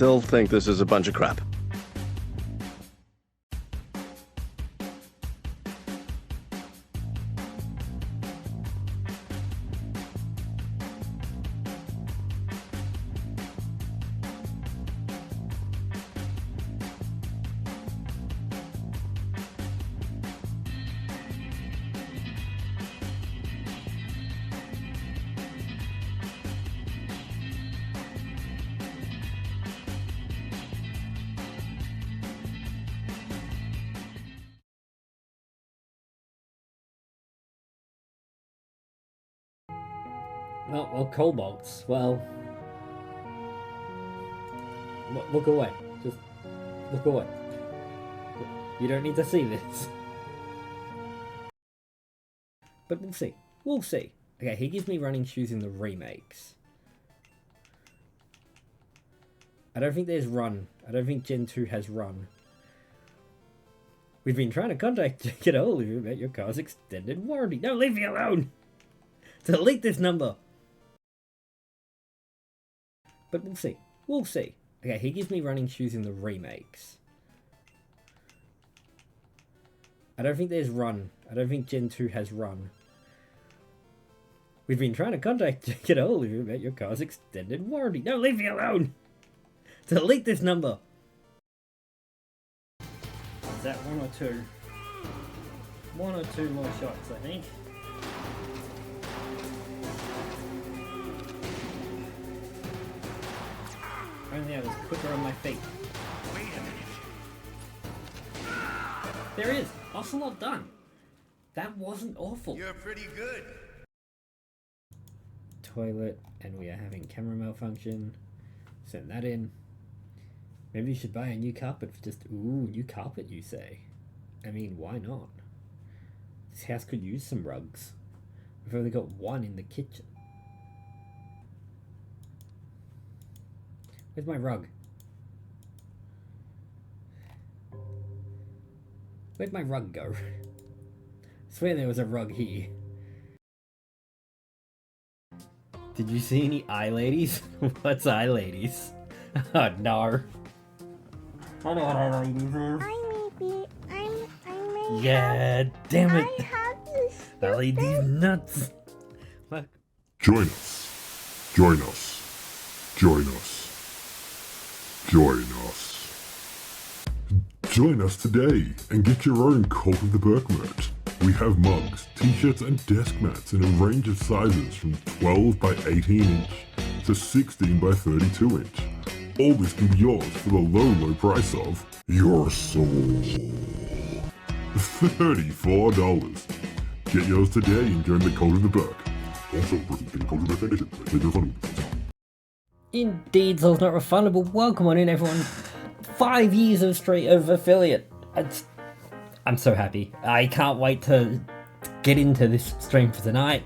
still think this is a bunch of crap. Well, kobolds. Well, look away. Just look away. You don't need to see this. But we'll see. We'll see. Okay, he gives me running shoes in the remakes. I don't think there's run. I don't think Gen 2 has run. We've been trying to contact you, get a hold of you about your car's extended warranty. No, leave me alone! Delete this number! But we'll see. We'll see. Okay, he gives me running shoes in the remakes. I don't think there's run. I don't think Gen 2 has run. We've been trying to contact you, get a hold of you about your car's extended warranty. No, leave me alone! Delete this number! Is that one or two? One or two more shots, I think. Only I was quicker on my feet. Wait a minute. There is! Ocelot done! That wasn't awful. You're pretty good. Toilet, and we are having camera malfunction. Send that in. Maybe you should buy a new carpet for just... Ooh, new carpet, you say? I mean, why not? This house could use some rugs. We've only got one in the kitchen. Where's my rug? Where'd my rug go? I swear there was a rug here. Did you see any eye ladies? What's eye ladies? Oh no. I know what eye ladies is. I'm Yeah, damn it. I have this. Eye ladies nuts. Look. Join us. Join us. Join us. Join us. Join us today and get your own Cult of the Burke merch. We have mugs, t-shirts and desk mats in a range of sizes from 12 by 18 inch to 16 by 32 inch. All this can be yours for the low price of your soul. $34. Get yours today and join the Cult of the Burke. Also, presenting Cult of the Foundation. Make your fun. Indeed, so it's not refundable. Welcome on in, everyone. 5 years of Street of Affiliate. I'm so happy. I can't wait to get into this stream for tonight.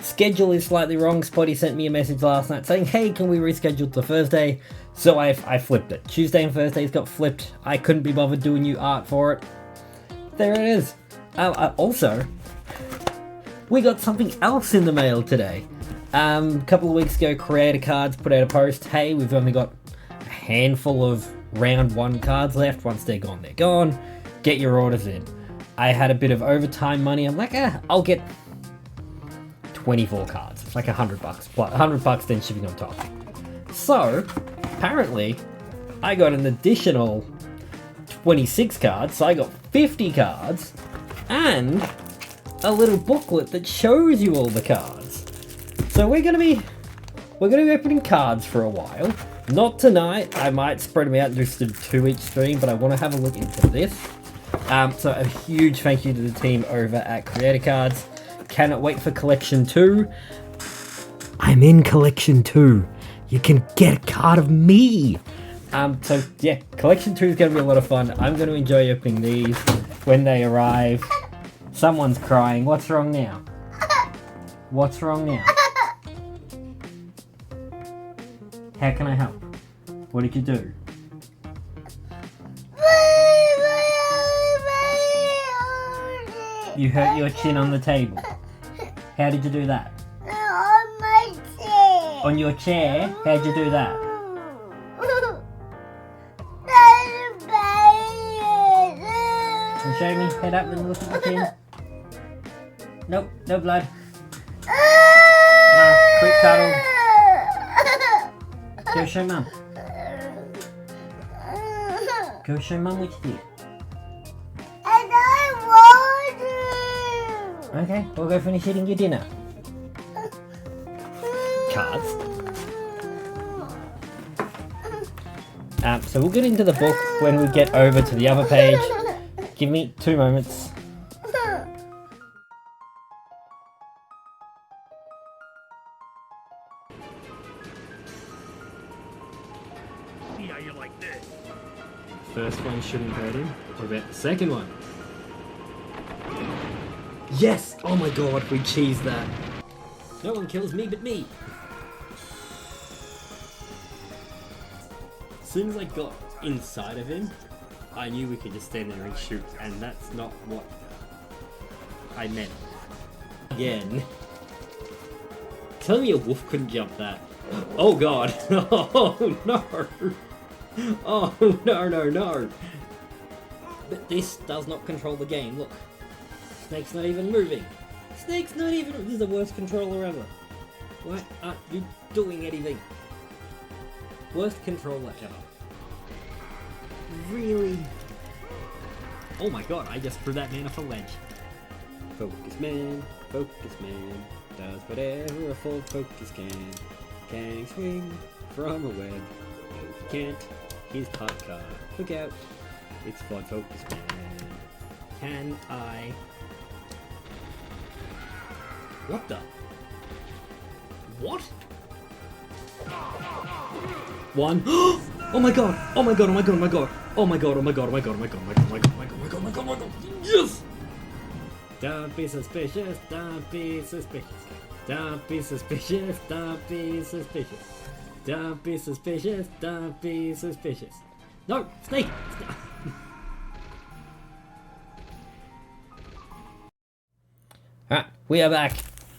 Schedule is slightly wrong. Spotty sent me a message last night saying, hey, can we reschedule to Thursday? So I flipped it. Tuesday and Thursdays got flipped. I couldn't be bothered doing new art for it. There it is. Also, we got something else in the mail today. A couple of weeks ago, Creator Cards put out a post. Hey, we've only got a handful of round 1 cards left. Once they're gone, they're gone. Get your orders in. I had a bit of overtime money. I'm like, I'll get 24 cards. It's like $100. $100 then shipping on top. So, apparently, I got an additional 26 cards. So I got 50 cards and a little booklet that shows you all the cards. So we're gonna be opening cards for a while. Not tonight. I might spread them out and just do 2 each stream, but I want to have a look into this. So a huge thank you to the team over at Creator Cards. Cannot wait for Collection 2. I'm in Collection 2. You can get a card of me. So yeah, Collection 2 is going to be a lot of fun. I'm going to enjoy opening these when they arrive. Someone's crying. What's wrong now? What's wrong now? How can I help? What did you do? You hurt your chin on the table. How did you do that? On my chair. On your chair? How'd you do that? show me. Head up and look at the pin. Nope, no blood. Quick cuddle. Go show mum. Go show mum what you did. And I want to. Okay, we'll go finish eating your dinner. Cards. So we'll get into the book when we get over to the other page. Give me 2 moments. See how you like this? First one shouldn't hurt him. What about the second one? Yes! Oh my god, we cheesed that. No one kills me but me. As soon as I got inside of him, I knew we could just stand there and shoot, and that's not what I meant. Again. Tell me a wolf couldn't jump that. Oh god. Oh no. Oh no, no, no. But this does not control the game. Look. Snake's not even moving. Snake's not even. This is the worst controller ever. Why aren't you doing anything? Worst controller ever. Really? Oh my god, I just threw that man off a ledge. Focus man, does whatever a full focus can. Can swing from a web. No, he can't. He's pot car. Look out. It's Ford Focus Man. Can I? What the? What? One. Oh my god! Oh my god! Oh my god! Oh my god! Oh my god! Oh my god! Oh my god! Oh my god! Oh my god! Oh my god! Oh my god! Oh my god! Oh my god! Oh my god! Yes! Don't be suspicious. Don't be suspicious. Don't be suspicious. Don't be suspicious. Don't be suspicious. Don't be suspicious. No, snake. Alright, we are back.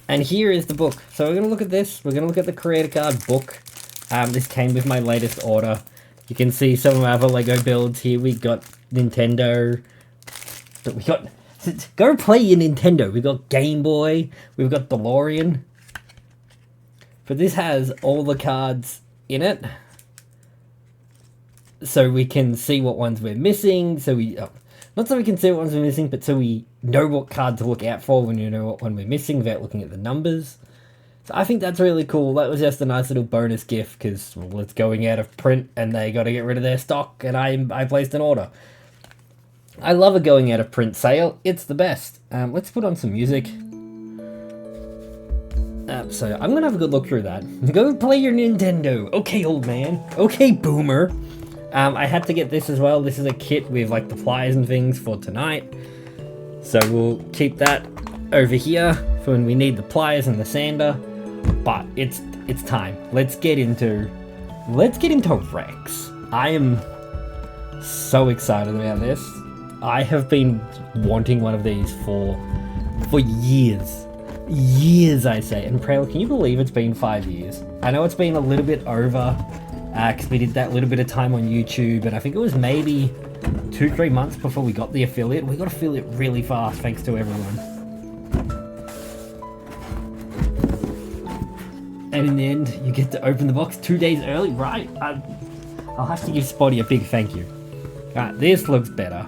And here is the book. So we're going to look at this. We're going to look at the creator card book. This came with my latest order. You can see some of our other Lego builds here. We got Nintendo. We got... Go play your Nintendo. We got Game Boy. We've got DeLorean. But this has all the cards in it. So we can see what ones we're missing. So we... not so we can see what ones we're missing, but so we know what card to look out for when you know what one we're missing without looking at the numbers. So I think that's really cool. That was just a nice little bonus gift because, well, it's going out of print and they got to get rid of their stock and I placed an order. I love a going out of print sale. It's the best. Let's put on some music. So I'm going to have a good look through that. Go play your Nintendo. Okay, old man. Okay, boomer. I had to get this as well. This is a kit with like the pliers and things for tonight. So we'll keep that over here for when we need the pliers and the sander. But it's time. Let's get into Rex. I am so excited about this. I have been wanting one of these for years. Years, I say. And Prale, can you believe it's been 5 years? I know it's been a little bit over, because we did that little bit of time on YouTube, and I think it was maybe 2-3 months before we got the affiliate. We got affiliate really fast, thanks to everyone. And in the end, you get to open the box 2 days early, right? I'll have to give Spotty a big thank you. Alright, this looks better.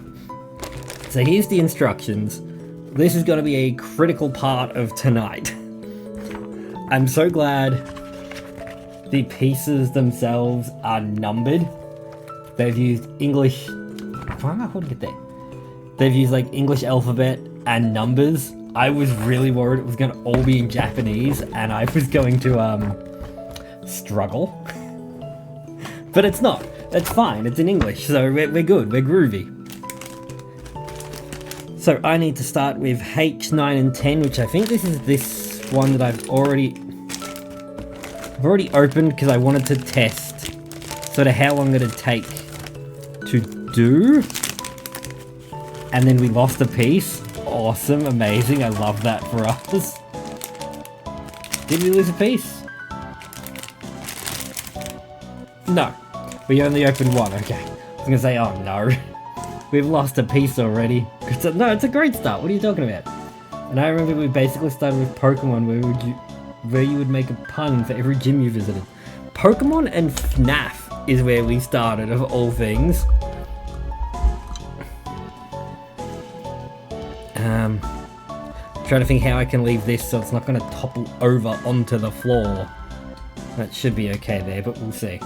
So here's the instructions. This is going to be a critical part of tonight. I'm so glad the pieces themselves are numbered. They've used English... Why am I holding it there? They've used like English alphabet and numbers. I was really worried it was going to all be in Japanese and I was going to struggle. But it's not. It's fine. It's in English, so we're good. We're groovy. So I need to start with H, 9, and 10, which I think this is this one that I've already opened because I wanted to test sort of how long it'd take to do. And then we lost a piece. Awesome, amazing. I love that for us. Did we lose a piece? No. We only opened one, okay. I was gonna say, oh no. We've lost a piece already. No, it's a great start. What are you talking about? And I remember we basically started with Pokemon where you would make a pun for every gym you visited. Pokemon and FNAF is where we started, of all things. Trying to think how I can leave this so it's not going to topple over onto the floor. That should be okay there, but we'll see.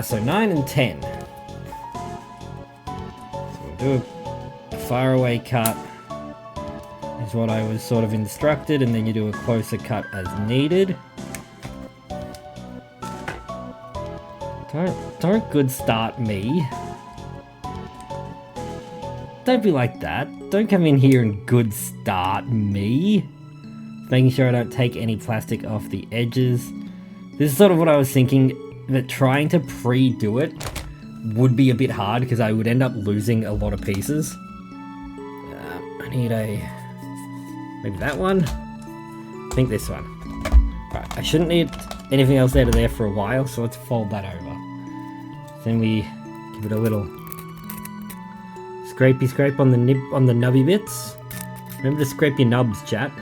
So 9 and 10. So we'll do a far away cut. Is what I was sort of instructed, and then you do a closer cut as needed. Don't good start me. Don't be like that. Don't come in here and good start me. Making sure I don't take any plastic off the edges. This is sort of what I was thinking, that trying to pre-do it would be a bit hard because I would end up losing a lot of pieces. I need maybe that one? I think this one. Right, I shouldn't need anything else out of there for a while, so let's fold that over. Then we give it a little scrapey scrape on the nubby bits. Remember to scrape your nubs, chat.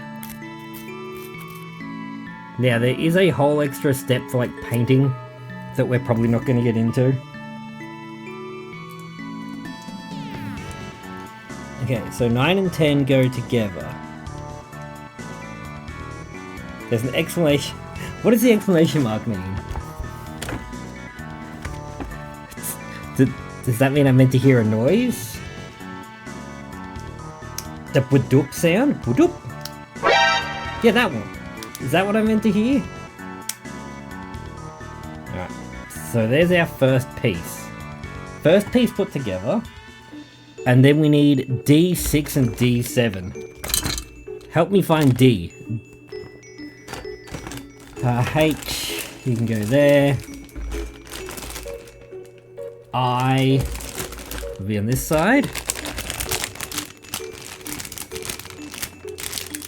Now there is a whole extra step for like painting that we're probably not going to get into. Okay, so 9 and 10 go together. There's an exclamation. What does the exclamation mark mean? Does that mean I meant to hear a noise? The badoop sound? Badoop? Yeah, that one. Is that what I meant to hear? Alright, so there's our first piece. First piece put together. And then we need D6 and D7. Help me find D. H, you can go there. I will be on this side.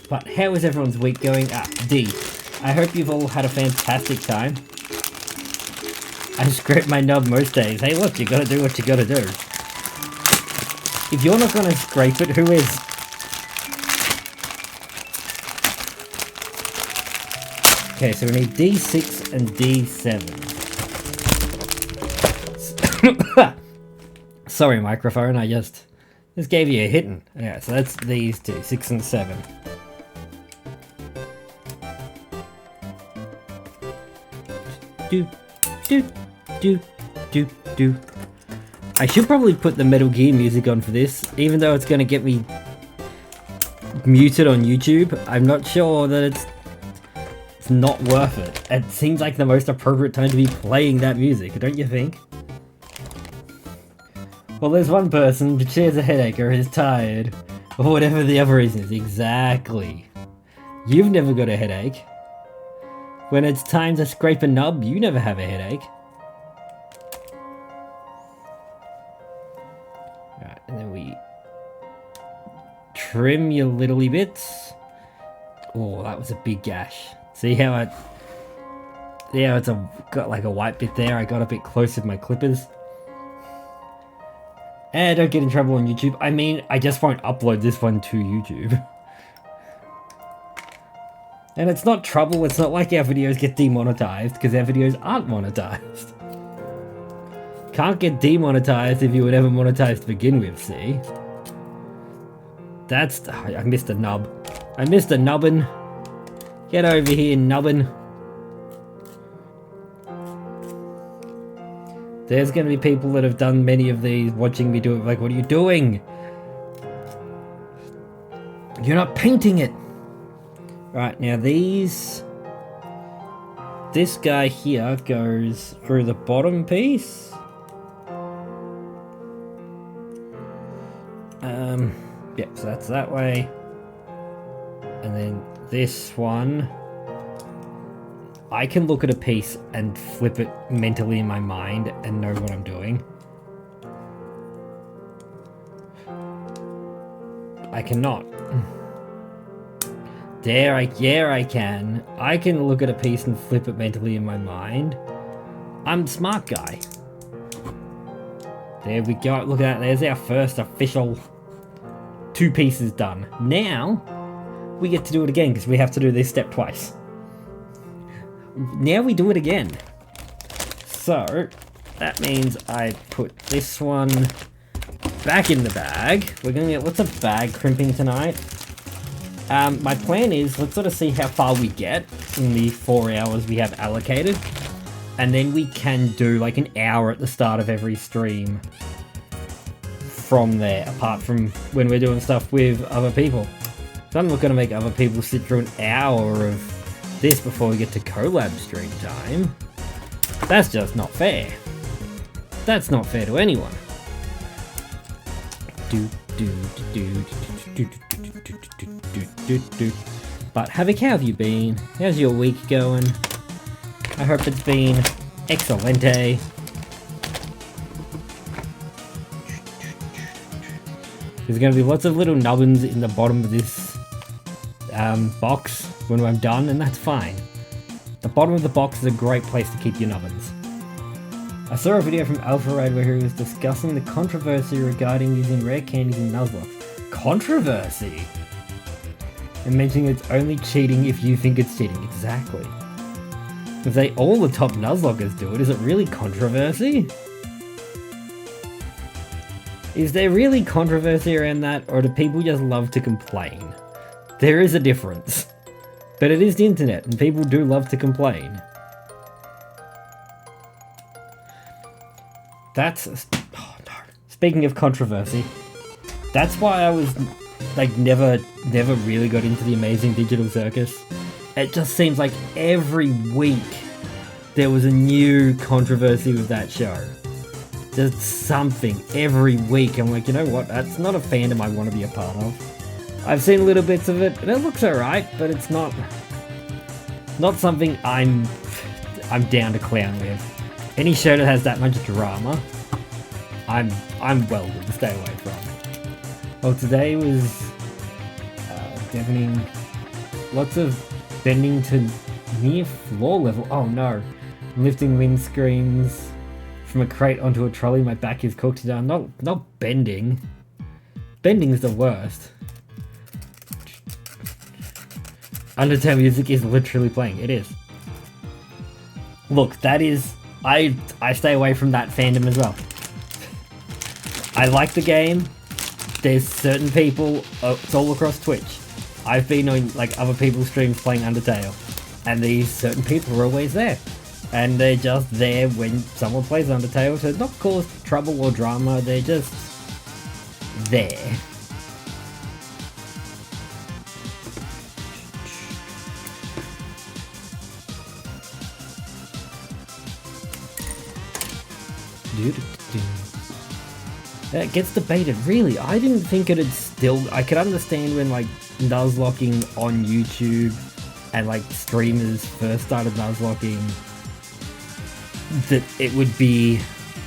But how is everyone's week going? D. I hope you've all had a fantastic time. I scrape my nub most days. Hey look, you gotta do what you gotta do. If you're not gonna scrape it, who is? Okay, so we need D6 and D7. Sorry, microphone, I just gave you a hitting. Yeah, so that's these two, 6 and 7. Do, do, do, do, do. I should probably put the Metal Gear music on for this, even though it's going to get me muted on YouTube. I'm not sure that it's not worth it. It seems like the most appropriate time to be playing that music, don't you think? Well, there's one person who shares a headache or is tired, or whatever the other reason is. Exactly. You've never got a headache. When it's time to scrape a nub, you never have a headache. Alright, and then we trim your little bits. Oh, that was a big gash. See how it's got like a white bit there? I got a bit close with my clippers. And don't get in trouble on YouTube. I mean, I just won't upload this one to YouTube. And it's not trouble, it's not like our videos get demonetized, because our videos aren't monetized. Can't get demonetized if you were never monetized to begin with, see? That's... I missed a nub. I missed a nubbin. Get over here, nubbin. There's going to be people that have done many of these watching me do it, like, what are you doing? You're not painting it! Right, now this guy here goes through the bottom piece. Yep, so that's that way. And then this one, I can look at a piece and flip it mentally in my mind and know what I'm doing. I cannot. Yeah, I can. I can look at a piece and flip it mentally in my mind. I'm a smart guy. There we go. Look at that. There's our first official 2 pieces done. Now, we get to do it again because we have to do this step twice. Now we do it again. So, that means I put this one back in the bag. We're going to get lots of bag crimping tonight. My plan is, let's sort of see how far we get in the 4 hours we have allocated. And then we can do like an hour at the start of every stream from there, apart from when we're doing stuff with other people. So I'm not going to make other people sit through an hour of this before we get to collab stream time. That's just not fair. That's not fair to anyone. But Havoc, how have you been? How's your week going? I hope it's been excelente. There's going to be lots of little nubbins in the bottom of this box when I'm done, and that's fine. The bottom of the box is a great place to keep your nubbins. I saw a video from Alpha Raid where he was discussing the controversy regarding using rare candies in Nuzlocke. Controversy? And mentioning it's only cheating if you think it's cheating. Exactly. If they all the top Nuzlockers do it, is it really controversy? Is there really controversy around that, or do people just love to complain? There is a difference. But it is the internet, and people do love to complain. That's... oh no. Speaking of controversy, that's why I was, like, never really got into the Amazing Digital Circus. It just seems like every week there was a new controversy with that show. Just something every week. I'm like, you know what? That's not a fandom I want to be a part of. I've seen little bits of it, and it looks alright, but it's not something I'm down to clown with. Any show that has that much drama, I'm welded to stay away from. Well, today was deafening. Lots of bending to near floor level. Oh no. Lifting windscreens from a crate onto a trolley. My back is cooked down. Not bending. Bending is the worst. Undertale music is literally playing. It is. Look, that is... I stay away from that fandom as well. I like the game. There's certain people... it's all across Twitch. I've been on like other people's streams playing Undertale. And these certain people are always there. And they're just there when someone plays Undertale to not cause trouble or drama. They're just... there. That gets debated. Really, I didn't think it'd still... I could understand when like Nuzlocking on YouTube and like streamers first started Nuzlocking that it would be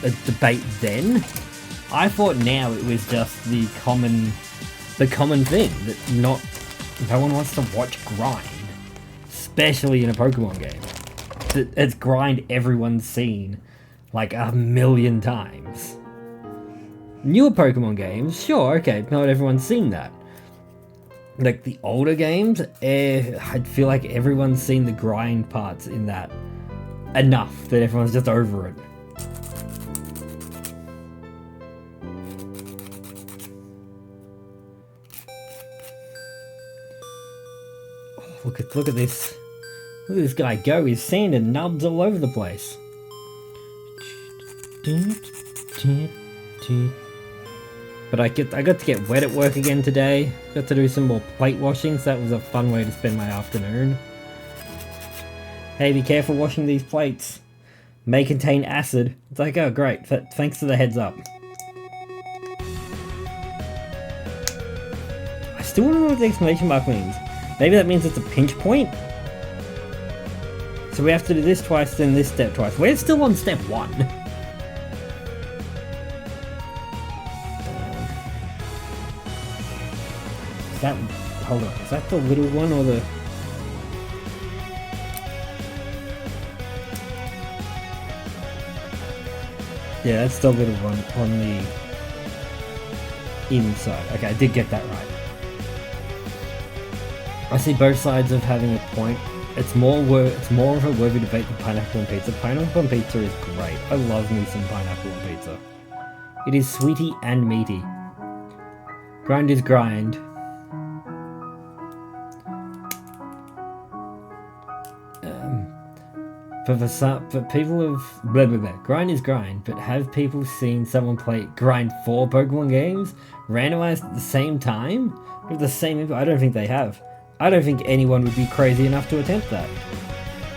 a debate then. I thought now it was just the common thing that no one wants to watch grind, especially in a Pokemon game. It's grind everyone's seen like 1,000,000 times. Newer Pokemon games, sure, okay, not everyone's seen that. Like the older games, I feel like everyone's seen the grind parts in that enough that everyone's just over it. Oh, look at this. Look at this guy go. He's sand and nubs all over the place. But I got to get wet at work again today. Got to do some more plate washing, so that was a fun way to spend my afternoon. Hey, be careful washing these plates. May contain acid. It's like, oh great, thanks for the heads up. I still don't know what the exclamation mark means. Maybe that means it's a pinch point? So we have to do this twice, then this step twice. We're still on step 1. Hold on, is that the little one or the... Yeah, that's the little one on the inside. Okay, I did get that right. I see both sides of having a point. It's more of a worthy debate than pineapple on pizza. Pineapple on pizza is great. I love me some pineapple on pizza. It is sweety and meaty. Grind is grind. For people of blah blah blah, grind is grind, but have people seen someone play grind 4 Pokemon games randomized at the same time with the same info? I don't think they have. I don't think anyone would be crazy enough to attempt that.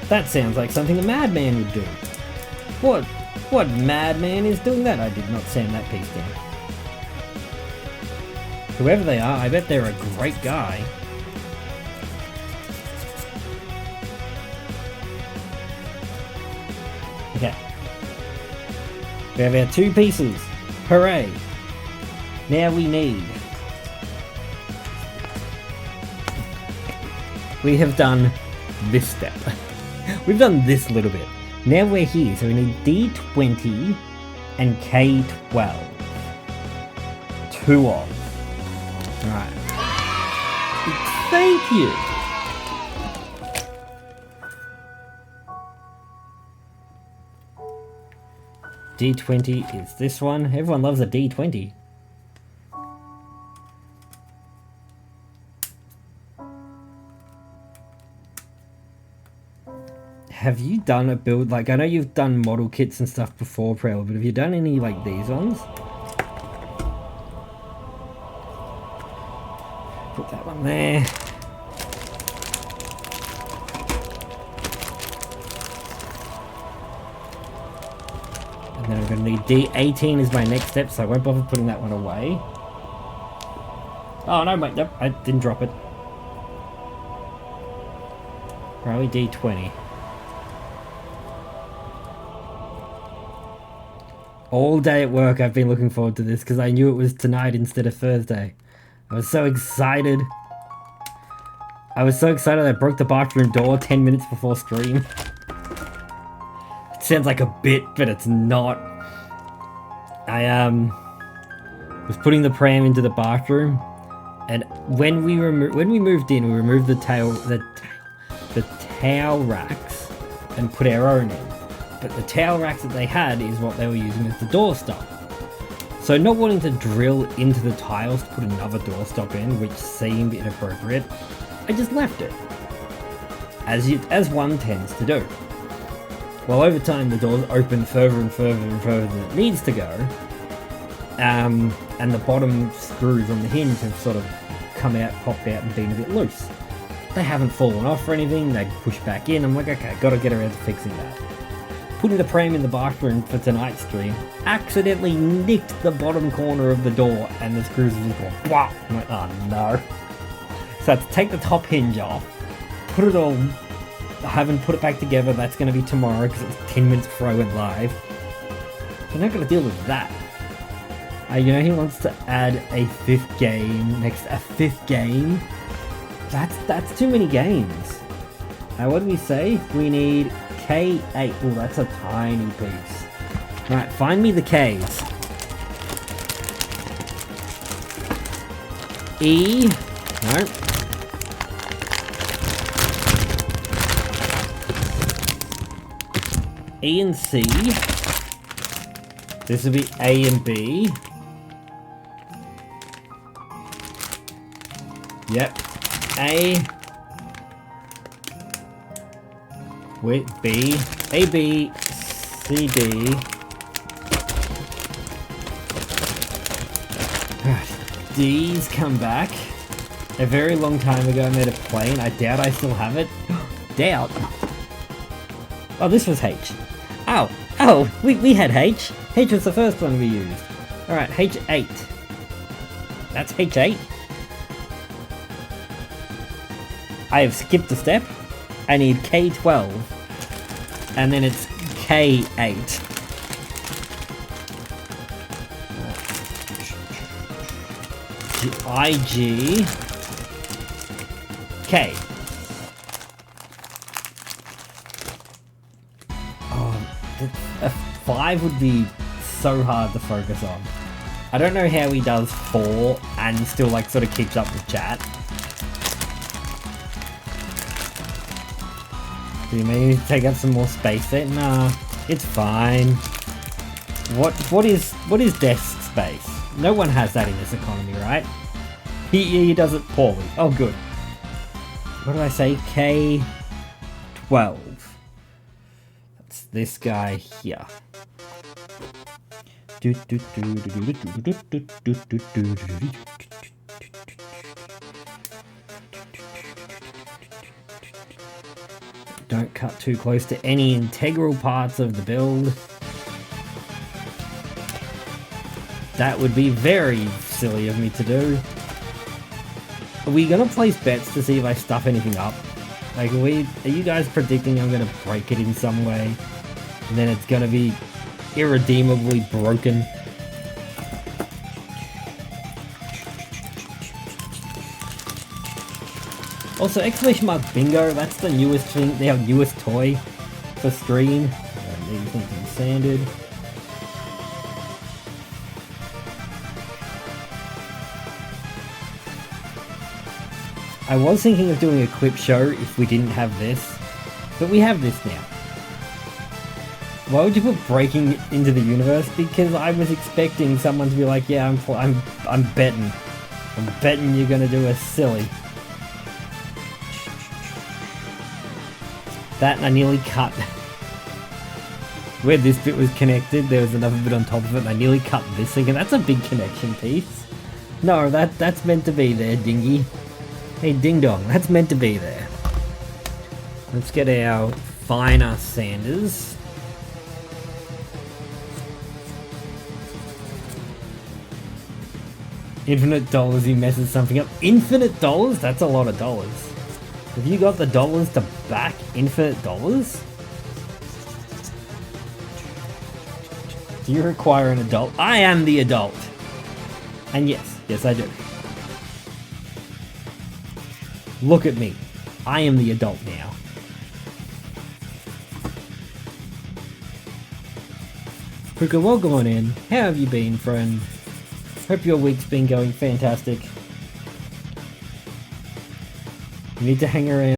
That sounds like something a madman would do. What madman is doing that? I did not send that piece down. Whoever they are, I bet they're a great guy. Okay. We have our 2 pieces. Hooray! Now we need... We have done this step. We've done this little bit. Now we're here, so we need D20 and K12. 2 of. Alright. Thank you! D20 is this one. Everyone loves a D20. Have you done a build, like, I know you've done model kits and stuff before, Prel, but have you done any, like, these ones? Put that one there. And then I'm going to need D18 as my next step, so I won't bother putting that one away. Oh, no, wait, nope, I didn't drop it. Probably D20. All day at work I've been looking forward to this because I knew it was tonight instead of Thursday. I was so excited. I broke the bathroom door 10 minutes before stream. It sounds like a bit, but it's not. I was putting the pram into the bathroom, and when we moved in, we removed the towel racks and put our own in. But the towel racks that they had is what they were using as the doorstop. So not wanting to drill into the tiles to put another doorstop in, which seemed inappropriate, I just left it. As one tends to do. Well, over time the doors open further and further and further than it needs to go. And the bottom screws on the hinge have sort of come out, popped out and been a bit loose. They haven't fallen off or anything, they push back in. I'm like, okay, gotta get around to fixing that. Putting the pram in the bathroom for tonight's stream, accidentally nicked the bottom corner of the door and the screws just go blah. I'm like, oh no. So I had to take the top hinge off, put it all, I haven't put it back together, that's going to be tomorrow because it was 10 minutes before I went live. So now I've got to deal with that. You know, he wants to add a 5th game, a 5th game. That's too many games. What do we say? We need K8. Oh, that's a tiny piece. Right, find me the Ks. E. No. E and C. This will be A and B. Yep. A. Wait, B. A, B, C, D. D's come back. A very long time ago I made a plane. I doubt I still have it. Doubt. Oh, this was H. Oh, oh, we had H. H was the first one we used. Alright, H8. That's H8. I have skipped a step. I need K12. And then it's K8. IG. K. Oh, a 5 would be so hard to focus on. I don't know how he does 4 and still like sort of keeps up with chat. Do you maybe take up some more space there? Nah, it's fine. What is desk space? No one has that in this economy, right? He does it poorly. Oh, good. What did I say? K12. That's this guy here. Don't cut too close to any integral parts of the build. That would be very silly of me to do. Are we gonna place bets to see if I stuff anything up? Like, are you guys predicting I'm gonna break it in some way? And then it's gonna be irredeemably broken? Also, exclamation mark bingo, that's the newest thing, our newest toy for stream. Maybe something sanded. I was thinking of doing a clip show if we didn't have this, but we have this now. Why would you put breaking into the universe? Because I was expecting someone to be like, yeah, I'm betting. I'm betting you're gonna do a silly. That and I nearly cut. Where this bit was connected, there was another bit on top of it, and I nearly cut this thing, and that's a big connection piece. No, that's meant to be there, Dingy. Hey, Ding Dong, that's meant to be there. Let's get our finer sanders. Infinite dollars, he messes something up. Infinite dollars? That's a lot of dollars. Have you got the dollars to back infinite dollars? Do you require an adult? I am the adult! And yes, I do. Look at me. I am the adult now. Puka, welcome on in. How have you been, friend? Hope your week's been going fantastic. You need to hang around.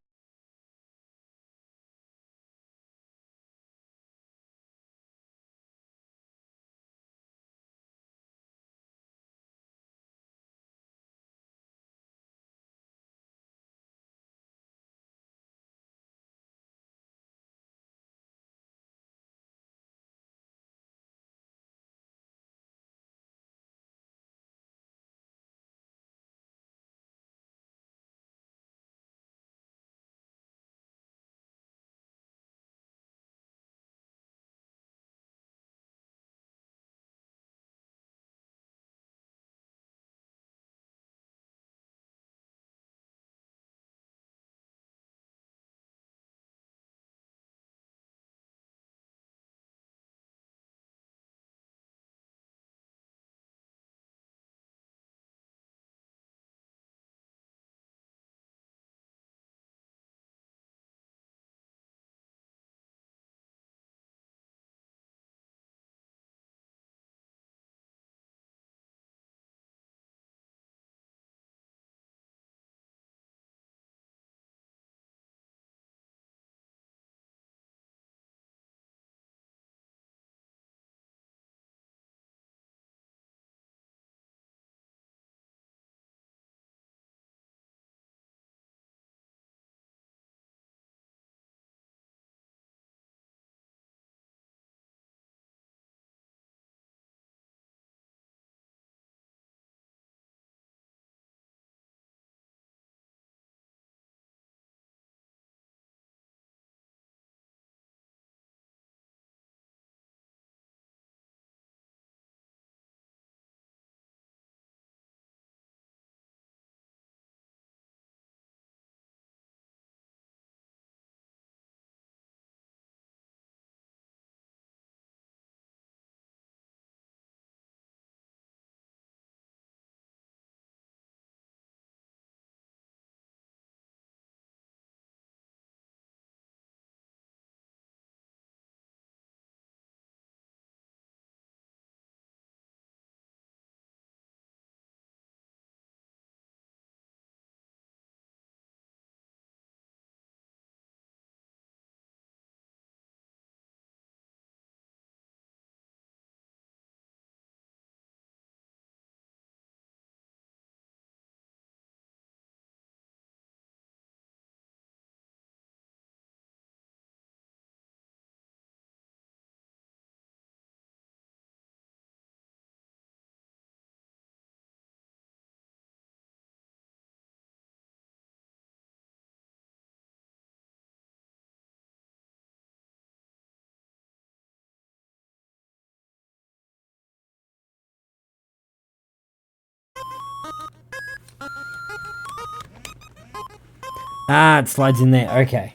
Ah, it slides in there. Okay.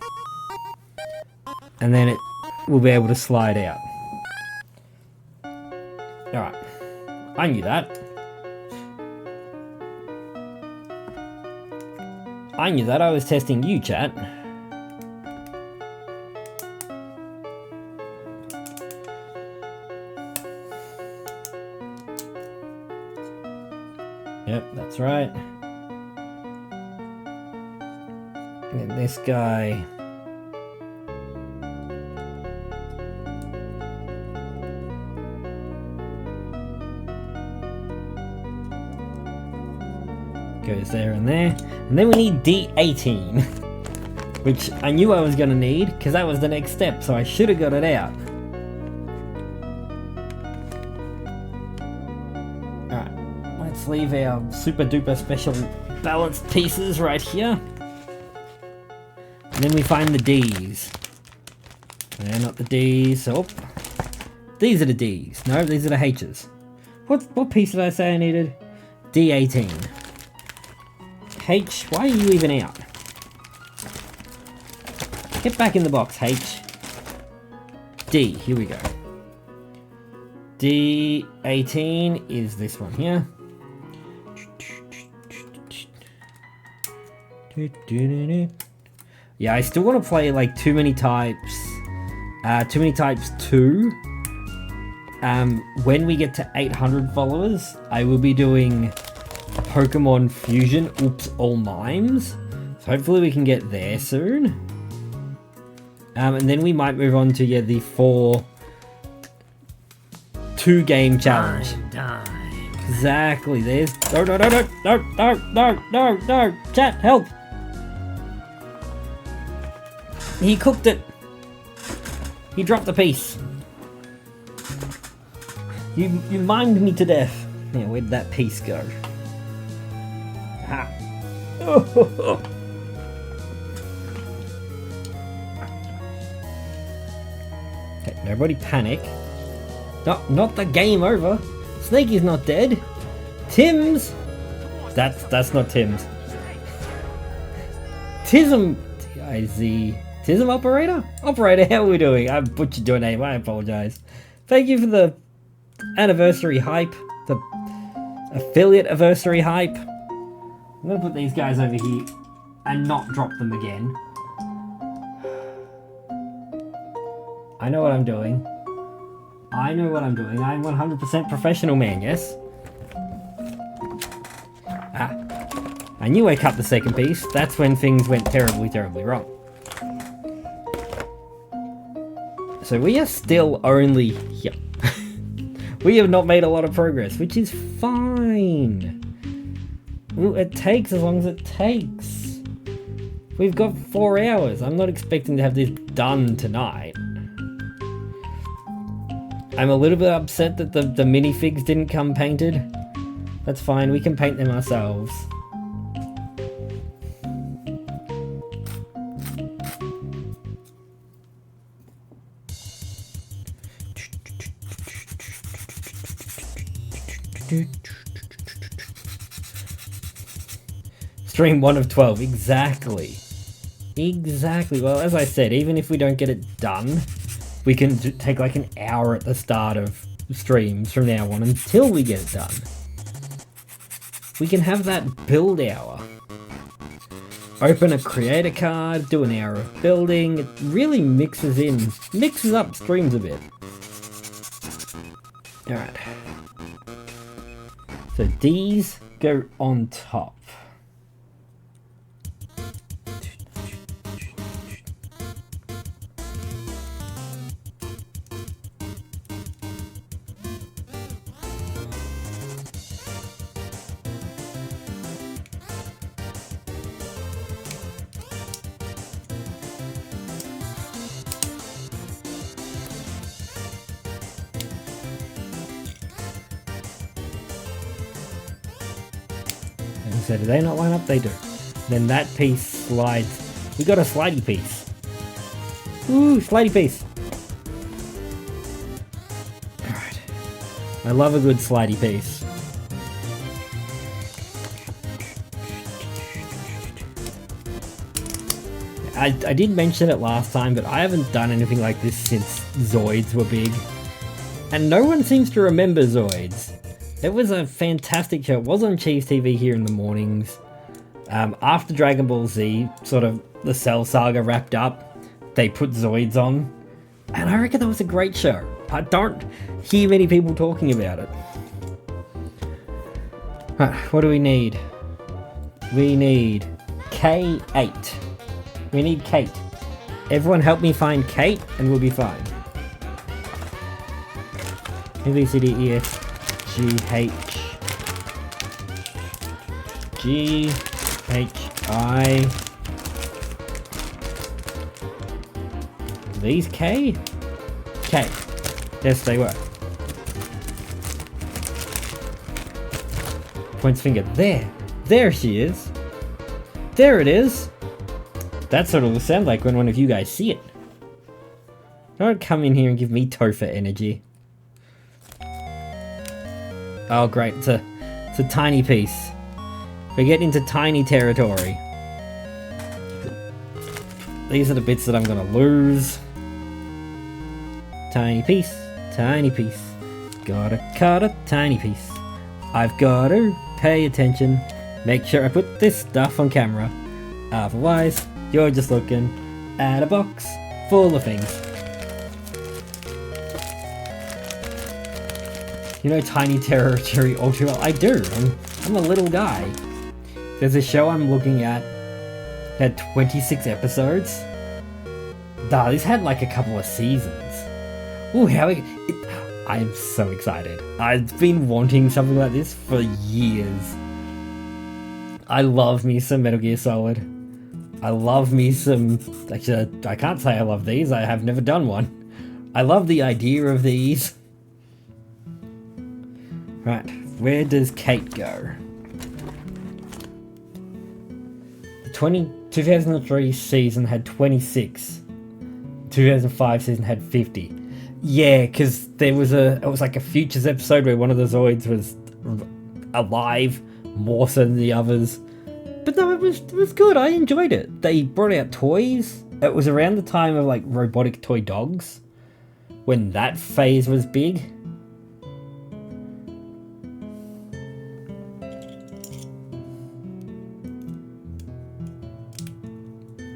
And then it will be able to slide out. Alright. I knew that. I knew that. I was testing you, chat. Yep, that's right. And this guy. Goes there and there. And then we need D18. Which I knew I was going to need, because that was the next step, so I should have got it out. Alright, let's leave our super duper special balanced pieces right here. And then we find the D's. They're not the D's. Oh, these are the D's. No, these are the H's. What piece did I say I needed? D18. H, why are you even out? Get back in the box, H. D, here we go. D18 is this one here. Yeah, I still want to play like Too Many Types 2. When we get to 800 followers, I will be doing Pokemon Fusion Oops All Mimes. So hopefully we can get there soon. And then we might move on to the 2-game challenge. Exactly, there's no, chat, help! He cooked it. He dropped the piece. You mimed me to death. Yeah, where'd that piece go? Ha. Okay, nobody panic. No, not the game over. Snakey's not dead. Tim's. That's not Tim's. Tism. T-I-Z. Tism operator? Operator, how are we doing? I butchered your name. I apologize. Thank you for the anniversary hype. The affiliate anniversary hype. I'm gonna put these guys over here and not drop them again. I know what I'm doing. I know what I'm doing. I'm 100% professional man, yes? Ah. I knew I cut the second piece. That's when things went terribly, terribly wrong. So we are still only here. We have not made a lot of progress, which is fine. Well, it takes as long as it takes. We've got 4 hours. I'm not expecting to have this done tonight. I'm a little bit upset that the minifigs didn't come painted. That's fine, we can paint them ourselves. Stream 1 of 12, exactly. Exactly, well as I said, even if we don't get it done, we can take like an hour at the start of streams from now on until we get it done. We can have that build hour. Open a creator card, do an hour of building, it really mixes up streams a bit. Alright. So these go on top. So do they not line up? They do. Then that piece slides. We got a slidey piece. Ooh, slidey piece. Alright. I love a good slidey piece. I did mention it last time, but I haven't done anything like this since Zoids were big. And no one seems to remember Zoids. It was a fantastic show. It was on Cheese TV here in the mornings. After Dragon Ball Z, sort of the Cell Saga wrapped up, they put Zoids on. And I reckon that was a great show. I don't hear many people talking about it. Right, what do we need? We need K8. We need Kate. Everyone help me find Kate and we'll be fine. A, B, C, D, E, F, G, H. G, H, I. These K? K. Yes, they were. Points finger. There. There she is. There it is. That's what it'll sound like when one of you guys see it. Don't come in here and give me Topher energy. Oh great, it's a tiny piece. We get into tiny territory. These are the bits that I'm gonna lose. Tiny piece, tiny piece. Gotta cut a tiny piece. I've gotta pay attention. Make sure I put this stuff on camera. Otherwise, you're just looking at a box full of things. You know Tiny Territory ultra well? I do. I'm a little guy. There's a show I'm looking at. It had 26 episodes. Nah, this had like a couple of seasons. Ooh, I'm so excited. I've been wanting something like this for years. I love me some Metal Gear Solid. I love me some... Actually, I can't say I love these. I have never done one. I love the idea of these. Right, where does Kate go? The 2003 season had 26. 2005 season had 50. Yeah, because it was like a Futures episode where one of the Zoids was alive more so than the others. But no, it was good. I enjoyed it. They brought out toys. It was around the time of like robotic toy dogs, when that phase was big.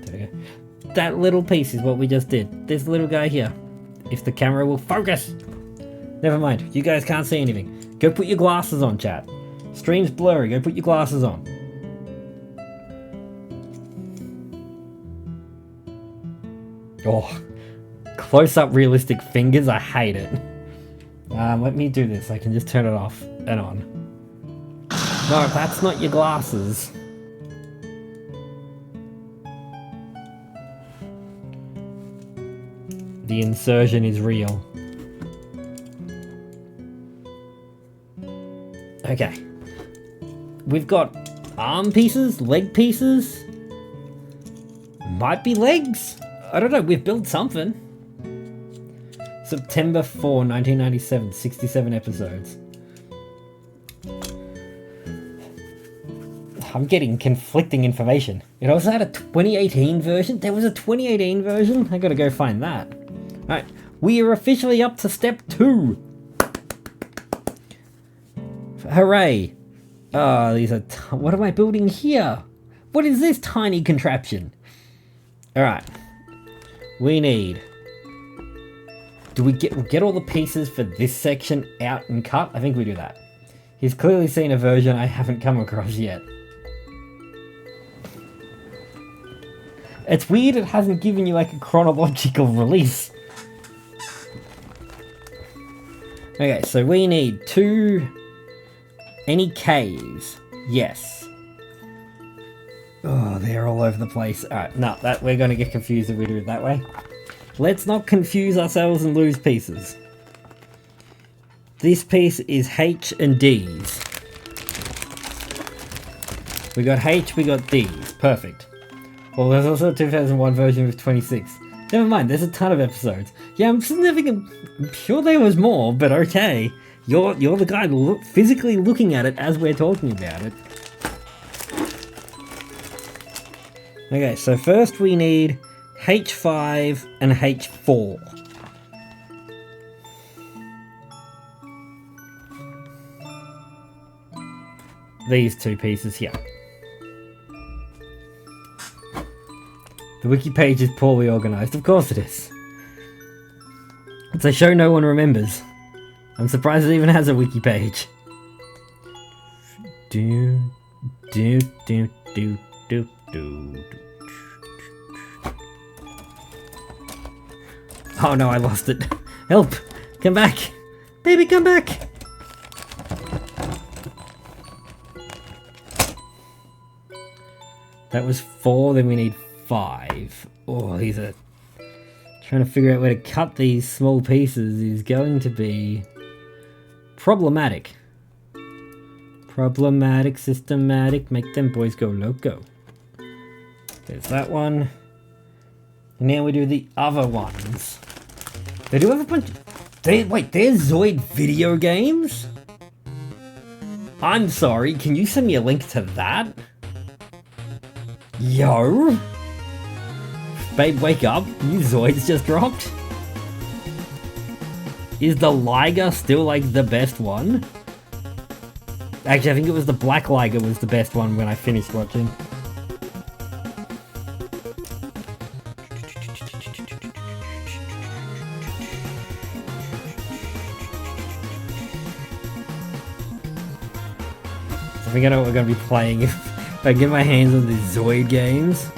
There we go. That little piece is what we just did. This little guy here. If the camera will focus. Never mind. You guys can't see anything. Go put your glasses on, chat. Stream's blurry. Go put your glasses on. Oh, close-up realistic fingers. I hate it. Let me do this. I can just turn it off and on. No, that's not your glasses. The insertion is real. Okay. We've got arm pieces, leg pieces. Might be legs. I don't know, we've built something. September 4, 1997, 67 episodes. I'm getting conflicting information. It also had a 2018 version. There was a 2018 version? I gotta go find that. Alright, we are officially up to step 2. Hooray. Oh, these are... what am I building here? What is this tiny contraption? Alright. We need... do we get all the pieces for this section out and cut? I think we do that. He's clearly seen a version I haven't come across yet. It's weird it hasn't given you like a chronological release. Okay, so we need 2... any K's? Yes. Oh, they're all over the place. Alright, no, that we're gonna get confused if we do it that way. Let's not confuse ourselves and lose pieces. This piece is H and D's. We got H, we got D's. Perfect. Well, there's also a 2001 version with 26. Never mind, there's a ton of episodes. Yeah, I'm sure there was more, but okay. You're the guy physically looking at it as we're talking about it. Okay, so first we need H5 and H4. These two pieces here. The wiki page is poorly organised. Of course it is. It's a show no one remembers. I'm surprised it even has a wiki page. Do, do, do, do, do, do. Oh no, I lost it. Help! Come back! Baby, come back! That was 4, then we need 5. Oh, these are... Trying to figure out where to cut these small pieces is going to be... problematic. Problematic, systematic, make them boys go loco. There's that one. And now we do the other ones. They do have a bunch... Wait, there's Zoid video games? I'm sorry, can you send me a link to that? Yo! Babe, wake up. New Zoids just dropped. Is the Liger still like the best one? Actually, I think it was the Black Liger was the best one when I finished watching. I think I know what we're going to be playing if I get my hands on these Zoid games.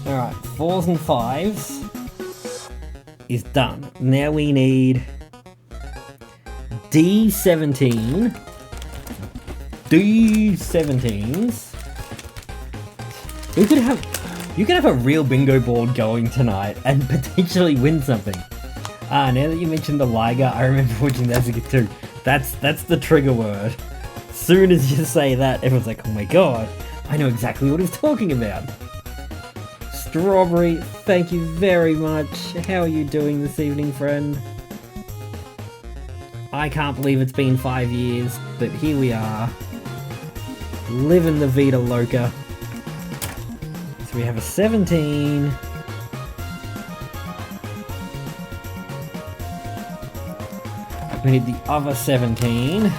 Alright, 4s and 5s is done. Now we need D17. D17s. You could have a real bingo board going tonight and potentially win something. Ah, now that you mentioned the Liger, I remember watching that as a kid too. That's the trigger word. As soon as you say that, everyone's like, oh my god, I know exactly what he's talking about. Strawberry, thank you very much. How are you doing this evening, friend? I can't believe it's been 5 years, but here we are. Living the Vida Loca. So we have a 17. We need the other 17.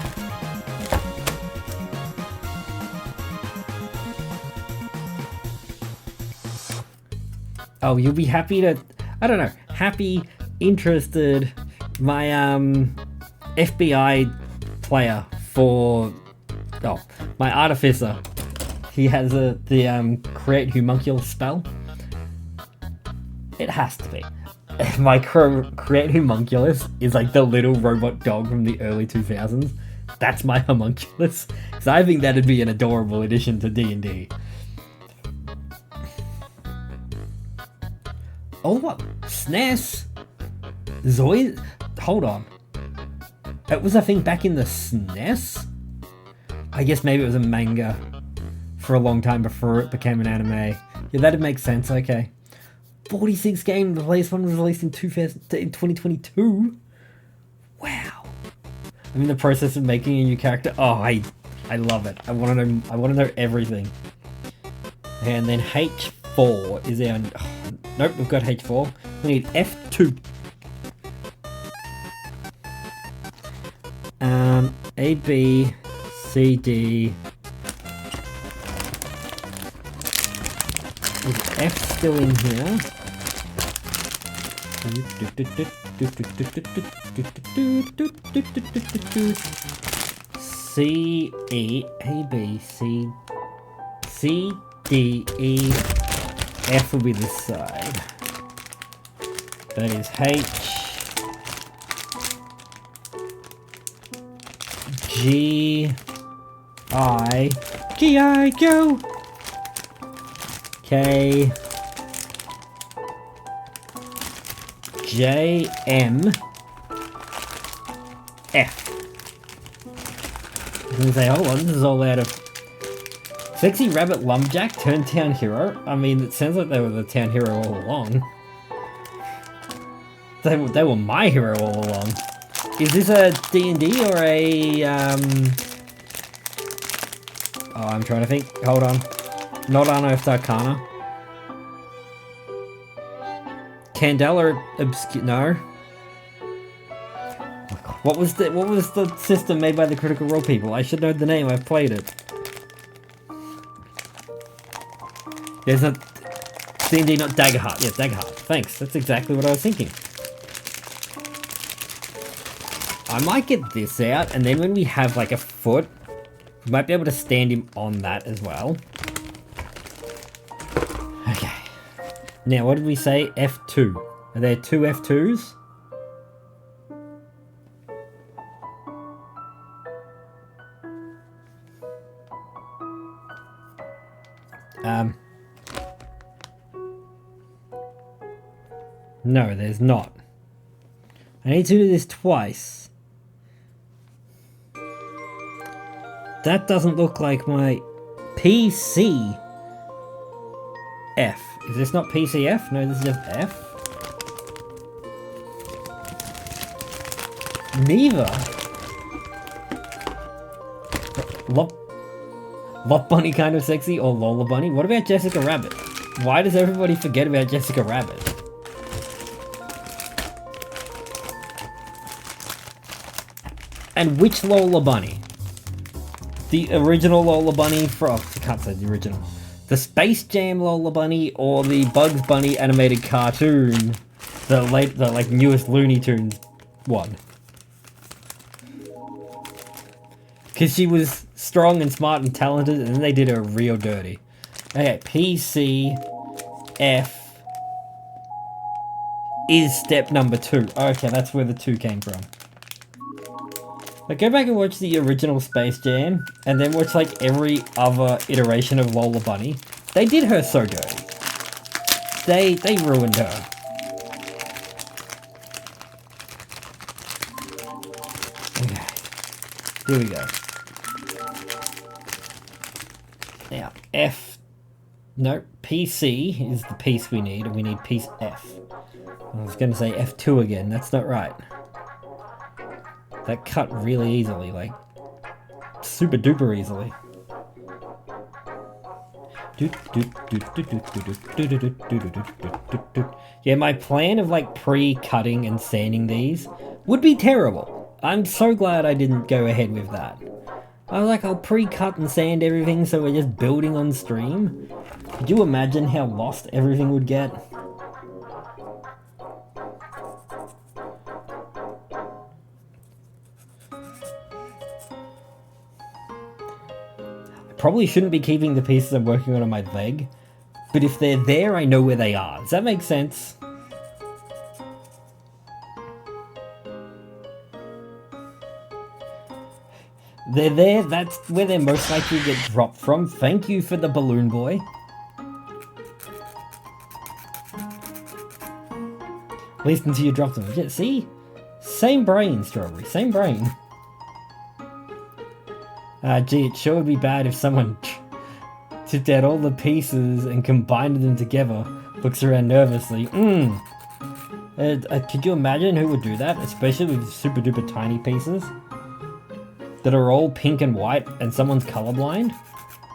Oh, you'll be happy to... I don't know. Happy, interested. My FBI player for... Oh, my artificer. He has the create homunculus spell. It has to be. My create homunculus is like the little robot dog from the early 2000s. That's my homunculus. So I think that'd be an adorable addition to D&D. Oh, what? SNES? Zoid? Hold on. It was a thing back in the SNES? I guess maybe it was a manga for a long time before it became an anime. Yeah, that'd make sense, okay. 46 game, the latest one was released in 2022? Wow. I'm in the process of making a new character. Oh, I love it. I want to know everything. And then H4 is our... Oh, nope, we've got H4. We need F2. A, B, C, D. Is F still in here? C, E, A, B, C, C, D, E, F will be this side. That is H, G, I, go! K, J, M, F. I was gonna say, hold on, this is all out of... Sexy Rabbit Lumberjack turned town hero? I mean, it sounds like they were the town hero all along. They were my hero all along. Is this a D&D or a, Oh, I'm trying to think. Hold on. Not Unearthed Arcana. Candela Obscure... No. What was the system made by the Critical Role people? I should know the name. I've played it. There's a D&D, not Daggerheart. Yeah, Daggerheart. Thanks. That's exactly what I was thinking. I might get this out, and then when we have like a foot, we might be able to stand him on that as well. Okay. Now, what did we say? F2. Are there 2 F2s? No, there's not. I need to do this twice. That doesn't look like my PC F. Is this not PCF? No, this is just F. Neither. Lot Bunny kind of sexy or Lola Bunny? What about Jessica Rabbit? Why does everybody forget about Jessica Rabbit? And which Lola Bunny? The original Lola Bunny from... I can't say the original. The Space Jam Lola Bunny or the Bugs Bunny animated cartoon? The like newest Looney Tunes one. Because she was strong and smart and talented, and then they did her real dirty. Okay, PC F is step number 2. Okay, that's where the 2 came from. Like, go back and watch the original Space Jam, and then watch like every other iteration of Lola Bunny. They did her so dirty. They ruined her. Okay, here we go. Now, F... No, PC is the piece we need, and we need piece F. I was going to say F2 again, that's not right. That cut really easily, like, super duper easily. Yeah, my plan of like pre-cutting and sanding these would be terrible. I'm so glad I didn't go ahead with that. I was like, I'll pre-cut and sand everything so we're just building on stream. Could you imagine how lost everything would get? Probably shouldn't be keeping the pieces I'm working on my leg, but if they're there, I know where they are. Does that make sense? They're there, that's where they're most likely to get dropped from. Thank you for the balloon boy. At least until you drop them. Yeah, see? Same brain, Strawberry, same brain. Gee, it sure would be bad if someone took out all the pieces and combined them together. Looks around nervously. Could you imagine who would do that? Especially with super duper tiny pieces that are all pink and white and someone's colorblind?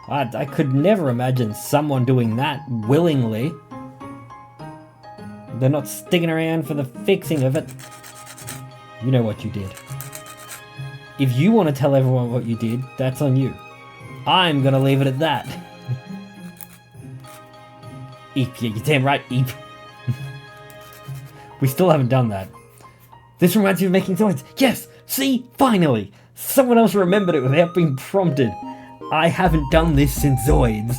I could never imagine someone doing that willingly. They're not sticking around for the fixing of it. You know what you did. If you want to tell everyone what you did, that's on you. I'm gonna leave it at that. Eep, yeah, you're damn right, Eep. We still haven't done that. This reminds me of making Zoids. Yes! See? Finally! Someone else remembered it without being prompted. I haven't done this since Zoids.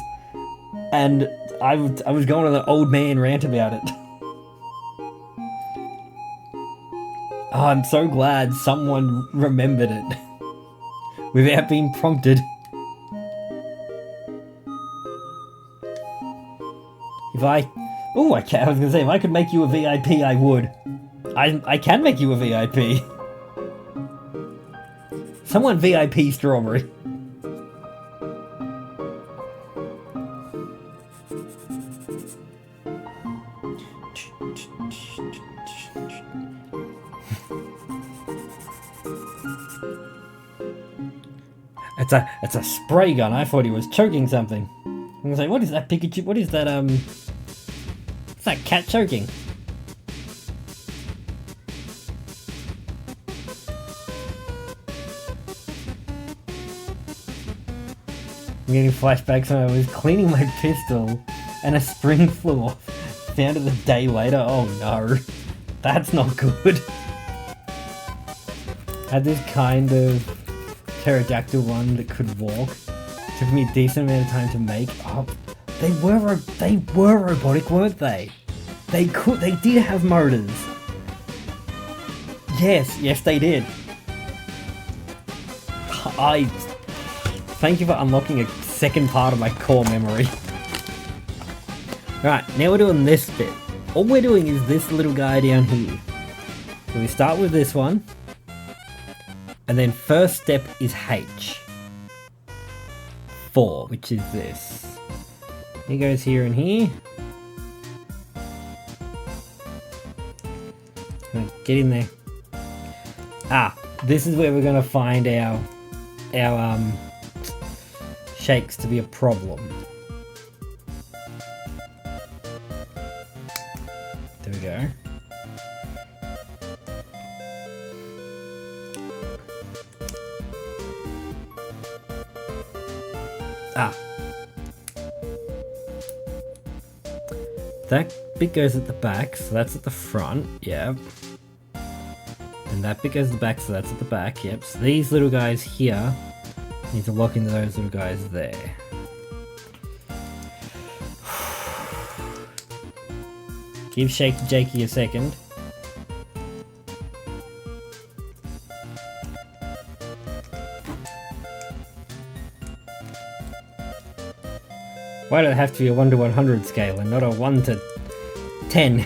And I was going on an old man rant about it. Oh, I'm so glad someone remembered it without being prompted. If I was gonna say, if I could make you a VIP, I would. I can make you a VIP. Someone VIP Strawberry. It's a spray gun. I thought he was choking something. I was like, what is that Pikachu? What is that what's that cat choking? I'm getting flashbacks when I was cleaning my pistol and a spring flew off. Found it a day later. Oh no. That's not good. Had this kind of pterodactyl one that could walk. Took me a decent amount of time to make. Oh, they were robotic, weren't they? They did have motors. Yes they did. Thank you for unlocking a second part of my core memory. Right, now we're doing this bit. All we're doing is this little guy down here. So we start with this one. And then first step is H. 4, which is this. He goes here and here. Get in there. Ah, this is where we're gonna find our shakes to be a problem. There we go. Ah. That bit goes at the back, so that's at the front, yeah. And that bit goes at the back, so that's at the back, yep. So these little guys here need to lock into those little guys there. Give Shaky Jakey a second. Why do it have to be a 1 to 100 scale and not a 1 to 10?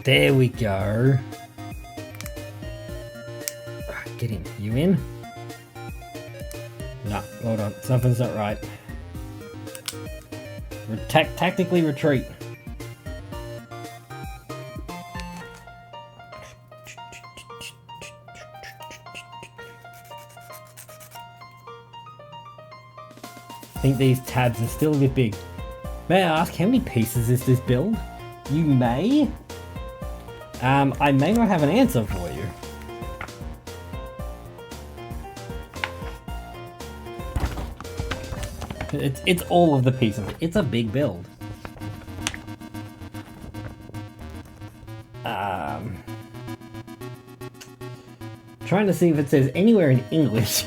There we go. Right, get in. You in? No, hold on. Something's not right. Tactically retreat. I think these tabs are still a bit big. May I ask, how many pieces is this build? You may? I may not have an answer for you. It's all of the pieces. It's a big build. Trying to see if it says anywhere in English.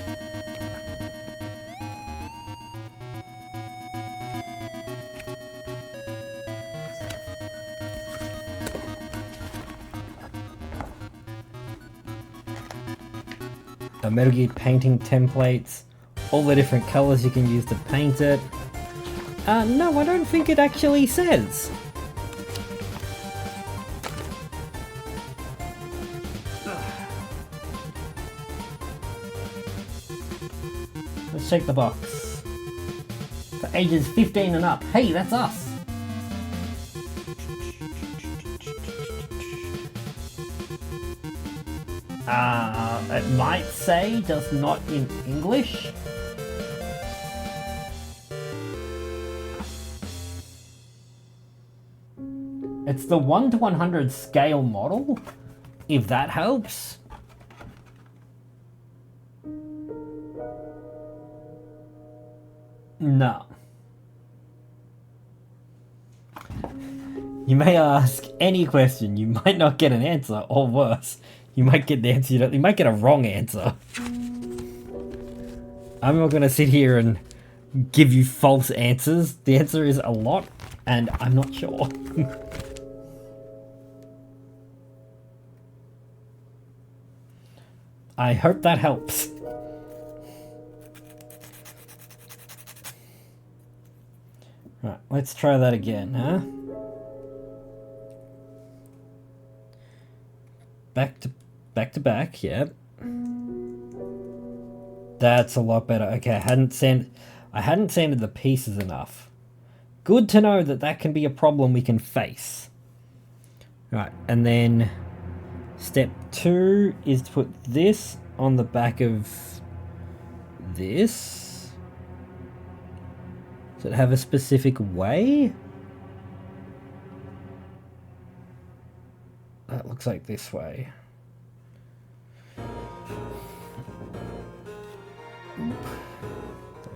Metal Gear painting templates, all the different colors you can use to paint it. No, I don't think it actually says. Let's check the box. For ages 15 and up. Hey, that's us! It might say, just not in English. It's the 1 to 100 scale model, if that helps. No. You may ask any question, you might not get an answer, or worse. You might get the answer, you might get a wrong answer. I'm not gonna sit here and give you false answers. The answer is a lot, and I'm not sure. I hope that helps. Right, let's try that again, huh? Back to back, yep. That's a lot better. Okay, I hadn't sent... I hadn't sanded the pieces enough. Good to know that that can be a problem we can face. Right, and then step 2 is to put this on the back of this. Does it have a specific way? That looks like this way.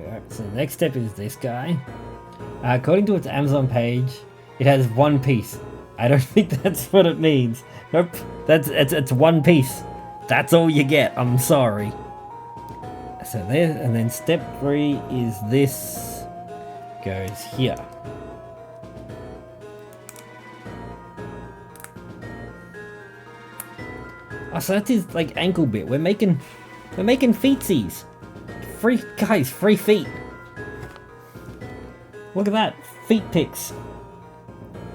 Alright, so the next step is this guy. According to its Amazon page, it has one piece. I don't think that's what it means. Nope, it's one piece. That's all you get. I'm sorry. So there, and then step 3 is this goes here. Oh, so that's his like ankle bit. We're making feetsies. Free guys, free feet. Look at that, feet pics.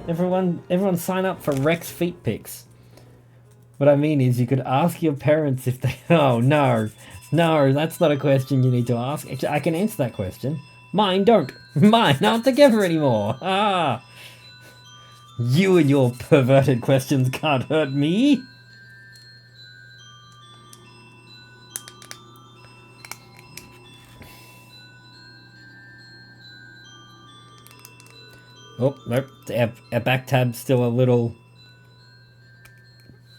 Everyone sign up for Rex feet pics. What I mean is, you could ask your parents if they. Oh no, that's not a question you need to ask. Actually, I can answer that question. Mine don't. Mine aren't together anymore. Ah, you and your perverted questions can't hurt me. Oh, nope. Our back tab's still a little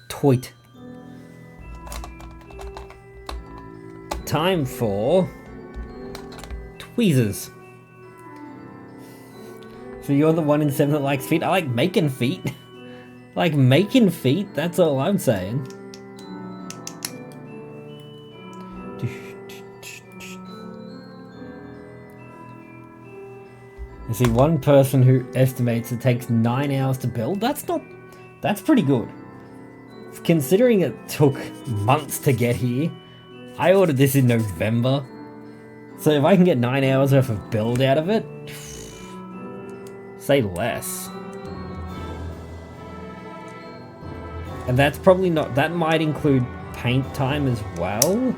toit. Time for tweezers. So you're the 1 in 7 that likes feet. I like making feet. Like making feet, that's all I'm saying. You see, one person who estimates it takes 9 hours to build, that's pretty good. Considering it took months to get here, I ordered this in November. So if I can get 9 hours worth of build out of it, say less. And that's probably not, that might include paint time as well.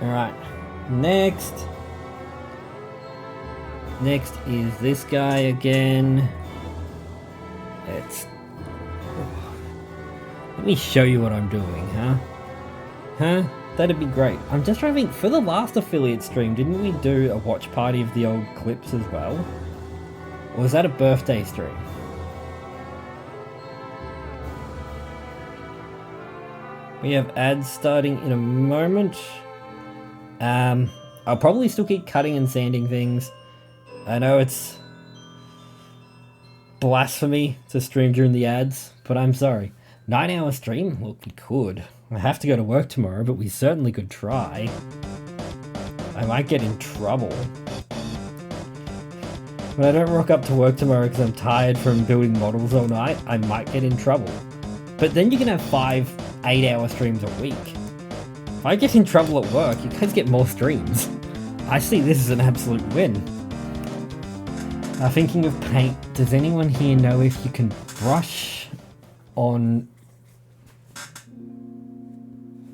Alright, next is this guy again. Let me show you what I'm doing, huh? That'd be great. I'm just trying to think, for the last affiliate stream, didn't we do a watch party of the old clips as well? Or was that a birthday stream? We have ads starting in a moment. I'll probably still keep cutting and sanding things. I know it's blasphemy to stream during the ads, but I'm sorry. 9-hour stream? Look, we could. I have to go to work tomorrow, but we certainly could try. I might get in trouble. When I don't rock up to work tomorrow because I'm tired from building models all night, I might get in trouble. But then you can have 5 8-hour streams a week. If I get in trouble at work, you guys get more streams. I see this as an absolute win. Thinking of paint, does anyone here know if you can brush on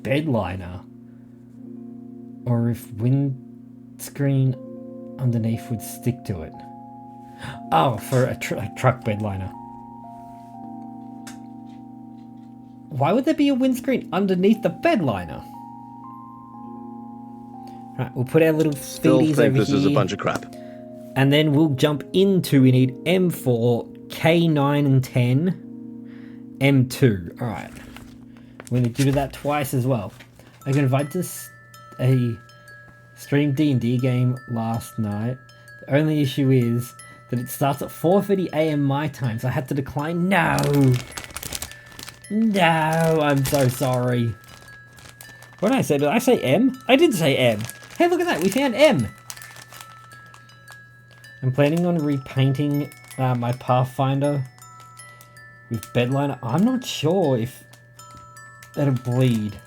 bed liner? Or if windscreen underneath would stick to it? Oh, for a truck bed liner. Why would there be a windscreen underneath the bed liner? Right, we'll put our little Still feeties think over this here. is a bunch of crap. And then we'll jump into, we need M4, K9 and 10, M2. Alright. We're going to do that twice as well. I got invited to a stream D&D game last night. The only issue is that it starts at 4:30 AM my time, so I had to decline. No! No, I'm so sorry. What did I say? Did I say M? I did say M. Hey, look at that. We found M. I'm planning on repainting my Pathfinder with bedliner. I'm not sure if that'll bleed.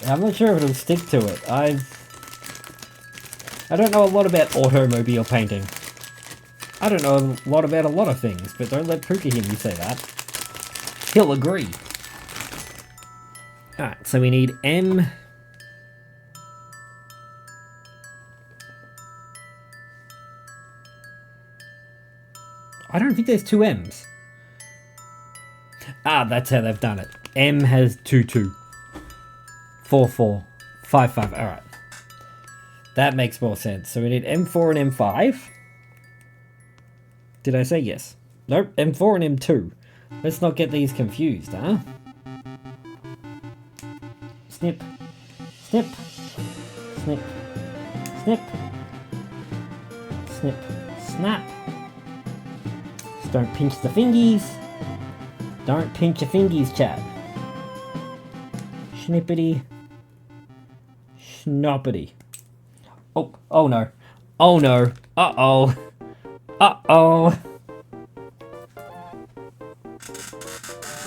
I'm not sure if it'll stick to it. I don't know a lot about automobile painting. I don't know a lot about a lot of things, but don't let Puka hear me say that. He'll agree. Alright, so we need M. I don't think there's two M's. Ah, that's how they've done it. M has 2, 2. 4, 4. 5, 5. Alright. That makes more sense. So we need M4 and M5. Did I say yes? Nope, M4 and M2. Let's not get these confused, huh? Snip. Snip. Snip. Snip. Snip. Snap. Just don't pinch the fingies. Don't pinch your fingies, Chad. Schnippity. Schnoppity. Oh, oh no. Oh no. Uh-oh. Uh-oh.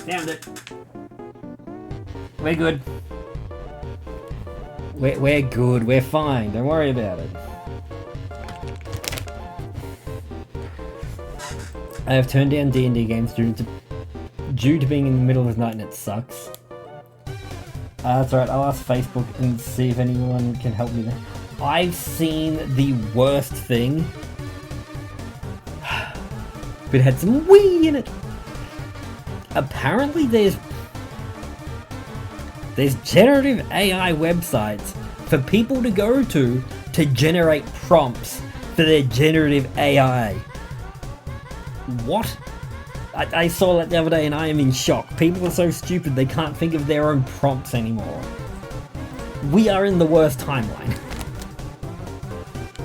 Damn it. We're good. We're good. We're fine. Don't worry about it. I have turned down D&D games due to being in the middle of the night and it sucks. That's alright. I'll ask Facebook and see if anyone can help me there. I've seen the worst thing. But it had some wee in it. Apparently there's generative AI websites for people to go to generate prompts for their generative AI. What? I saw that the other day and I am in shock. People are so stupid they can't think of their own prompts anymore. We are in the worst timeline.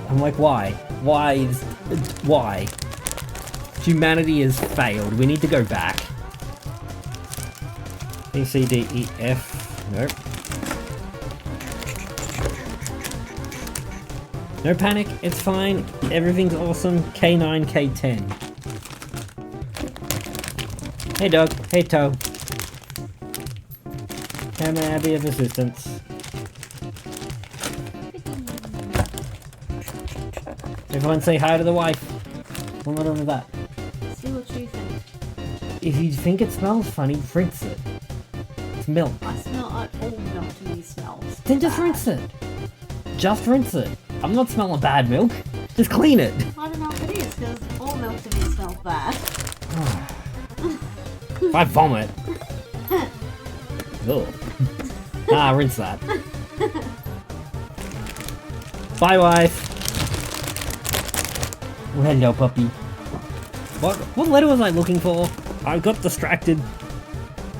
I'm like, why? Why? Humanity has failed. We need to go back. B, C, D, E, F. Nope. No panic. It's fine. Everything's awesome. K9, K10. Hey, dog. Hey, Toe. How may I be of assistance? Everyone say hi to the wife. Well, not only that. See what you think. If you think it smells funny, rinse it. It's milk. I smell all milk to me smells. Then just rinse it. Just rinse it. I'm not smelling bad milk. Just clean it. I don't know if it is, because all milk to me smells bad. If I vomit. Ugh. Ah, rinse that. Bye, wife. Oh, hello, puppy. What letter was I looking for? I got distracted.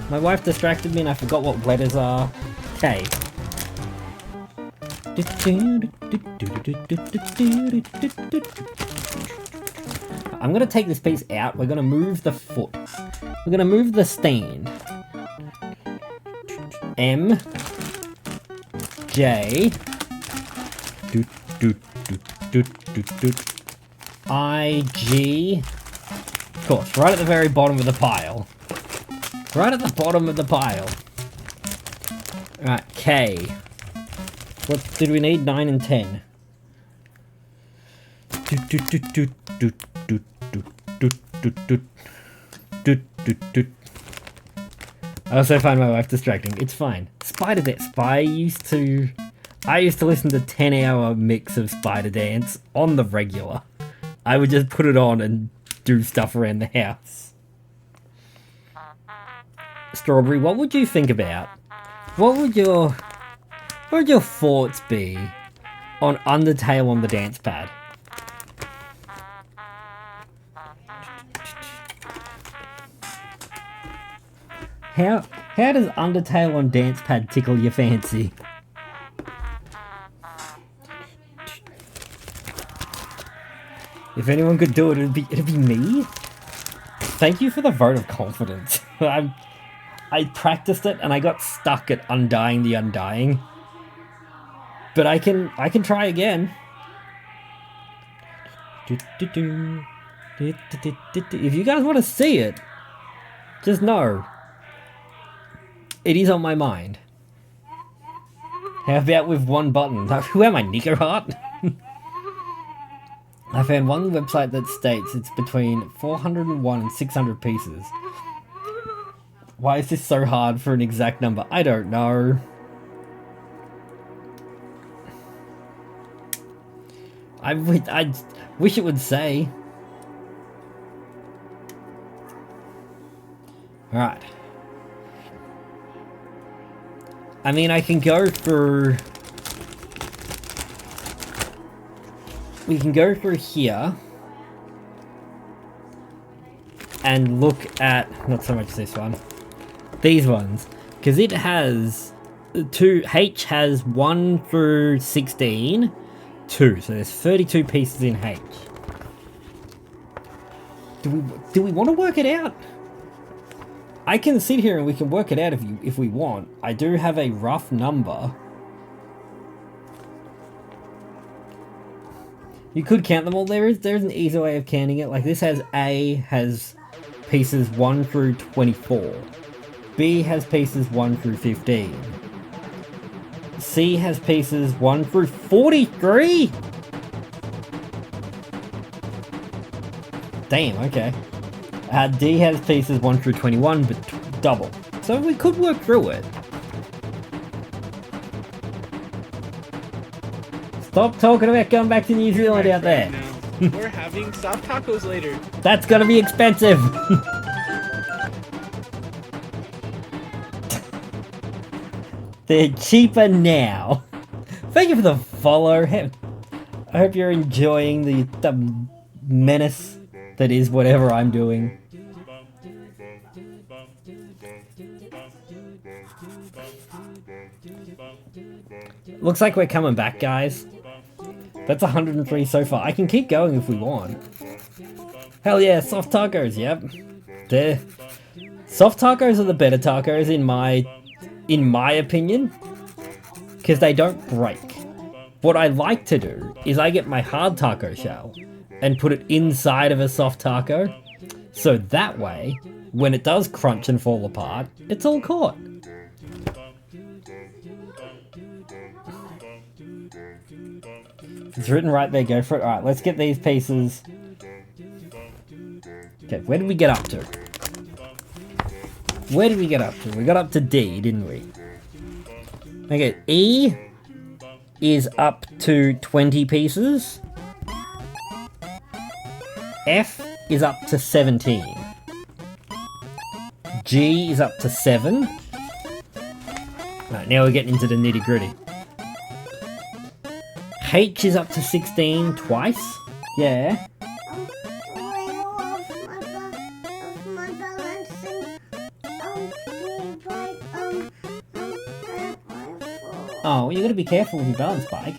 My wife distracted me and I forgot what letters are. K. I'm gonna take this piece out. We're gonna move the foot. We're gonna move the stand. M. J. I. G. Of course, right at the very bottom of the pile. Right at the bottom of the pile. Alright, K. What did we need? 9 and 10. I also find my wife distracting. It's fine. Spider Dance. I used to listen to 10-hour mix of Spider Dance on the regular. I would just put it on and do stuff around the house. Strawberry, what would you think about? What would your thoughts be on Undertale on the dance pad? How does Undertale on dance pad tickle your fancy? If anyone could do it, it'd be me. Thank you for the vote of confidence. I practiced it and I got stuck at Undying the Undying. But I can try again. If you guys want to see it, just know it is on my mind. How about with one button? Who am I, Nico Hart? I found one website that states it's between 401 and 600 pieces. Why is this so hard for an exact number? I don't know. I wish it would say. Alright. I mean, I can go through... We can go through here and look at, not so much this one, these ones, because it has H has 1 through 16, 2, so there's 32 pieces in H. Do we want to work it out? I can sit here and we can work it out if we want. I do have a rough number. You could count them all. There's an easy way of counting it. Like this has A has pieces 1 through 24. B has pieces 1 through 15. C has pieces 1 through 43? Damn, okay. D has pieces 1 through 21, but double. So we could work through it. Stop talking about going back to New Zealand out there. We're having soft tacos later. That's gonna be expensive. They're cheaper now. Thank you for the follow. I hope you're enjoying the menace that is whatever I'm doing. Looks like we're coming back, guys. That's 103 so far. I can keep going if we want. Hell yeah, soft tacos, yep. Soft tacos are the better tacos in my opinion. Because they don't break. What I like to do is I get my hard taco shell and put it inside of a soft taco. So that way, when it does crunch and fall apart, it's all caught. It's written right there, go for it. Alright, let's get these pieces. Okay, where did we get up to? Where did we get up to? We got up to D, didn't we? Okay, E is up to 20 pieces. F is up to 17. G is up to 7. Alright, now we're getting into the nitty gritty. H is up to 16 twice. Yeah. Oh, you gotta be careful with your balance bike.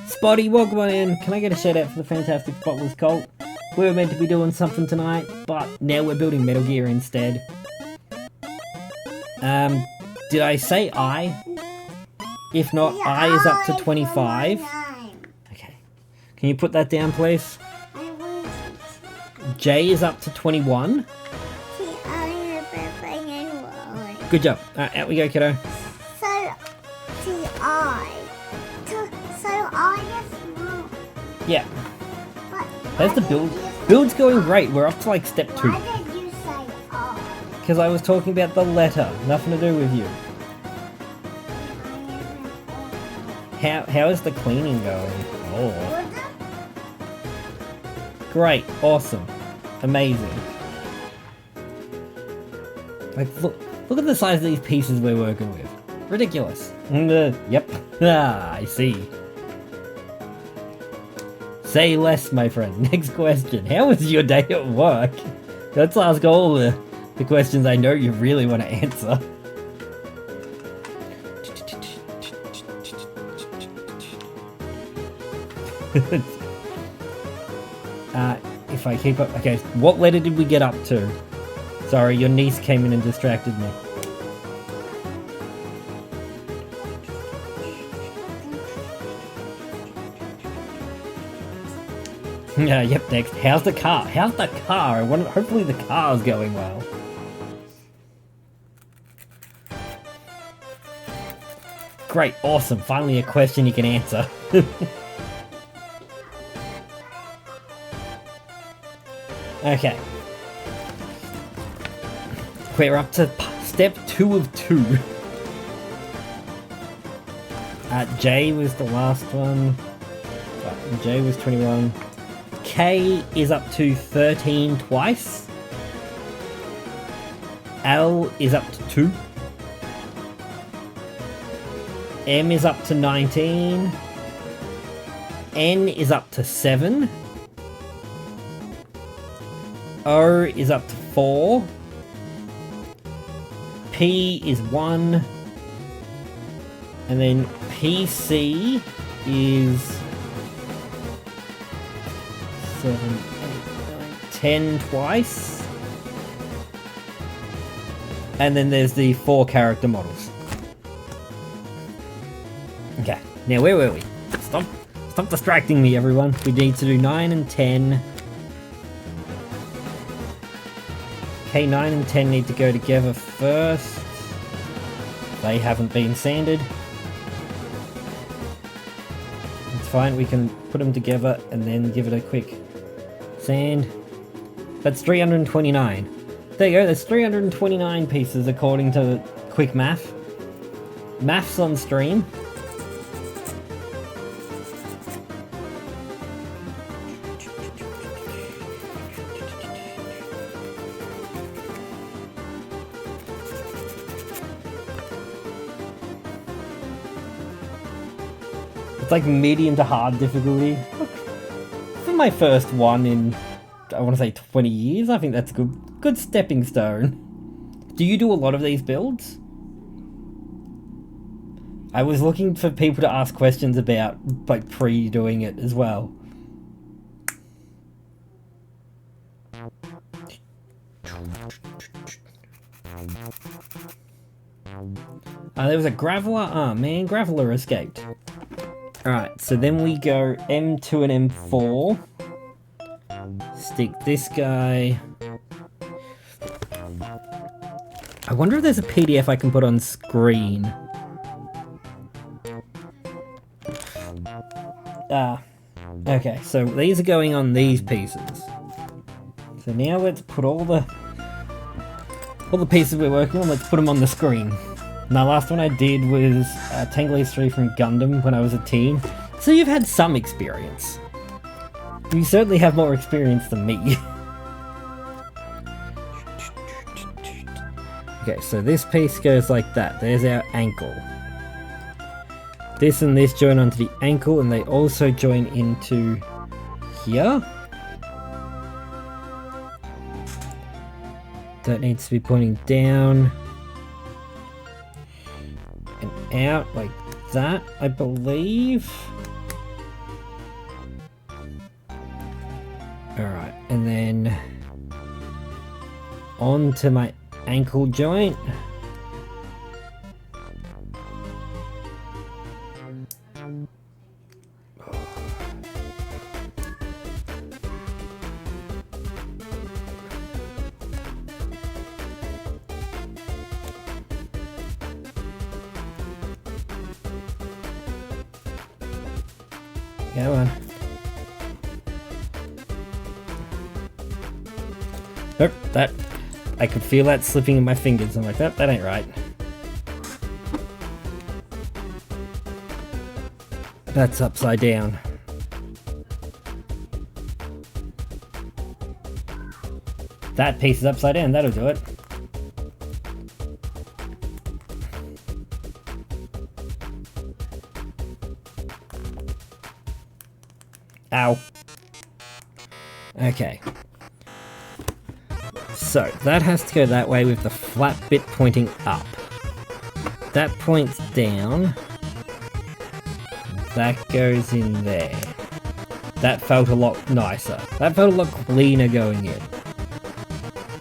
Spotty, welcome on in. Can I get a shout out for the fantastic Spotless Cult? We were meant to be doing something tonight, but now we're building Metal Gear instead. Did I say I? If not, I is up to 25. Okay. Can you put that down, please? J is up to 21. Good job. Alright, out we go, kiddo. Yeah. There's the build. Build's going great. We're up to like step 2. Why did you say I? Because I was talking about the letter. Nothing to do with you. How is the cleaning going? Oh. Great. Awesome. Amazing. Like, look at the size of these pieces we're working with. Ridiculous. Yep. Ah, I see. Say less, my friend. Next question. How was your day at work? Let's ask all the questions I know you really want to answer. If I keep up... Okay, what letter did we get up to? Sorry, your niece came in and distracted me. Yeah, yep, next. How's the car? How's the car? Hopefully the car's going well. Great, awesome. Finally a question you can answer. Okay. We're up to step 2 of 2. J was the last one. J was 21. K is up to 13 twice. L is up to 2. M is up to 19. N is up to 7. O is up to 4. P is 1. And then PC is 7, 8, 9, 10 twice. And then there's the 4 character models. Okay, now where were we? Stop distracting me, everyone. We need to do 9 and 10. Okay, 9 and 10 need to go together first. They haven't been sanded. It's fine, we can put them together and then give it a quick sand. That's 329. There you go, that's 329 pieces according to quick math. Maths on stream. It's like medium to hard difficulty. For my first one in, I want to say 20 years, I think that's a good stepping stone. Do you do a lot of these builds? I was looking for people to ask questions about, like, pre-doing it as well. There was a Graveler. Oh man, Graveler escaped. Alright, so then we go M2 and M4. Stick this guy. I wonder if there's a PDF I can put on screen. Okay, so these are going on these pieces. So now let's put all the pieces we're working on, let's put them on the screen. Now, last one I did was Tangle Ace 3 from Gundam when I was a teen. So you've had some experience. You certainly have more experience than me. Okay, so this piece goes like that. There's our ankle. This and this join onto the ankle, and they also join into here. That needs to be pointing down and out like that, I believe. Alright, and then onto my ankle joint. Go on. Nope, that... I could feel that slipping in my fingers. I'm like, that ain't right. That's upside down. That piece is upside down, that'll do it. Ow. Okay. So, that has to go that way with the flat bit pointing up. That points down. That goes in there. That felt a lot nicer. That felt a lot cleaner going in.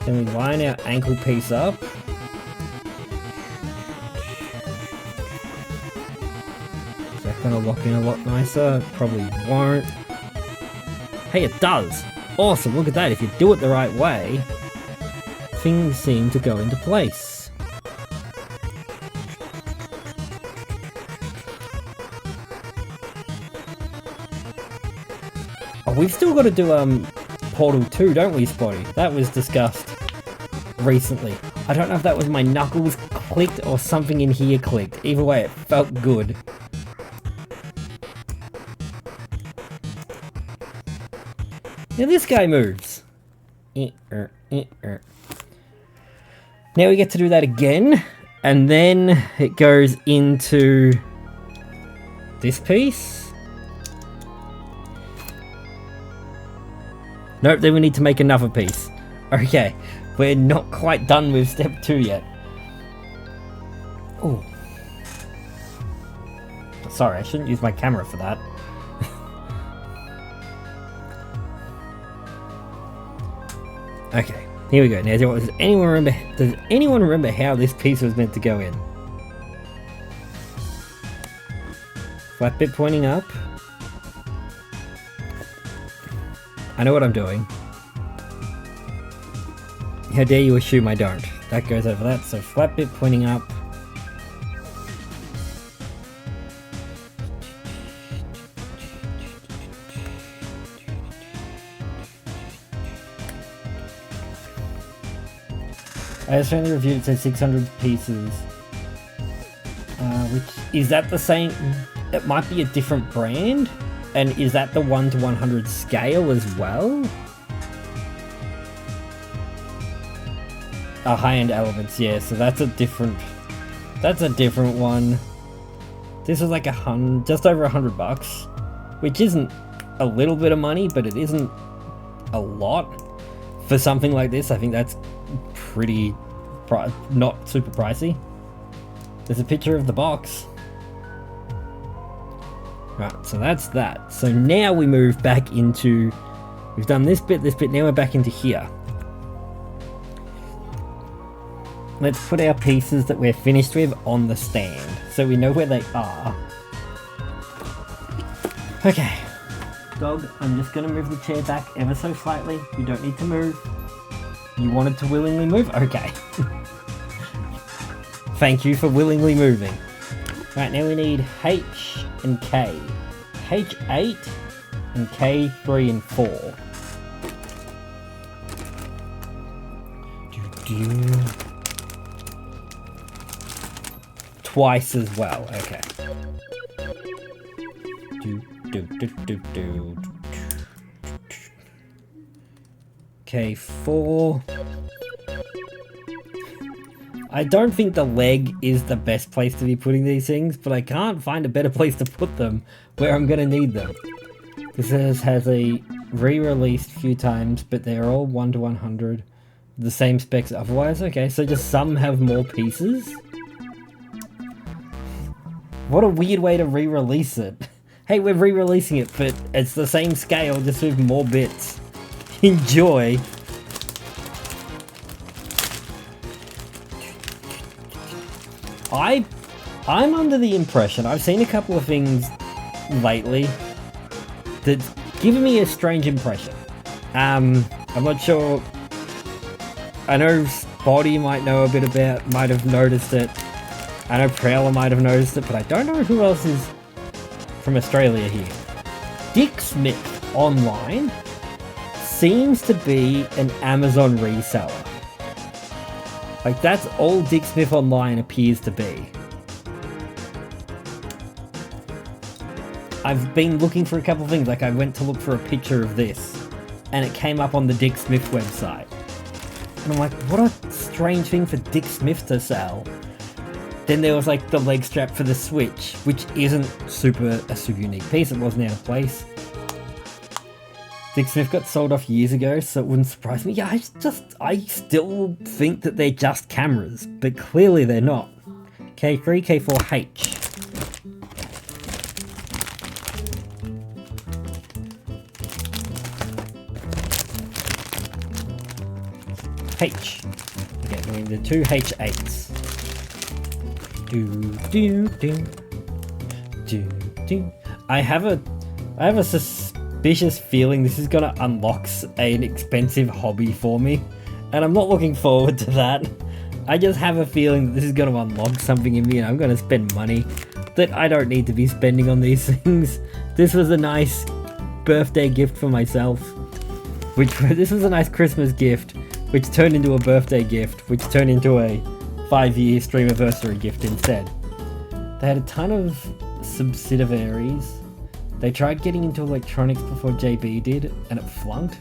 Then we line our ankle piece up. Is that going to lock in a lot nicer? Probably won't. Hey, it does! Awesome, look at that. If you do it the right way, things seem to go into place. Oh, we've still got to do Portal 2, don't we, Spotty? That was discussed recently. I don't know if that was my knuckles clicked or something in here clicked. Either way, it felt good. Now this guy moves. Now we get to do that again, and then it goes into this piece. Nope, then we need to make another piece. Okay, we're not quite done with step 2 yet. Oh. Sorry, I shouldn't use my camera for that. Okay, here we go. Now, does anyone remember how this piece was meant to go in? Flat bit pointing up. I know what I'm doing. How dare you assume I don't? That goes over that, so flat bit pointing up. I just only reviewed it, says 600 pieces. Which, is that the same? It might be a different brand? And is that the 1 to 100 scale as well? High-end elements, yeah, so that's a different one. This is like just over $100, which isn't a little bit of money, but it isn't a lot for something like this. I think that's pretty not super pricey. There's a picture of the box. Right, so that's that. So now we move back into, we've done this bit, now we're back into here. Let's put our pieces that we're finished with on the stand, so we know where they are. Okay. Dog, I'm just gonna move the chair back ever so slightly. You don't need to move. You wanted to willingly move? Okay. Thank you for willingly moving. Right, now we need H and K. H8 and K3 and 4. Twice as well, okay. K4. I don't think the leg is the best place to be putting these things, but I can't find a better place to put them where I'm gonna need them. This has a re-released a few times, but they're all 1 to 100. The same specs otherwise. Okay, so just some have more pieces? What a weird way to re-release it. Hey, we're re-releasing it, but it's the same scale, just with more bits. Enjoy. I'm under the impression, I've seen a couple of things lately that's given me a strange impression. I'm not sure. I know Spotty might know a bit about, might have noticed it. I know Prowler might have noticed it, but I don't know who else is from Australia here. Dick Smith online seems to be an Amazon reseller. Like, that's all Dick Smith online appears to be. I've been looking for a couple of things, like I went to look for a picture of this, and it came up on the Dick Smith website. And I'm like, what a strange thing for Dick Smith to sell. Then there was like the leg strap for the Switch, which isn't a super unique piece, it wasn't out of place. Dick Smith got sold off years ago, so it wouldn't surprise me. Yeah, I still think that they're just cameras, but clearly they're not. K3, K4, H. H. Okay, we need the two H8s. I have a suspicious feeling this is gonna unlock an expensive hobby for me, and I'm not looking forward to that. I just have a feeling that this is gonna unlock something in me, and I'm gonna spend money that I don't need to be spending on these things. This was a nice birthday gift for myself. which this was a nice Christmas gift, which turned into a birthday gift, which turned into a 5-year streamiversary gift instead. They had a ton of subsidiaries. They tried getting into electronics before JB did, and it flunked.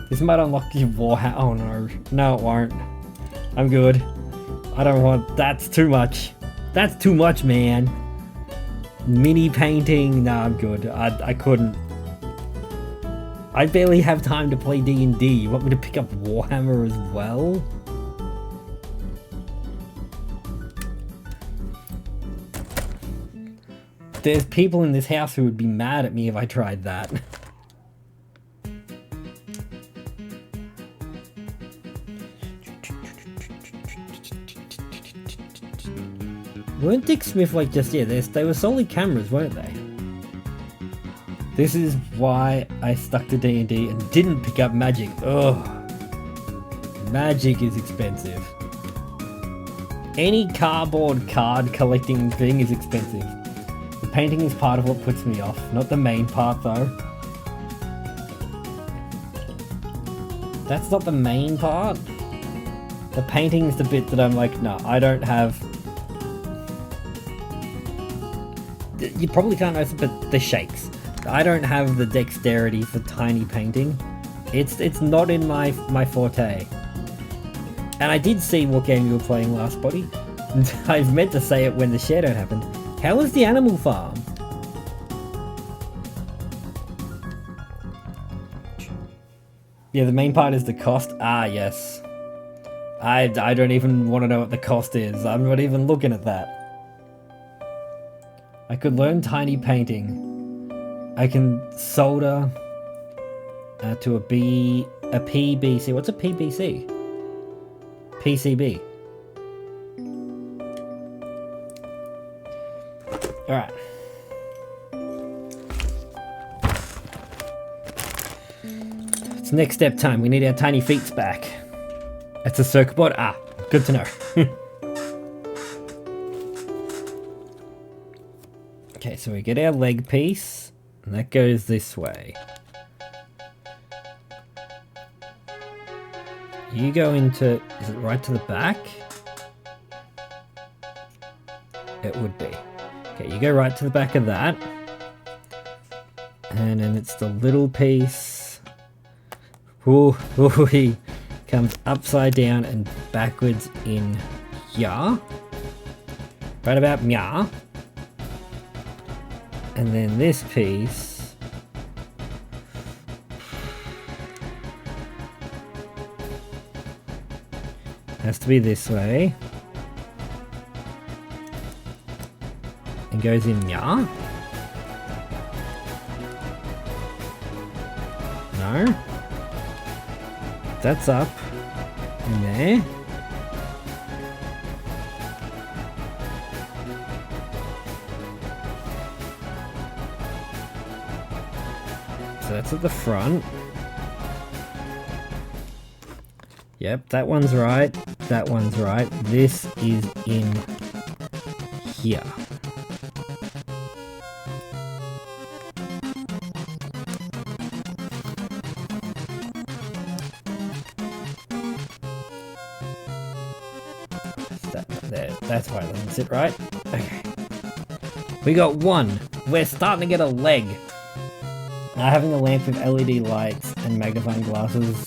This might unlock your Warhammer. Oh no. No, it won't. I'm good. I don't want... That's too much. That's too much, man. Mini painting. Nah, I'm good. I couldn't. I barely have time to play D&D. You want me to pick up Warhammer as well? There's people in this house who would be mad at me if I tried that. Weren't Dick Smith like just, yeah, they were solely cameras, weren't they? This is why I stuck to D&D and didn't pick up Magic. Ugh. Magic is expensive. Any cardboard card collecting thing is expensive. The painting is part of what puts me off, not the main part though. That's not the main part. The painting is the bit that I'm like, no, I don't have... You probably can't notice it, but the shakes. I don't have the dexterity for tiny painting. It's not in my forte. And I did see what game you were playing last, buddy. I meant to say it when the shadow happened. How was the Animal Farm? Yeah, the main part is the cost. Ah, yes. I don't even want to know what the cost is. I'm not even looking at that. I could learn tiny painting. I can solder to a PBC. What's a PBC? PCB. Alright. It's next step time. We need our tiny feets back. That's a circuit board. Ah, good to know. Okay, so we get our leg piece, and that goes this way. You go into... Is it right to the back? It would be. Okay, you go right to the back of that. And then it's the little piece. Ooh, he comes upside down and backwards in here. Right about here. And then this piece has to be this way. And goes in here. No. That's up in there. So that's at the front. Yep, that one's right. That one's right. This is in here. There, that's why it doesn't sit right. Okay. We got one. We're starting to get a leg. Now having a lamp with LED lights and magnifying glasses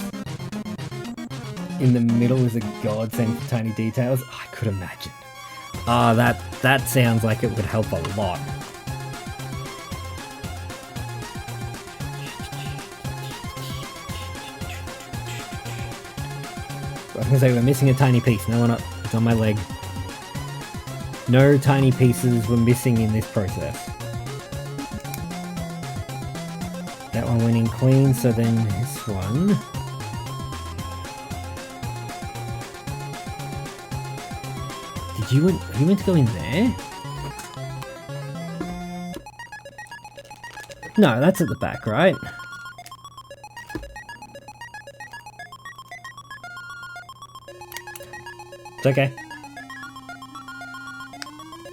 in the middle is a godsend for tiny details. I could imagine. Ah, that sounds like it would help a lot. I was gonna say we're missing a tiny piece. No, we're not. It's on my leg. No tiny pieces were missing in this process. That one went in clean, so then this one. Did you meant to go in there? No, that's at the back, right? It's okay.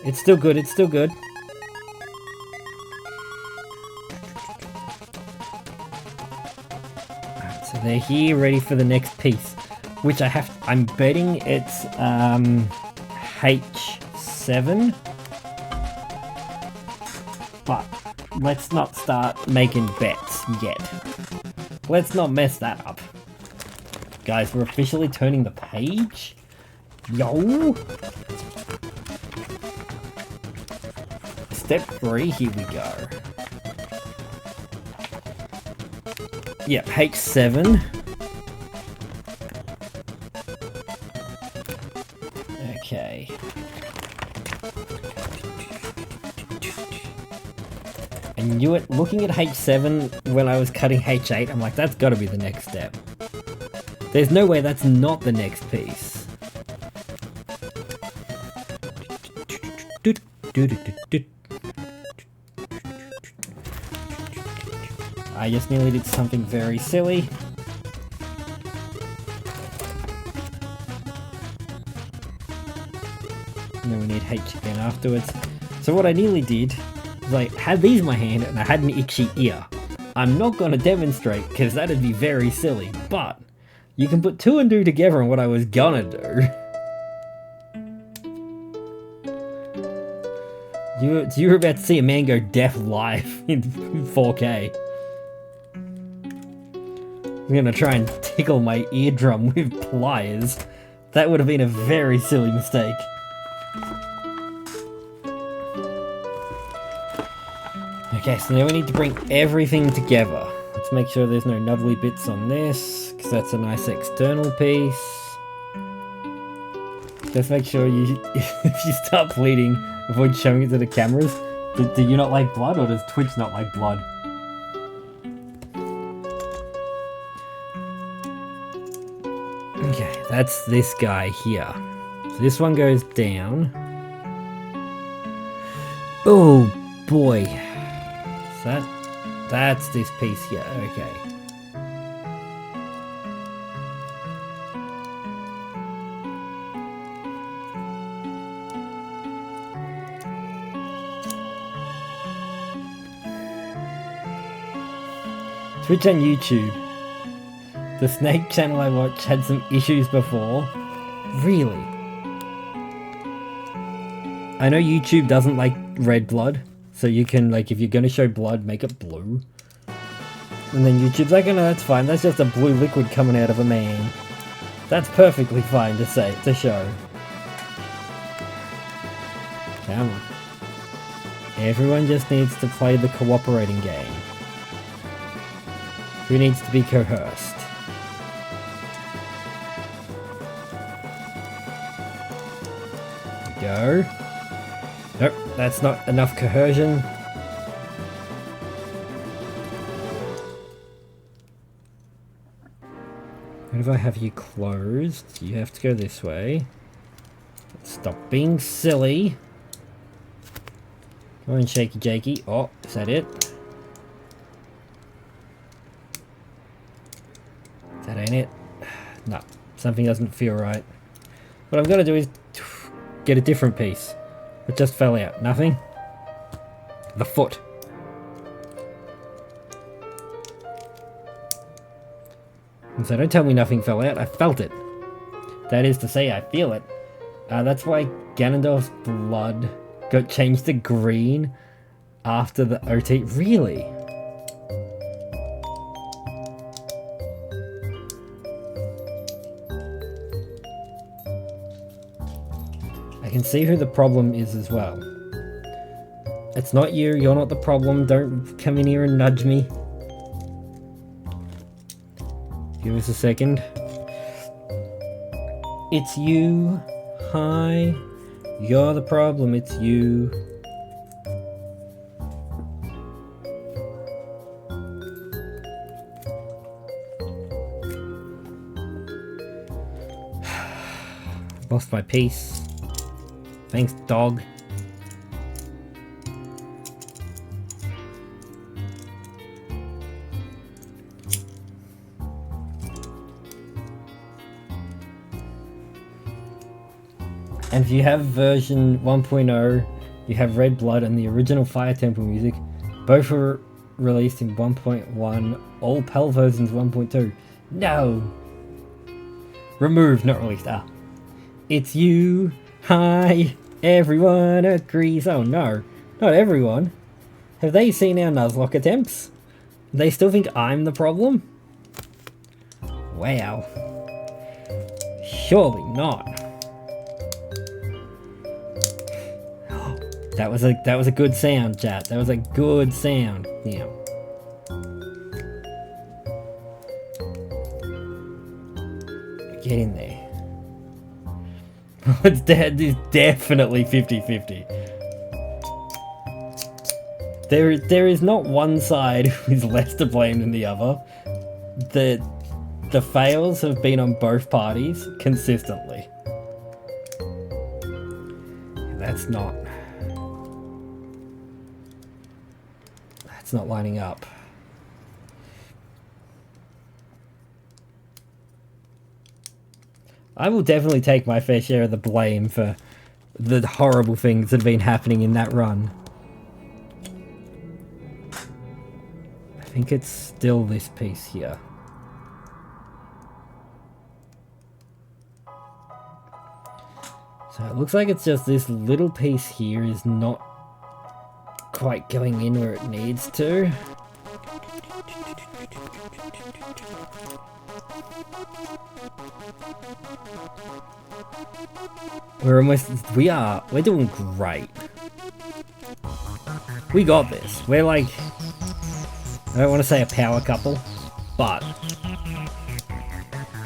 It's still good, it's still good. Alright, so they're here ready for the next piece, which I'm betting it's H7, but let's not start making bets yet. Let's not mess that up. Guys, we're officially turning the page. Yo! Step 3, here we go. Yep, H7. Okay. I knew it. Looking at H7 when I was cutting H8, I'm like, that's gotta be the next step. There's no way that's not the next piece. I just nearly did something very silly. And then we need H again afterwards. So what I nearly did was I had these in my hand and I had an itchy ear. I'm not going to demonstrate because that'd be very silly, but you can put 2 and 2 together on what I was gonna do. You were about to see a man go deaf live in 4K. I'm gonna try and tickle my eardrum with pliers. That would have been a very silly mistake. Okay, so now we need to bring everything together. Let's make sure there's no nubbly bits on this, because that's a nice external piece. Just make sure you, if you start bleeding, avoid showing it to the cameras. Do you not like blood, or does Twitch not like blood? Okay, that's this guy here. So this one goes down. Oh boy. So that's this piece here, okay. Twitch and YouTube. The Snake channel I watched had some issues before. Really? I know YouTube doesn't like red blood, so you can, like, if you're gonna show blood, make it blue. And then YouTube's like, oh no, that's fine, that's just a blue liquid coming out of a man. That's perfectly fine to say, to show. Come on. Everyone just needs to play the cooperating game. Who needs to be coerced? Go. Nope, that's not enough coercion. What if I have you closed? You have to go this way. Stop being silly. Come on, shaky jakey. Oh, is that it? That ain't it. No, something doesn't feel right. What I'm gonna do is get a different piece. It just fell out. Nothing? The foot. And so don't tell me nothing fell out. I felt it. That is to say, I feel it. That's why Ganondorf's blood got changed to green after the OT. Really? I can see who the problem is as well. It's not you, you're not the problem, don't come in here and nudge me. Give us a second. It's you. Hi. You're the problem, it's you. Lost my piece. Thanks, dog. And if you have version 1.0, you have Red Blood and the original Fire Temple music. Both were released in 1.1, all PAL versions 1.2. No. Remove, not released. Ah. It's you. Hi. Everyone agrees. Oh no. Not everyone. Have they seen our Nuzlocke attempts? They still think I'm the problem? Wow. Surely not. That was a good sound, chat. That was a good sound. Yeah. Get in there. It's definitely 50-50. There is not one side who is less to blame than the other. The fails have been on both parties consistently. That's not lining up. I will definitely take my fair share of the blame for the horrible things that have been happening in that run. I think it's still this piece here. So it looks like it's just this little piece here is not quite going in where it needs to. We're doing great. We got this. We're like, I don't want to say a power couple, but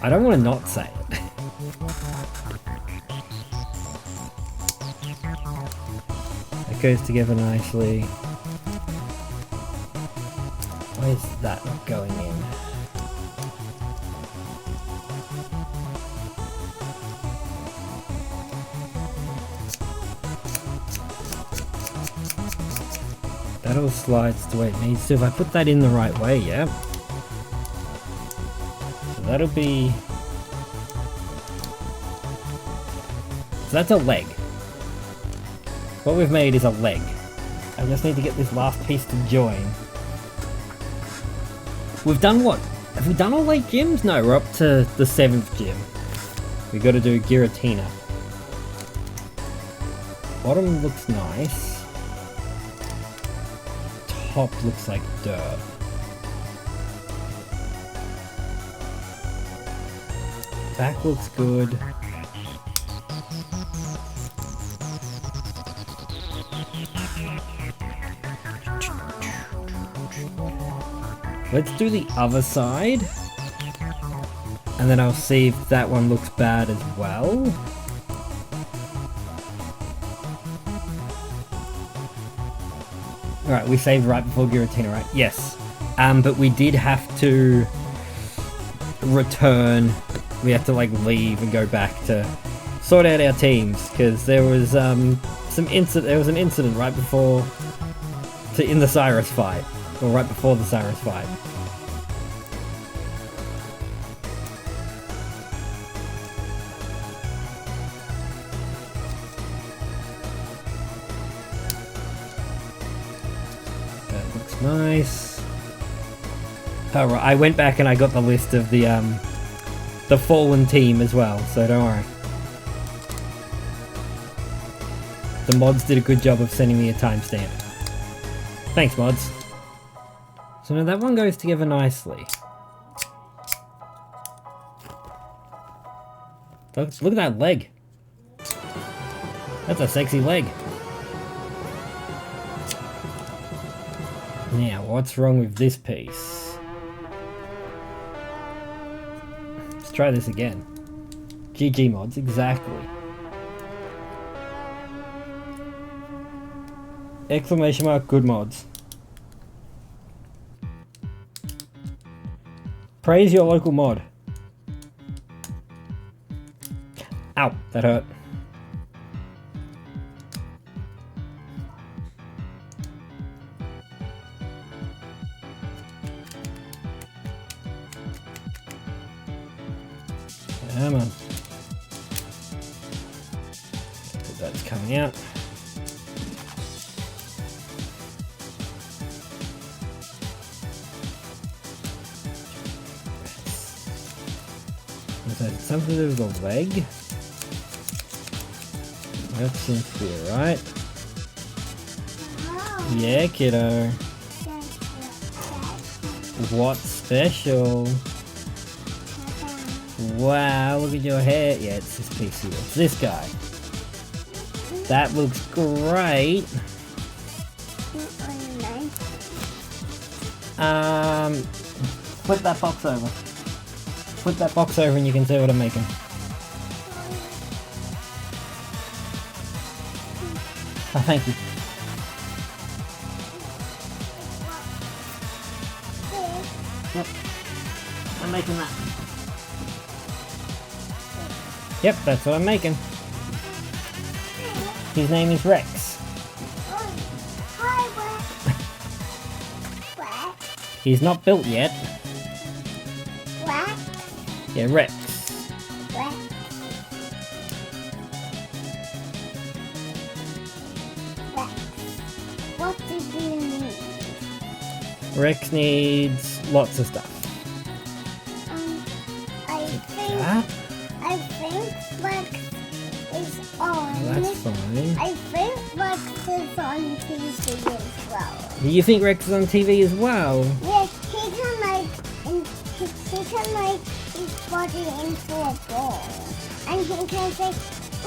I don't want to not say it. That goes together nicely. Why is that not going in? That all slides to where it needs to. If I put that in the right way, yeah. So that'll be... So that's a leg. What we've made is a leg. I just need to get this last piece to join. We've done what? Have we done all 8 gyms? No, we're up to the 7th gym. We got to do Giratina. Bottom looks nice. Top looks like dirt. Back looks good. Let's do the other side. And then I'll see if that one looks bad as well. Alright, we saved right before Giratina, right? Yes. But we did have to return. We had to like leave and go back to sort out our teams because there was there was an incident right before in the Cyrus fight. Or right before the Cyrus fight. That looks nice. Oh, right. I went back and I got the list of the fallen team as well, so don't worry. The mods did a good job of sending me a timestamp. Thanks, mods. So now that one goes together nicely. Look at that leg. That's a sexy leg. Now, what's wrong with this piece? Let's try this again. GG mods, exactly. Exclamation mark, good mods. Praise your local mod. Ow, that hurt. Come on. That's coming out. something to do with the leg? That seems to be right. Oh, Yeah, kiddo. What's special? Wow, look at your hair. Yeah, it's this piece here. It's this guy. That looks great. Flip that box over. Flip that box over and you can see what I'm making. Oh, thank you. Yep. I'm making that. Yep, that's what I'm making. His name is Rex. Hi, Rex. He's not built yet. Rex. Yeah, Rex. Rex. Rex. What do you need? Rex needs lots of stuff. I think That? Rex is on. That's fine. I think Rex is on TV as well. You think Rex is on TV as well? Yes, he can make his body into a ball, and he can say,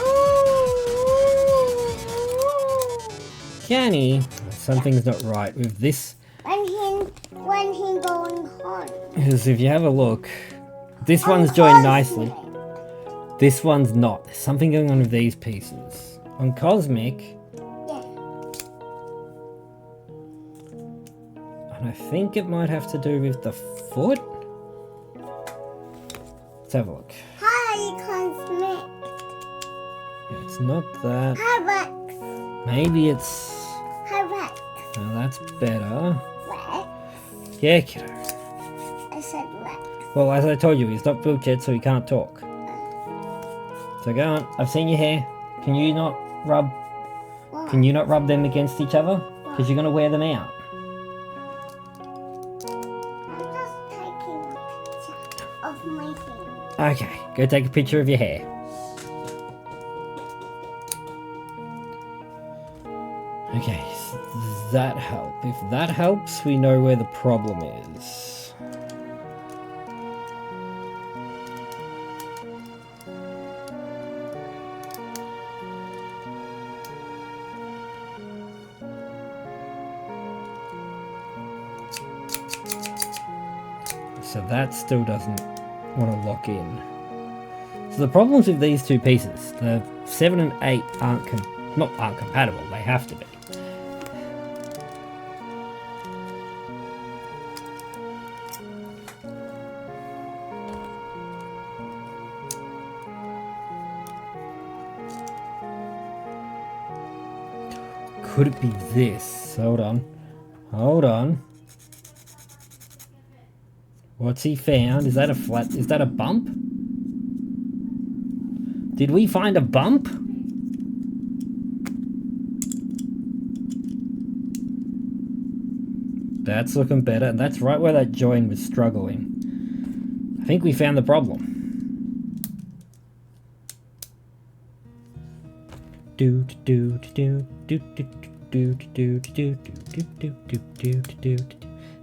ooh. Can he? Something's not right with this. When he going home. Because if you have a look, this one's joined nicely. This one's not. There's something going on with these pieces. On Cosmic, Yeah. and I think it might have to do with the foot. Let's have a look. Hi, Cosmic. Yeah, it's not that. Hi, Rex. Maybe it's... Hi, Rex. Oh, that's better. Rex. Yeah, kiddo. I said Rex. Well, as I told you, he's not built yet, so he can't talk. So go on. I've seen your hair. Can you not rub them against each other? Because you're gonna wear them out. I'm just taking a picture of my thing. Okay, go take a picture of your hair. Okay, so does that help? If that helps, we know where the problem is. So that still doesn't want to lock in. So the problems with these two pieces, the 7 and 8 aren't compatible, they have to be. Could it be this? Hold on. Hold on. What's he found? Is that a bump? Did we find a bump? That's looking better, and that's right where that join was struggling. I think we found the problem.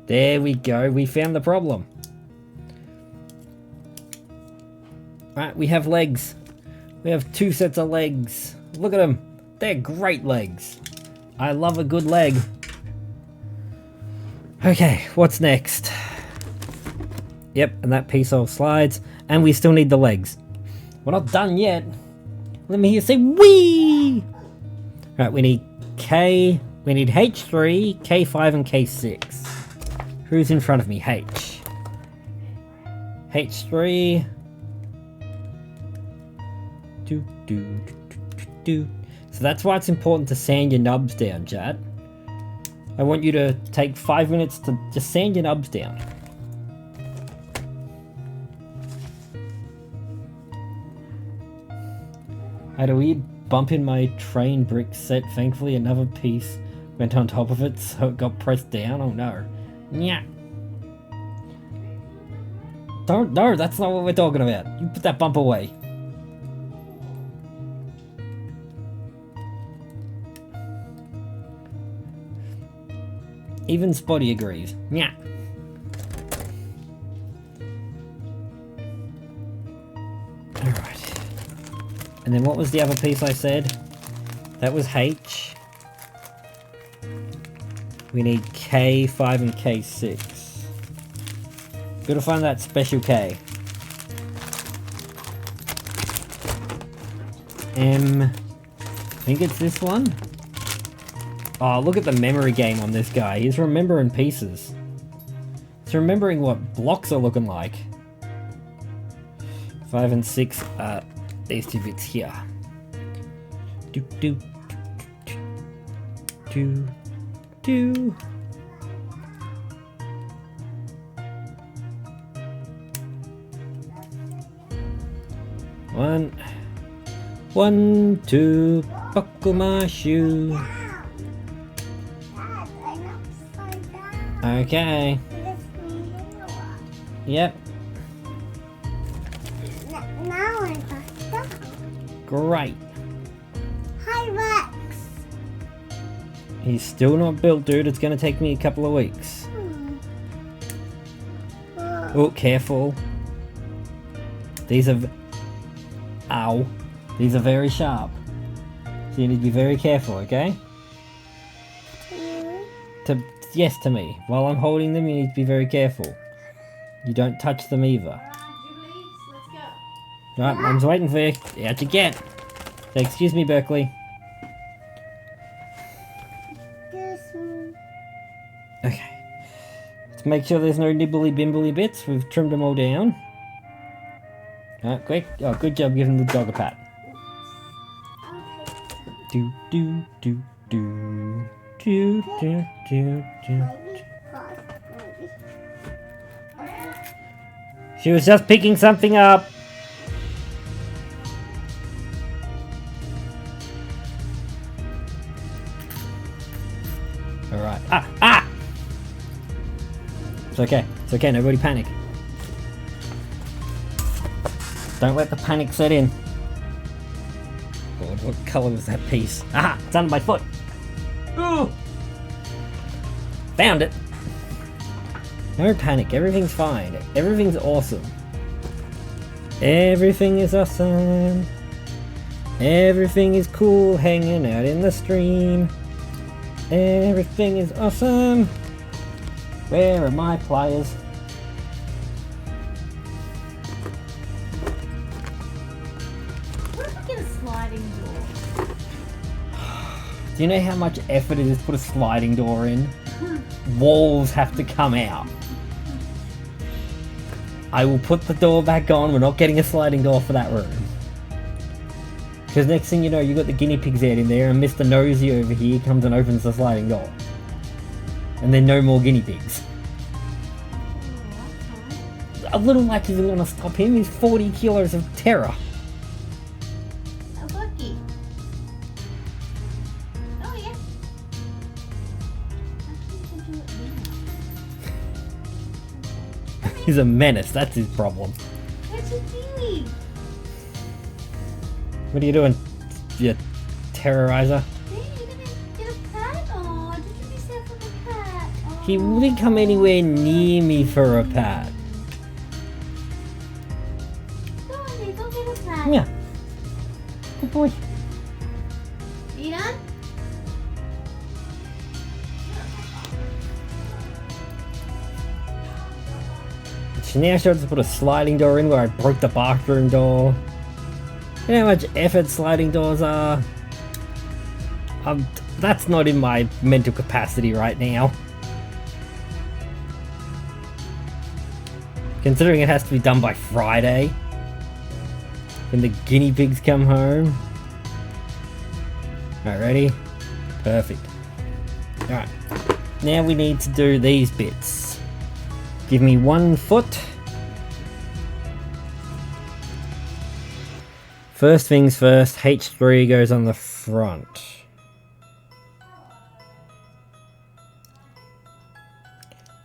There we go, we found the problem. Right, we have legs. We have 2 sets of legs. Look at them. They're great legs. I love a good leg. Okay, what's next? Yep, and that piece all slides. And we still need the legs. We're not done yet. Let me hear you say wee! Right, we need K. We need H3, K5, and K6. Who's in front of me? H. H3. So that's why it's important to sand your nubs down, Chad. I want you to take 5 minutes to just sand your nubs down. I had a weird bump in my train brick set. Thankfully, another piece went on top of it, so it got pressed down. Oh no. Yeah. Don't, no, that's not what we're talking about. You put that bump away. Even Spotty agrees. Yeah. Alright. And then what was the other piece I said? That was H. We need K5 and K6. Gotta find that special K. M. I think it's this one. Oh, look at the memory game on this guy. He's remembering pieces. He's remembering what blocks are looking like. 5 and 6 are these two bits here. Do do do do do. One, two, buckle my shoe. Dad, I'm upside down. Okay. This mirror. Yep. Now I'm back up. Great. Hi, Rex. He's still not built, dude. It's gonna take me a couple of weeks. Oh, careful. These are... Ow. These are very sharp. So you need to be very careful, okay? Yes, to me. While I'm holding them, you need to be very careful. You don't touch them either. Right, Mum's waiting for you. Out you get. So, excuse me, Berkeley. Okay. Let's make sure there's no nibbly bimbly bits. We've trimmed them all down. Alright, quick. Oh, good job giving the dog a pat. Do do do do do do do do. She was just picking something up. Alright. Ah! Ah! It's okay. It's okay. Nobody panic. Don't let the panic set in. God, what colour was that piece? Aha! It's under my foot! Ooh! Found it! No panic. Everything's fine. Everything's awesome. Everything is awesome. Everything is cool hanging out in the stream. Everything is awesome. Where are my pliers? What if we get a sliding door? Do you know how much effort it is to put a sliding door in? Walls have to come out. I will put the door back on. We're not getting a sliding door for that room. Because next thing you know, you got the guinea pigs out in there, and Mr. Nosy over here comes and opens the sliding door. And then no more guinea pigs. A little latch isn't going to stop him. He's 40 kilos of terror. A Bucky. Oh yeah. I think we can do it now. He's a menace. That's his problem. What's he doing? What are you doing, you terrorizer? Hey, you're gonna get a pat? Oh, did you miss out for the pat? Oh. He wouldn't come anywhere near me for a pat. Go on, Dave, go get a pat. Yeah. Good boy. You done? So now she wants to put a sliding door in where I broke the bathroom door. You know how much effort sliding doors are? That's not in my mental capacity right now. Considering it has to be done by Friday. When the guinea pigs come home. Alright, ready? Perfect. Alright. Now we need to do these bits. Give me 1 foot. First things first, H3 goes on the front.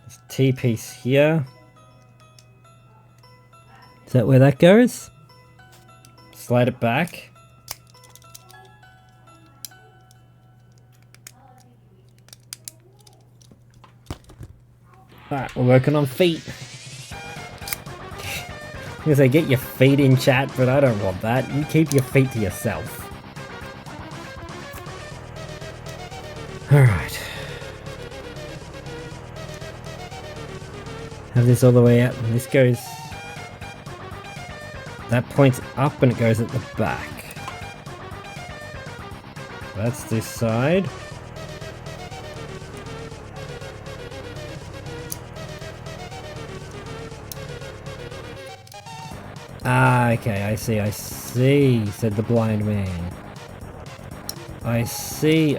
This T-piece here. Is that where that goes? Slide it back. Alright, we're working on feet. I was gonna say, get your feet in, chat, but I don't want that. You keep your feet to yourself. Alright. Have this all the way out, and this goes... That points up and it goes at the back. That's this side. Ah, okay, I see, said the blind man. I see,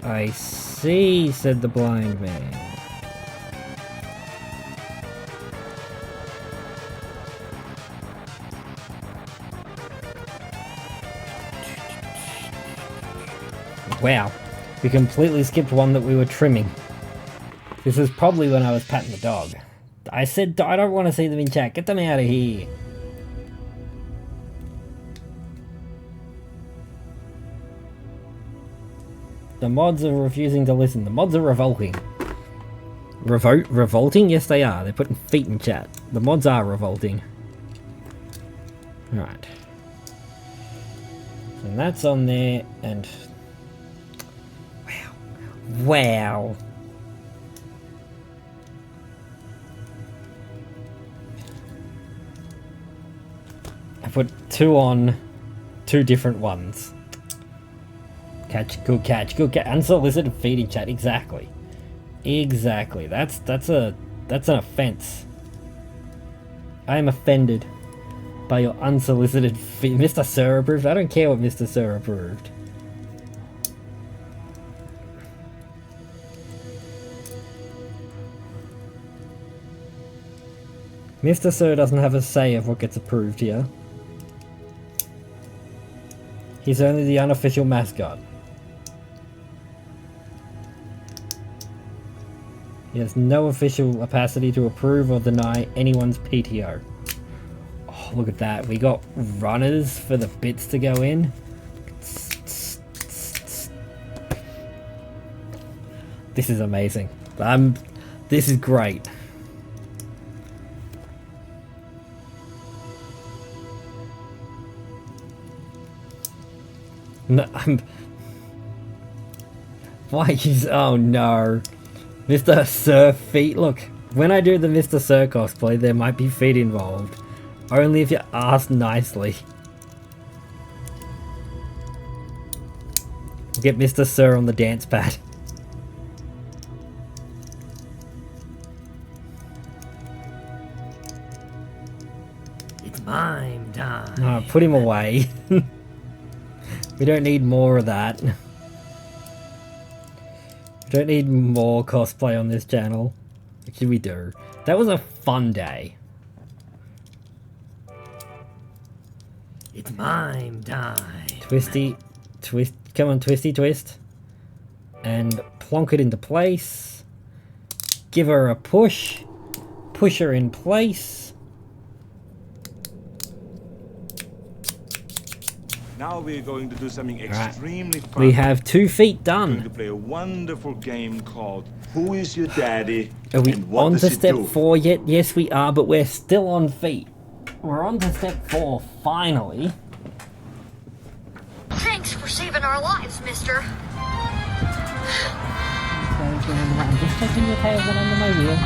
said the blind man. Wow, we completely skipped one that we were trimming. This was probably when I was patting the dog. I said I don't want to see them in chat, get them out of here. The mods are refusing to listen. The mods are revolting. Revolting? Yes, they are. They're putting feet in chat. The mods are revolting. Alright. And that's on there, and... Wow. Wow. I put two on two different ones. Catch, good catch, good catch. Unsolicited feeding chat, exactly. Exactly. That's an offense. I am offended by your unsolicited feed. Mr. Sir approved? I don't care what Mr. Sir approved. Mr. Sir doesn't have a say of what gets approved here. He's only the unofficial mascot. He has no official capacity to approve or deny anyone's PTO. Oh, look at that. We got runners for the bits to go in. This is amazing. This is great. No, why is... Oh no. Mr. Sir feet. Look, when I do the Mr. Sir cosplay, there might be feet involved. Only if you ask nicely. We'll get Mr. Sir on the dance pad. It's mime time. Oh, put him away. We don't need more of that. We don't need more cosplay on this channel. Actually, we do. That was a fun day. It's mime time. Twisty, twist. Come on, Twisty, twist. And plonk it into place. Give her a push. Push her in place. Now we're going to do something extremely fun. We have 2 feet done. We're going to play a wonderful game called Who is Your Daddy? Are we and what on does to it step do? 4 yet? Yes, we are, but we're still on feet. We're on to step 4, finally. Thanks for saving our lives, mister. I'm just checking your tail when I'm on my wheel.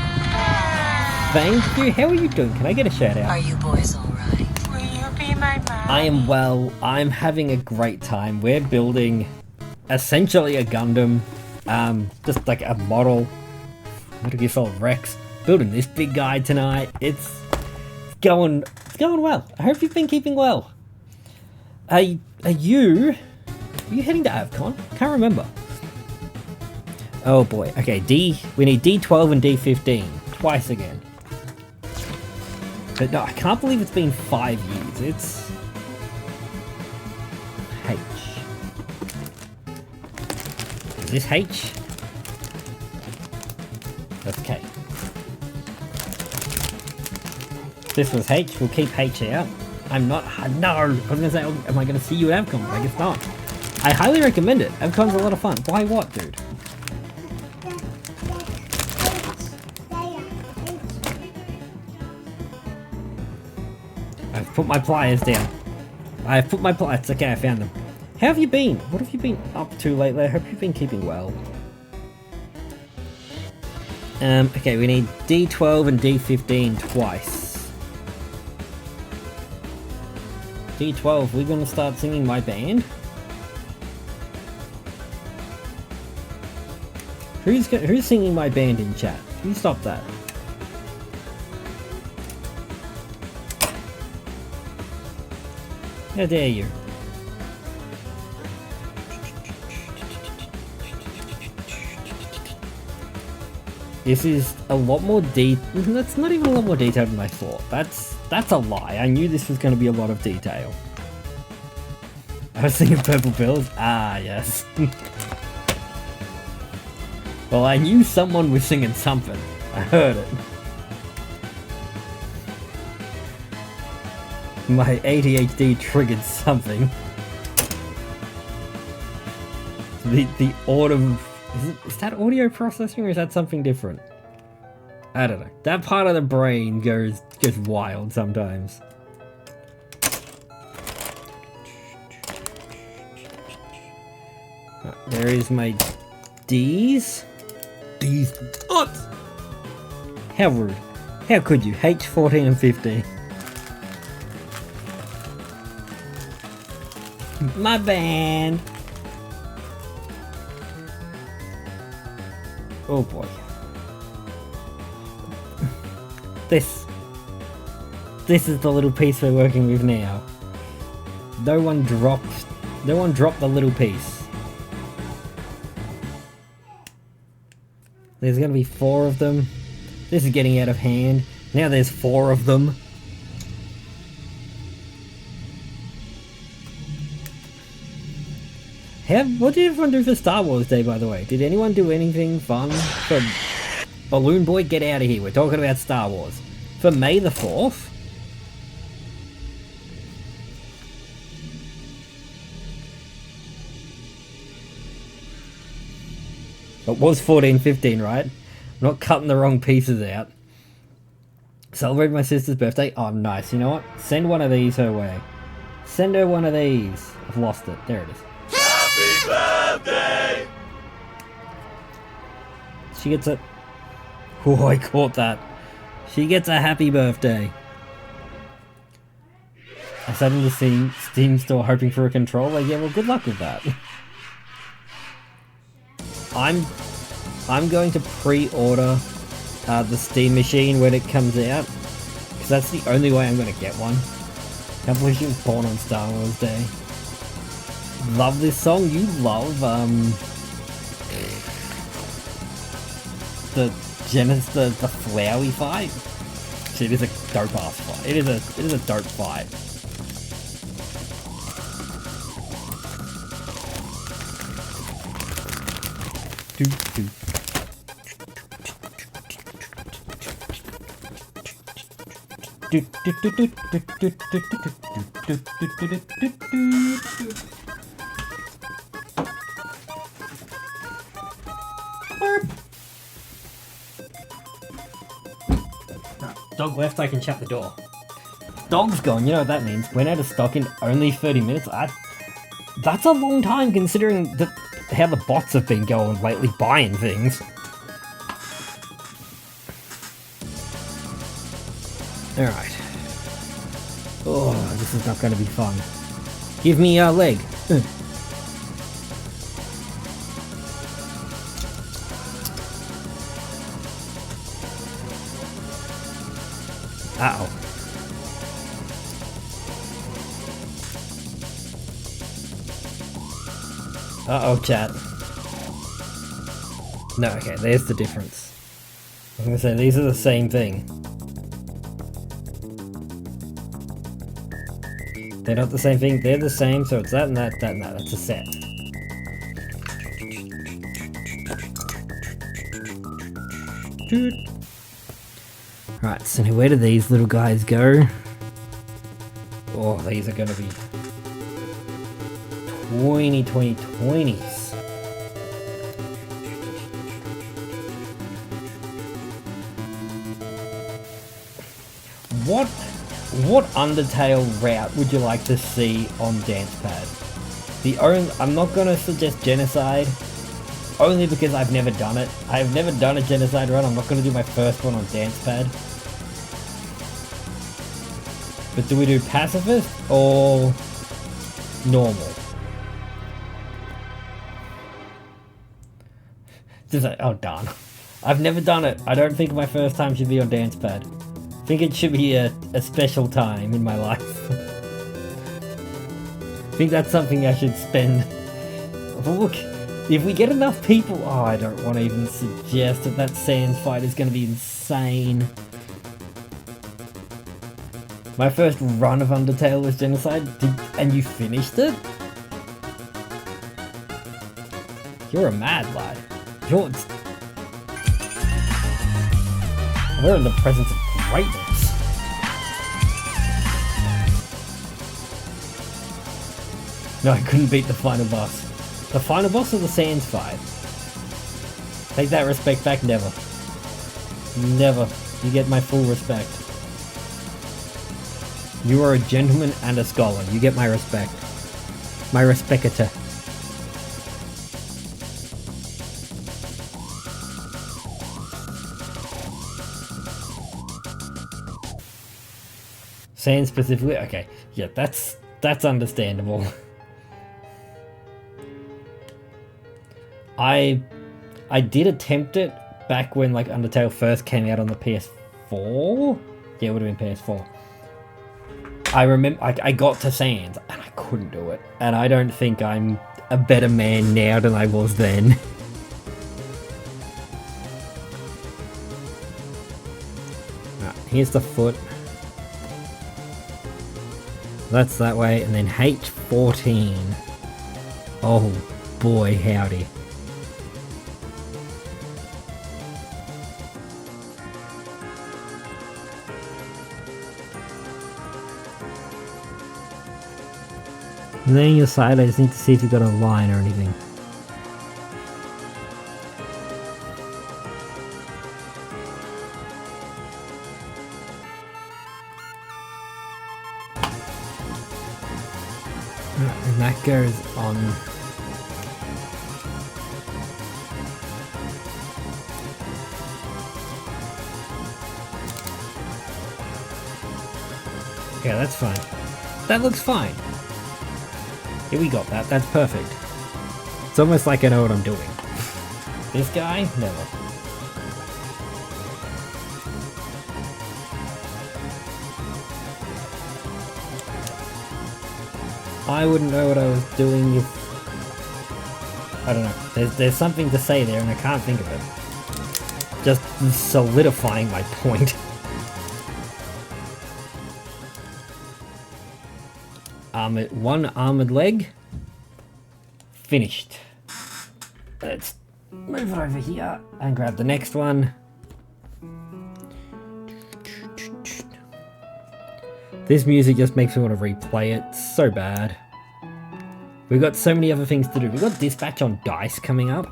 Thank you. How are you doing? Can I get a shout out? Are you boys alright? Will you be my mom? I am well. I'm having a great time. We're building essentially a Gundam. Just like a model. What do you call it? Rex. Building this big guy tonight. It's going well. I hope you've been keeping well. Are you heading to AvCon? Can't remember. Oh boy. Okay, we need D12 and D15. Twice again. But no, I can't believe it's been 5 years. It's H. Is this H? That's K. This was H. We'll keep H out. I'm not. No, I was gonna say, am I gonna see you at Avcon? I guess not. I highly recommend it. Avcon's a lot of fun. Why what, dude? I've put my pliers down. I've put my pliers. Okay, I found them. How have you been? What have you been up to lately? I hope you've been keeping well. Okay, we need D12 and D15 twice. D12, we're gonna start singing my band. Who's singing my band in chat? Can you stop that? How dare you? This is a lot more that's not even a lot more detailed than I thought. That's a lie. I knew this was going to be a lot of detail. I was singing Purple Pills? Ah, yes. Well, I knew someone was singing something. I heard it. My ADHD triggered something. The autumn... Is that audio processing or is that something different? I don't know. That part of the brain goes wild sometimes. There is my D's. D's. Oh! How rude. How could you? H14 and 15. My band. Oh boy. This is the little piece we're working with now. No one dropped the little piece. There's gonna be 4 of them. This is getting out of hand. Now there's 4 of them. What did everyone do for Star Wars Day, by the way? Did anyone do anything fun for Balloon Boy? Get out of here. We're talking about Star Wars. For May the 4th? It was 14-15, right? I'm not cutting the wrong pieces out. Celebrate my sister's birthday? Oh, nice. You know what? Send one of these her way. Send her one of these. I've lost it. There it is. Happy birthday! She gets a... Oh, I caught that. She gets a happy birthday. I suddenly see Steam Store hoping for a controller. Yeah, well, good luck with that. I'm going to pre-order the Steam machine when it comes out, because that's the only way I'm going to get one. Can't believe she was born on Star Wars Day. Love this song. You love the Flowey fight. Shit, it is a dope ass fight. It is a dope fight. Dog left, I can shut the door. Dog's gone, you know what that means. Went out of stock in only 30 minutes. That's a long time considering how the bots have been going lately buying things. Alright. Oh, this is not going to be fun. Give me a leg. Uh-oh. Uh-oh, chat. No, okay, there's the difference. I was gonna say, these are the same thing. They're not the same thing, they're the same, so it's that and that, that and that. It's a set. Right, so now where do these little guys go? Oh, these are gonna be 20s. What Undertale route would you like to see on Dancepad? I'm not gonna suggest Genocide, only because I've never done it. I've never done a Genocide run. I'm not gonna do my first one on Dancepad. But do we do Pacifist or normal? Oh darn. I've never done it. I don't think my first time should be on Dancepad. I think it should be a special time in my life. I think that's something I should spend. But look, if we get enough people... Oh, I don't want to even suggest that Sans fight is going to be insane. My first run of Undertale was Genocide, and you finished it? You're a mad lad. We're in the presence of greatness. No, I couldn't beat the final boss. The final boss of the Sans fight. Take that respect back, never. Never. You get my full respect. You are a gentleman and a scholar. You get my respect. My respecta. Sans specifically? Okay. Yeah, that's understandable. I did attempt it back when like Undertale first came out on the PS4. Yeah, it would have been PS4. I remember I got to Sans and I couldn't do it. And I don't think I'm a better man now than I was then. Right, here's the foot. That's that way, and then H14. Oh boy, howdy. And then your side, I just need to see if you've got a line or anything. And that goes on. Okay, that's fine. That looks fine. Yeah, we got that. That's perfect. It's almost like I know what I'm doing. This guy? Never. I wouldn't know what I was doing if... I don't know. There's something to say there and I can't think of it. Just solidifying my point. One armored leg. Finished. Let's move it over here and grab the next one. This music just makes me want to replay it so bad. We've got so many other things to do. We've got Dispatch on Dice coming up.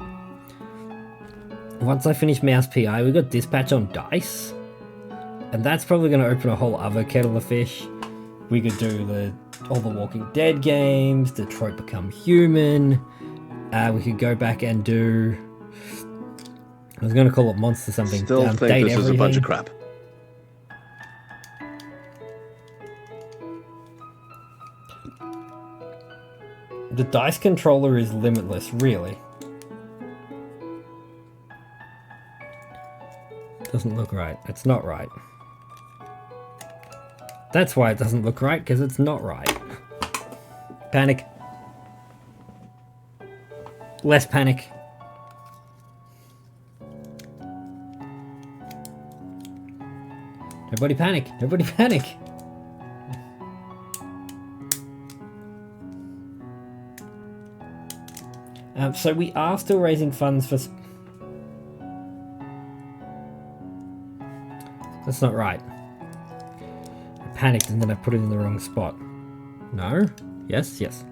Once I finish Mouse PI, we've got Dispatch on Dice. And that's probably going to open a whole other kettle of fish. We could do all the Walking Dead games, Detroit Become Human. We could go back and do... I was going to call it Monster something. Still think Date this is a bunch of crap. The dice controller is limitless, really. Doesn't look right. It's not right. That's why it doesn't look right, because it's not right. Panic. Less panic. Nobody panic. Nobody panic. So we are still raising funds for... That's not right. I panicked and then I put it in the wrong spot. No? Yes? Yes.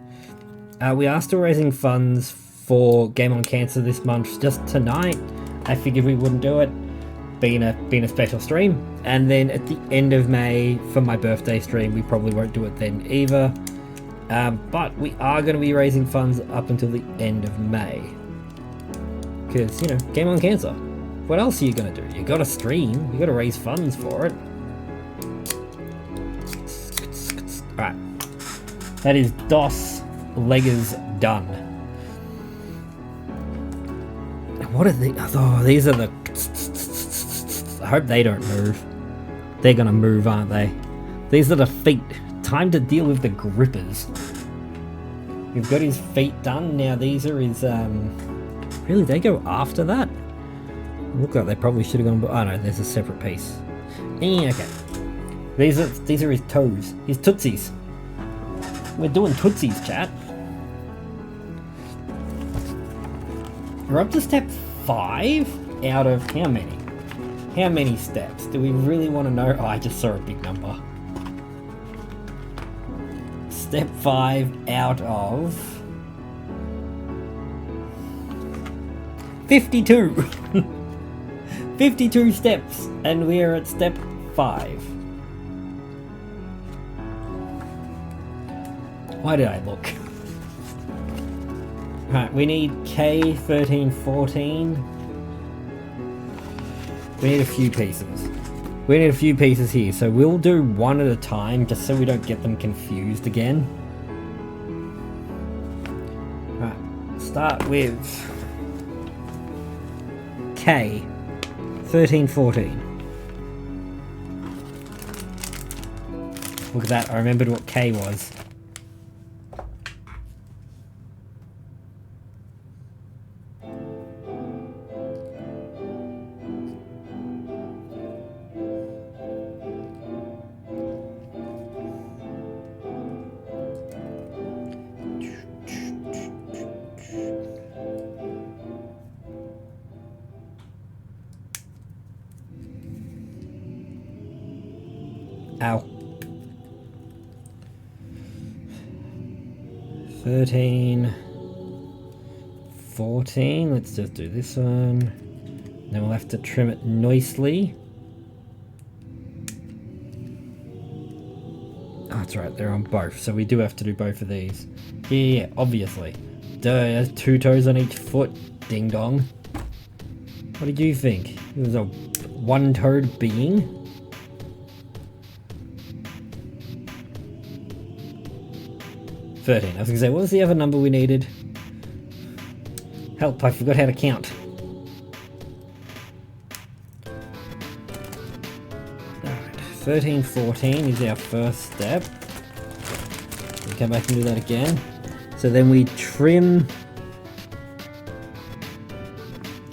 We are still raising funds for Game on Cancer this month. Just tonight, I figured we wouldn't do it, being a special stream. And then at the end of May, for my birthday stream, we probably won't do it then either. But we are going to be raising funds up until the end of May. Because, you know, Game on Cancer. What else are you going to do? You got to stream. You got to raise funds for it. Alright. That is DOS Leggers done. What are these? Oh, these are the... I hope they don't move. They're going to move, aren't they? These are the feet. Time to deal with the grippers. We've got his feet done. Now these are his... Really, they go after that? Look like they probably should have gone... Oh no, there's a separate piece. Okay. These are his toes. His tootsies. We're doing tootsies, chat. We're up to step 5 out of how many? How many steps? Do we really want to know? Oh, I just saw a big number. Step 5 out of 52. 52 steps, and we're at step 5. Why did I look? Right, we need K1314. We need a few pieces. We need a few pieces here, so we'll do one at a time just so we don't get them confused again. Right, start with K1314. Look at that, I remembered what K was. Ow. 13, 14, let's just do this one. Then we'll have to trim it nicely. Oh, that's right, they're on both, so we do have to do both of these. Yeah, obviously. Duh, there's 2 toes on each foot, ding dong. What did you think? It was a one-toed being? I was going to say, what was the other number we needed? Help, I forgot how to count. Alright, 13, 14 is our first step. We come back and do that again. So then we trim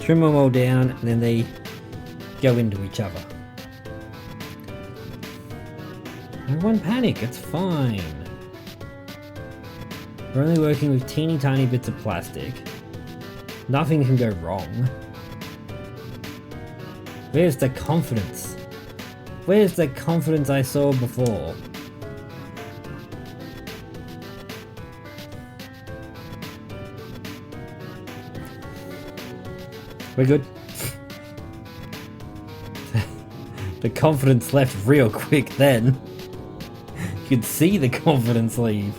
them all down, and then they go into each other. No one panic, it's fine. We're only working with teeny tiny bits of plastic. Nothing can go wrong. Where's the confidence? Where's the confidence I saw before? We're good. The confidence left real quick then. You could see the confidence leave.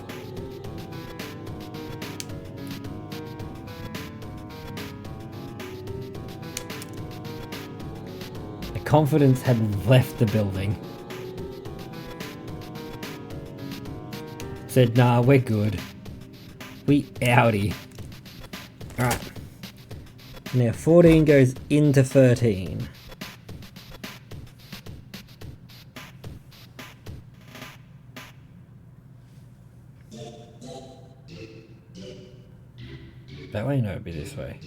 Confidence had left the building. Said, nah, we're good. We outie. Alright. Now 14 goes into 13. That way? No, it'd be this way.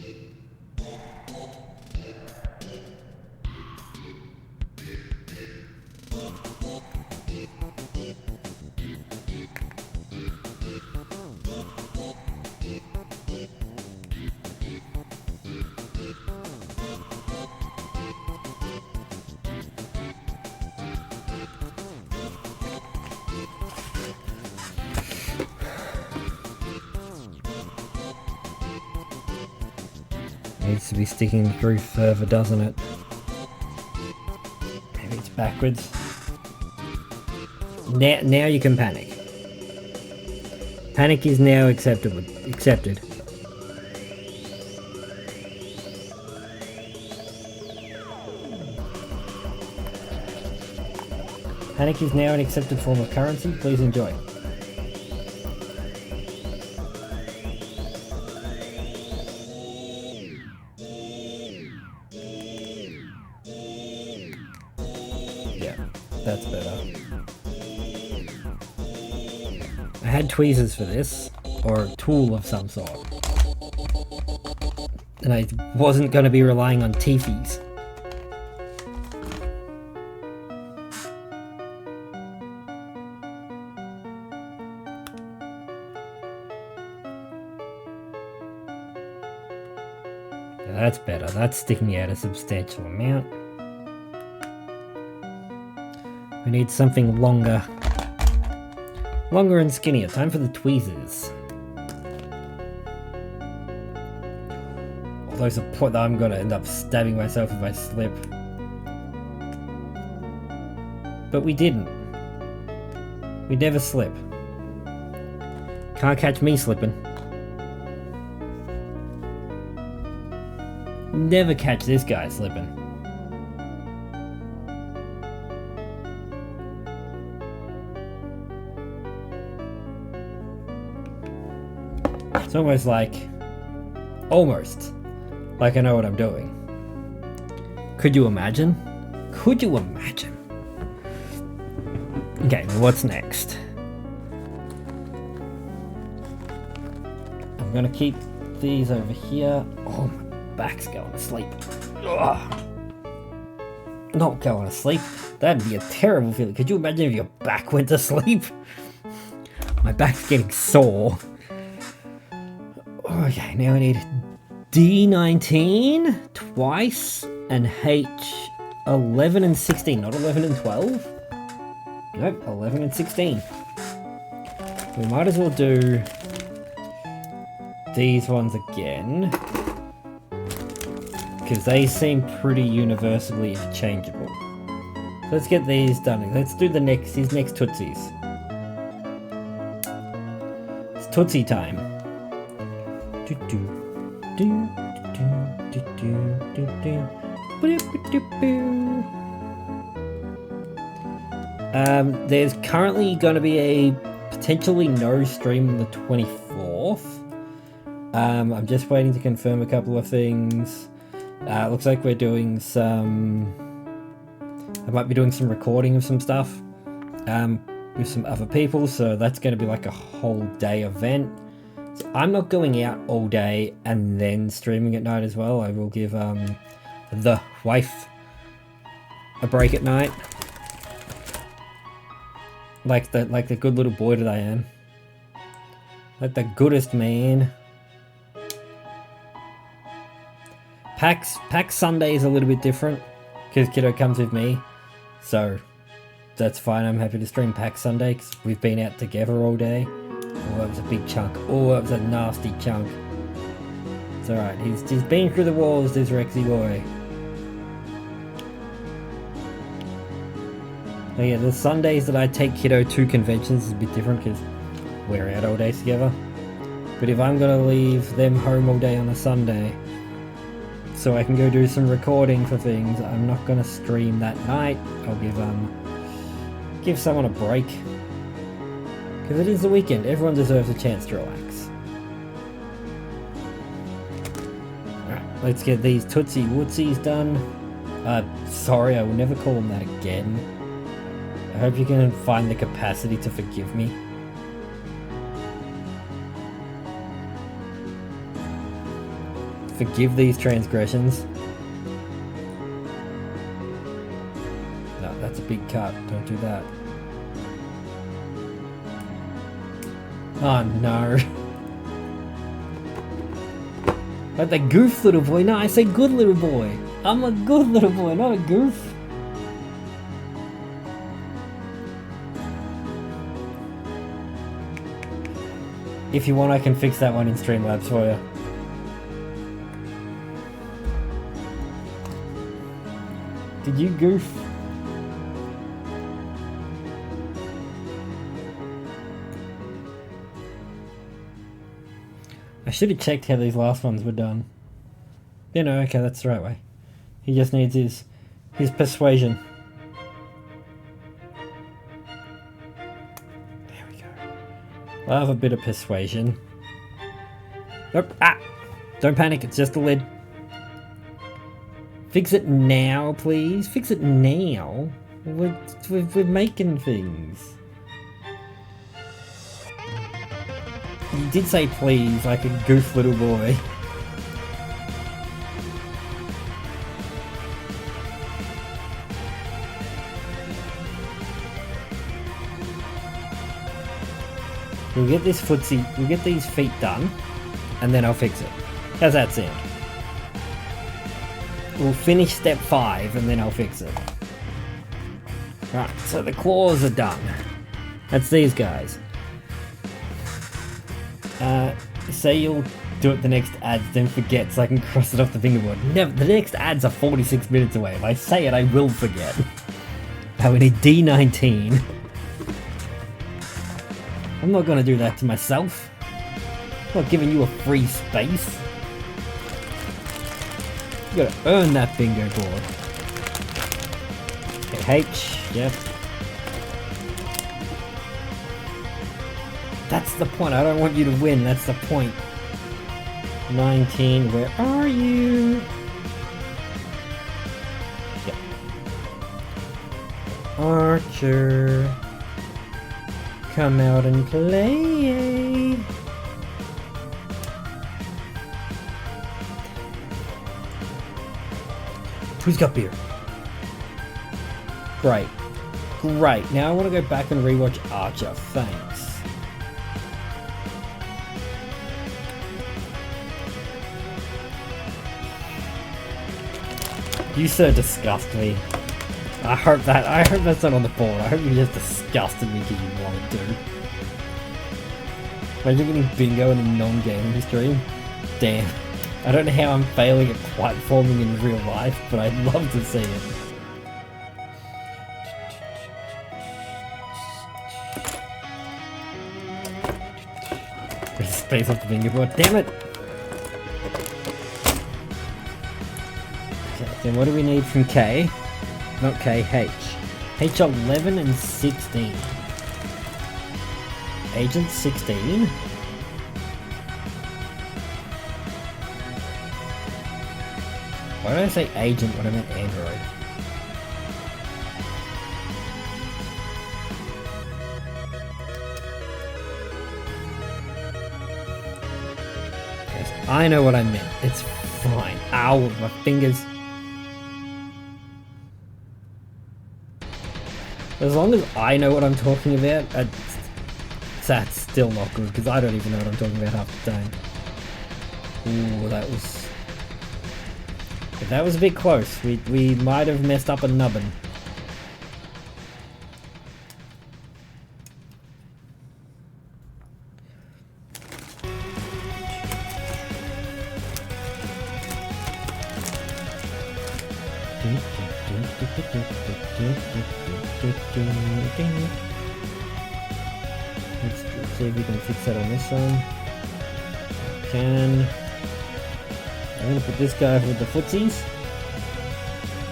Needs to be sticking through further, doesn't it? Maybe it's backwards. Now you can panic. Panic is now accepted. Panic is now an accepted form of currency. Please enjoy. Yeah, that's better. I had tweezers for this, or a tool of some sort. And I wasn't going to be relying on teethies. That's better. That's sticking out a substantial amount. We need something longer. Longer and skinnier. Time for the tweezers. Although there's a point that I'm going to end up stabbing myself if I slip. But we didn't. We never slip. Can't catch me slipping. Never catch this guy slipping. It's almost like I know what I'm doing. Could you imagine? Could you imagine? Okay, what's next? I'm gonna keep these over here. Oh, my back's going to sleep. Ugh. Not going to sleep. That'd be a terrible feeling. Could you imagine if your back went to sleep? My back's getting sore. Okay, now I need D19 twice and H11 and 16. Not 11 and 12. Nope, 11 and 16. We might as well do these ones again, because they seem pretty universally interchangeable. So let's get these done. Let's do these next Tootsies. It's Tootsie time. There's currently going to be a potentially no stream on the 24th. I'm just waiting to confirm a couple of things. Looks like we're doing I might be doing some recording of some stuff with some other people, so that's going to be like a whole day event. So I'm not going out all day and then streaming at night as well. I will give the wife a break at night, like the good little boy that I am, like the goodest man. PAX Sunday is a little bit different because Kiddo comes with me, so that's fine. I'm happy to stream PAX Sunday because we've been out together all day. Oh, that was a big chunk. Oh, that was a nasty chunk. It's alright, he's been through the walls, this Rexy boy. Oh yeah, the Sundays that I take Kiddo to conventions is a bit different because we're out all day together. But if I'm gonna leave them home all day on a Sunday, so I can go do some recording for things, I'm not gonna stream that night. I'll give someone a break. Because it is the weekend, everyone deserves a chance to relax. Alright, let's get these Tootsie Wootsies done. Sorry, I will never call them that again. I hope you can find the capacity to forgive me. Forgive these transgressions. No, that's a big cut, don't do that. Oh no. Like the goof little boy. No, I say good little boy. I'm a good little boy, not a goof. If you want, I can fix that one in Streamlabs for you. Did you goof? I should have checked how these last ones were done. Yeah, no, okay, that's the right way. He just needs his persuasion. There we go. I'll have a bit of persuasion. Nope. Ah! Don't panic, it's just the lid. Fix it now, please. Fix it now. We're making things. You did say please, like a goof little boy. We'll get this footsie, we'll get these feet done, and then I'll fix it. How's that sound? We'll finish step 5, and then I'll fix it. Right, so the claws are done. That's these guys. Say you'll do it the next ads, then forget so I can cross it off the fingerboard. Never, the next ads are 46 minutes away. If I say it, I will forget. We need D19. I'm not gonna do that to myself. I'm not giving you a free space. You gotta earn that bingo board. Okay, H, yep. That's the point, I don't want you to win, that's the point. 19, where are you? Yep. Archer. Come out and play. Who's got beer? Great. Great. Now I want to go back and rewatch Archer. Thanks. You so disgust me. I hope that's not on the board. I hope you just disgusted me because you wanted to. Imagine getting bingo in a non-game history. Damn. I don't know how I'm failing at platforming in real life, but I'd love to see it. There's space off the bingo board. Damn it! Okay, then what do we need from K? Not K, H. H11 and 16. Agent 16? Why did I say agent when I meant android? Yes, I know what I meant. It's fine. Ow, my fingers. As long as I know what I'm talking about, that's still not good, because I don't even know what I'm talking about half the time. Ooh, that was a bit close. We might have messed up a nubbin. Let's see if we can fix that on this one. I'm going to put this guy with the footsies,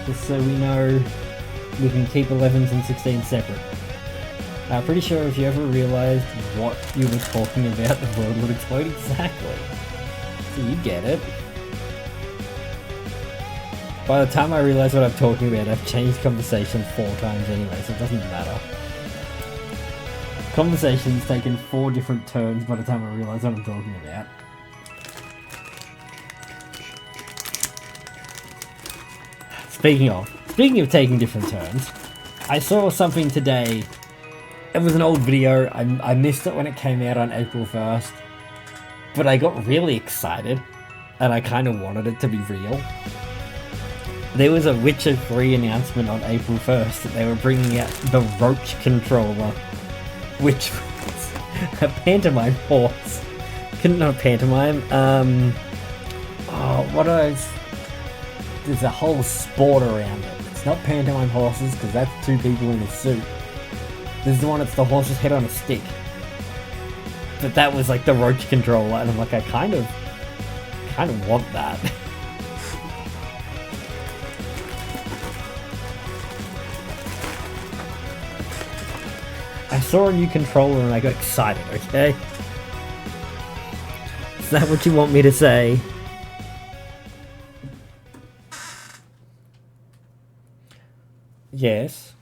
just so we know we can keep 11s and 16s separate. I'm pretty sure if you ever realised what you were talking about, the world would explode exactly. So you get it. By the time I realise what I'm talking about, I've changed conversation 4 times anyway, so it doesn't matter. Conversation's taken 4 different turns by the time I realise what I'm talking about. Speaking of taking different turns, I saw something today. It was an old video. I missed it when it came out on April 1st, but I got really excited, and I kind of wanted it to be real. There was a Witcher 3 announcement on April 1st that they were bringing out the Roach controller, which was a pantomime horse. Not a pantomime. There's a whole sport around it. It's not pantomime horses, because that's two people in a suit. This is the one that's the horse's head on a stick. But that was like the roach controller, and I'm like, I kind of want that. I saw a new controller and I got excited, okay? Is that what you want me to say? Yes.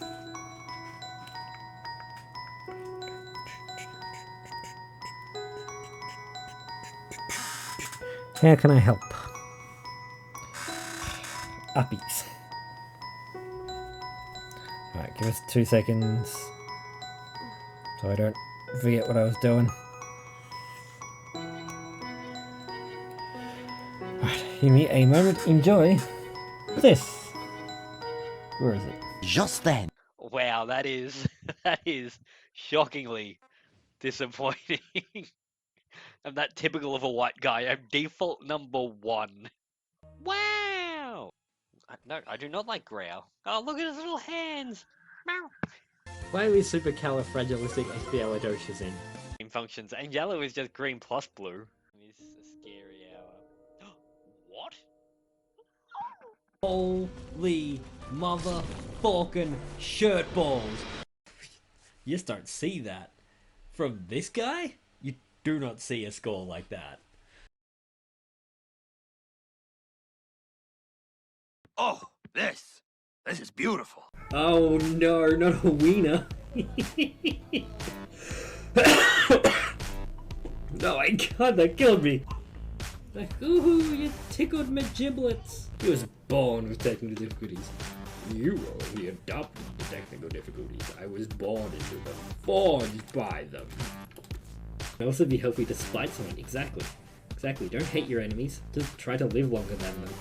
How can I help? Uppies. Alright, give us 2 seconds. So I don't forget what I was doing. Alright, give me a moment. Enjoy this. Where is it? Just then. Wow, that is shockingly disappointing. I'm that typical of a white guy. I'm default number 1. Wow! No, I do not like Growl. Oh, look at his little hands! Meow. Finally, supercalifragilisticexpialidocious in. Functions, and yellow is just green plus blue. It's a scary hour. What? Holy motherfucking shirt balls! You just don't see that. From this guy, you do not see a score like that. Oh, this is beautiful. Oh no, not a wiener. No, I God, that killed me. Like, ooh, you tickled my giblets. He was born with technical difficulties. You only adopted the technical difficulties. I was born into them, forged by them. It also be healthy to spite someone. Exactly. Exactly. Don't hate your enemies. Just try to live longer than them.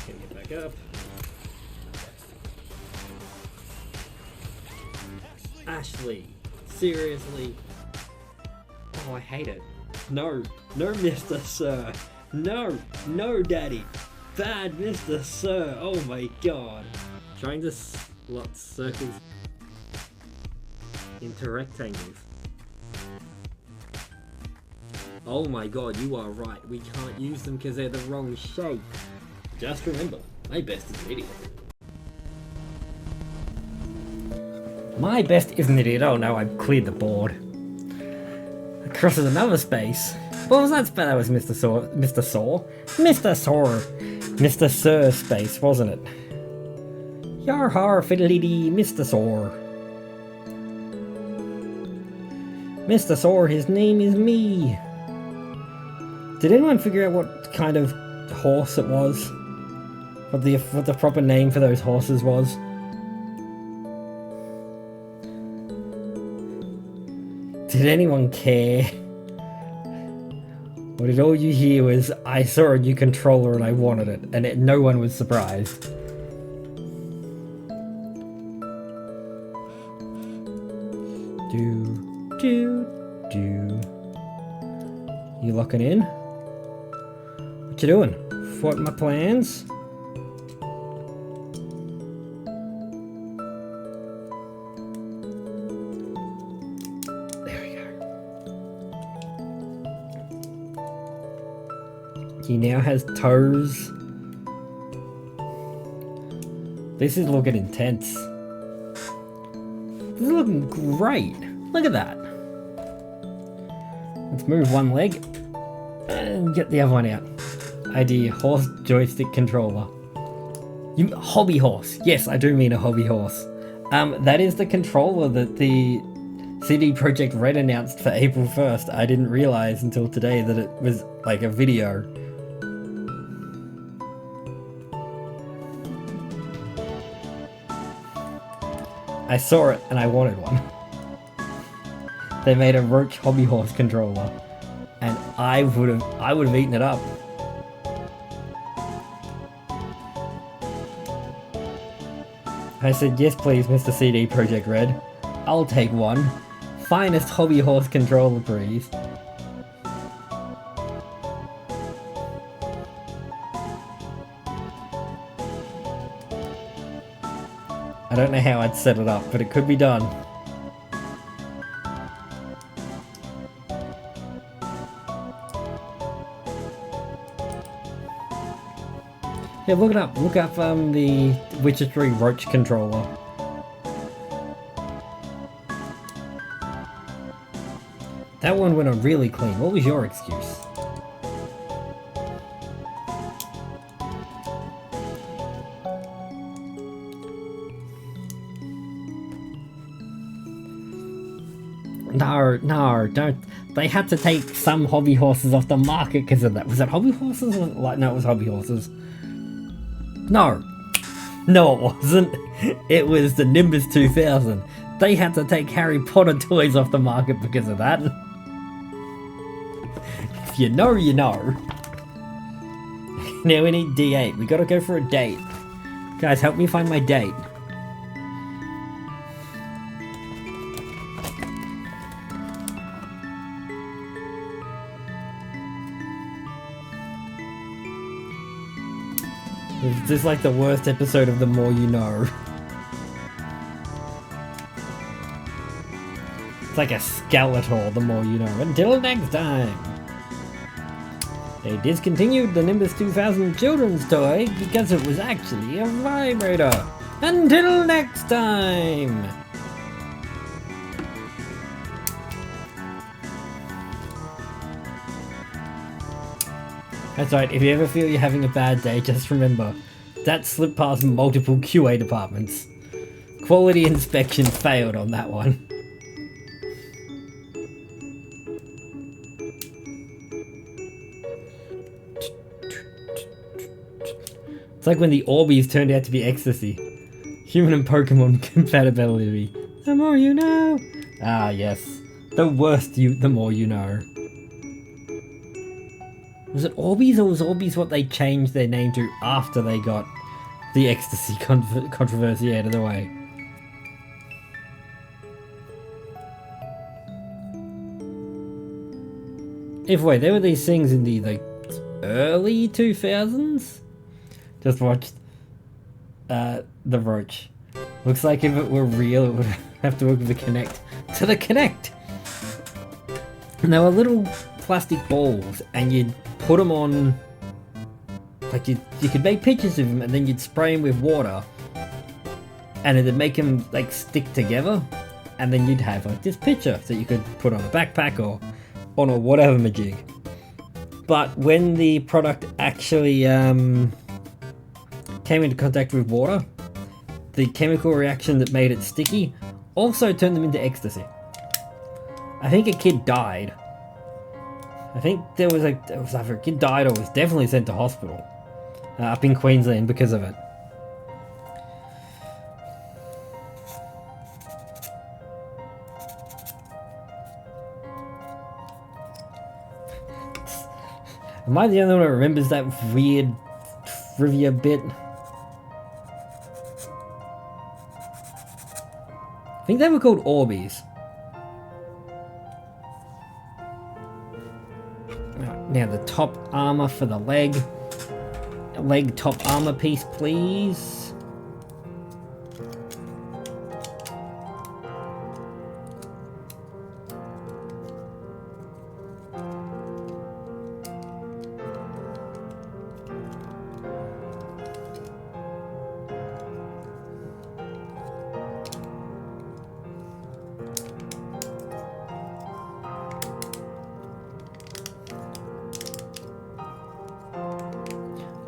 Gonna get back up. Ashley, seriously? Oh, I hate it. No, no, Mr. Sir. No, no, Daddy. Bad Mr. Sir. Oh my god. Trying to slot circles into rectangles. Oh my god, you are right. We can't use them because they're the wrong shape. Just remember, my best is an idiot. My best is an idiot. Oh no, I've cleared the board. It crosses another space. What was that spell? That was Mr. Sir space, wasn't it? Yar har fiddly dee, Mr. Sor. Mr. Sor, his name is me. Did anyone figure out what kind of horse it was? What the proper name for those horses was? Did anyone care? Or did all you hear was, I saw a new controller and I wanted it, and no one was surprised? Do. You locking in? What you doing? What my plans? He now has toes. This is looking intense. This is looking great. Look at that. Let's move one leg and get the other one out. ID horse joystick controller. Hobby horse. Yes, I do mean a hobby horse. That is the controller that the CD Projekt Red announced for April 1st. I didn't realize until today that it was like a video. I saw it and I wanted one. They made a Roach hobby horse controller, and I would have eaten it up. I said, yes please, Mr. CD Projekt Red. I'll take one. Finest hobby horse controller, please. I don't know how I'd set it up, but it could be done. Yeah, look it up. Look up the Witcher 3 Roach controller. That one went on really clean. What was your excuse? No, don't. They had to take some hobby horses off the market because of that. Was it hobby horses? Like, no, it was hobby horses. No, it wasn't. It was the Nimbus 2000. They had to take Harry Potter toys off the market because of that. If you know, you know. Now we need D8. We gotta go for a date. Guys, help me find my date. This is like the worst episode of The More You Know. It's like a Skeletor, The More You Know. Until next time! They discontinued the Nimbus 2000 children's toy because it was actually a vibrator. Until next time! That's right, if you ever feel you're having a bad day, just remember, that slipped past multiple QA departments. Quality inspection failed on that one. It's like when the Orbeez turned out to be ecstasy. Human and Pokemon compatibility. The more you know. Ah, yes. The worst the more you know. Was it Orbeez, or was Orbeez what they changed their name to after they got the ecstasy controversy out of the way? Either way, there were these things in the like early 2000s. Just watched the Roach. Looks like if it were real, it would have to work with the Kinect. To the Kinect! And they were little plastic balls, and you'd put them on, like you could make pictures of them, and then you'd spray them with water, and it'd make them like stick together, and then you'd have like this picture that you could put on a backpack or on a whatever majig. But when the product actually came into contact with water, the chemical reaction that made it sticky also turned them into ecstasy. I think a kid died. I think there was either a kid died or was definitely sent to hospital up in Queensland because of it. Am I the only one that remembers that weird trivia bit? I think they were called Orbeez. Now the top armor for the leg. Leg top armor piece, please.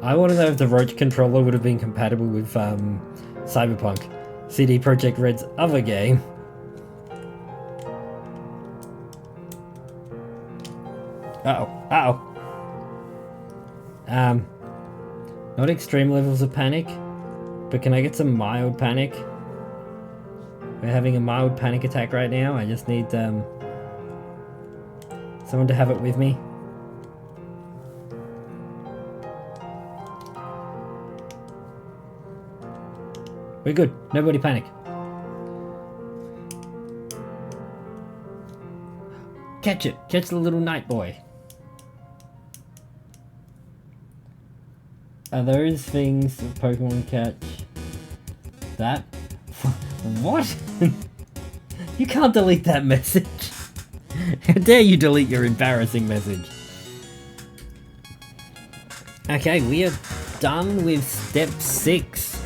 I want to know if the Roach controller would have been compatible with Cyberpunk, CD Projekt Red's other game. Uh-oh. Not extreme levels of panic, but can I get some mild panic? We're having a mild panic attack right now. I just need someone to have it with me. We're good. Nobody panic. Catch it. Catch the little night boy. Are those things that Pokemon catch? That? What? You can't delete that message. How dare you delete your embarrassing message? Okay, we are done with step 6.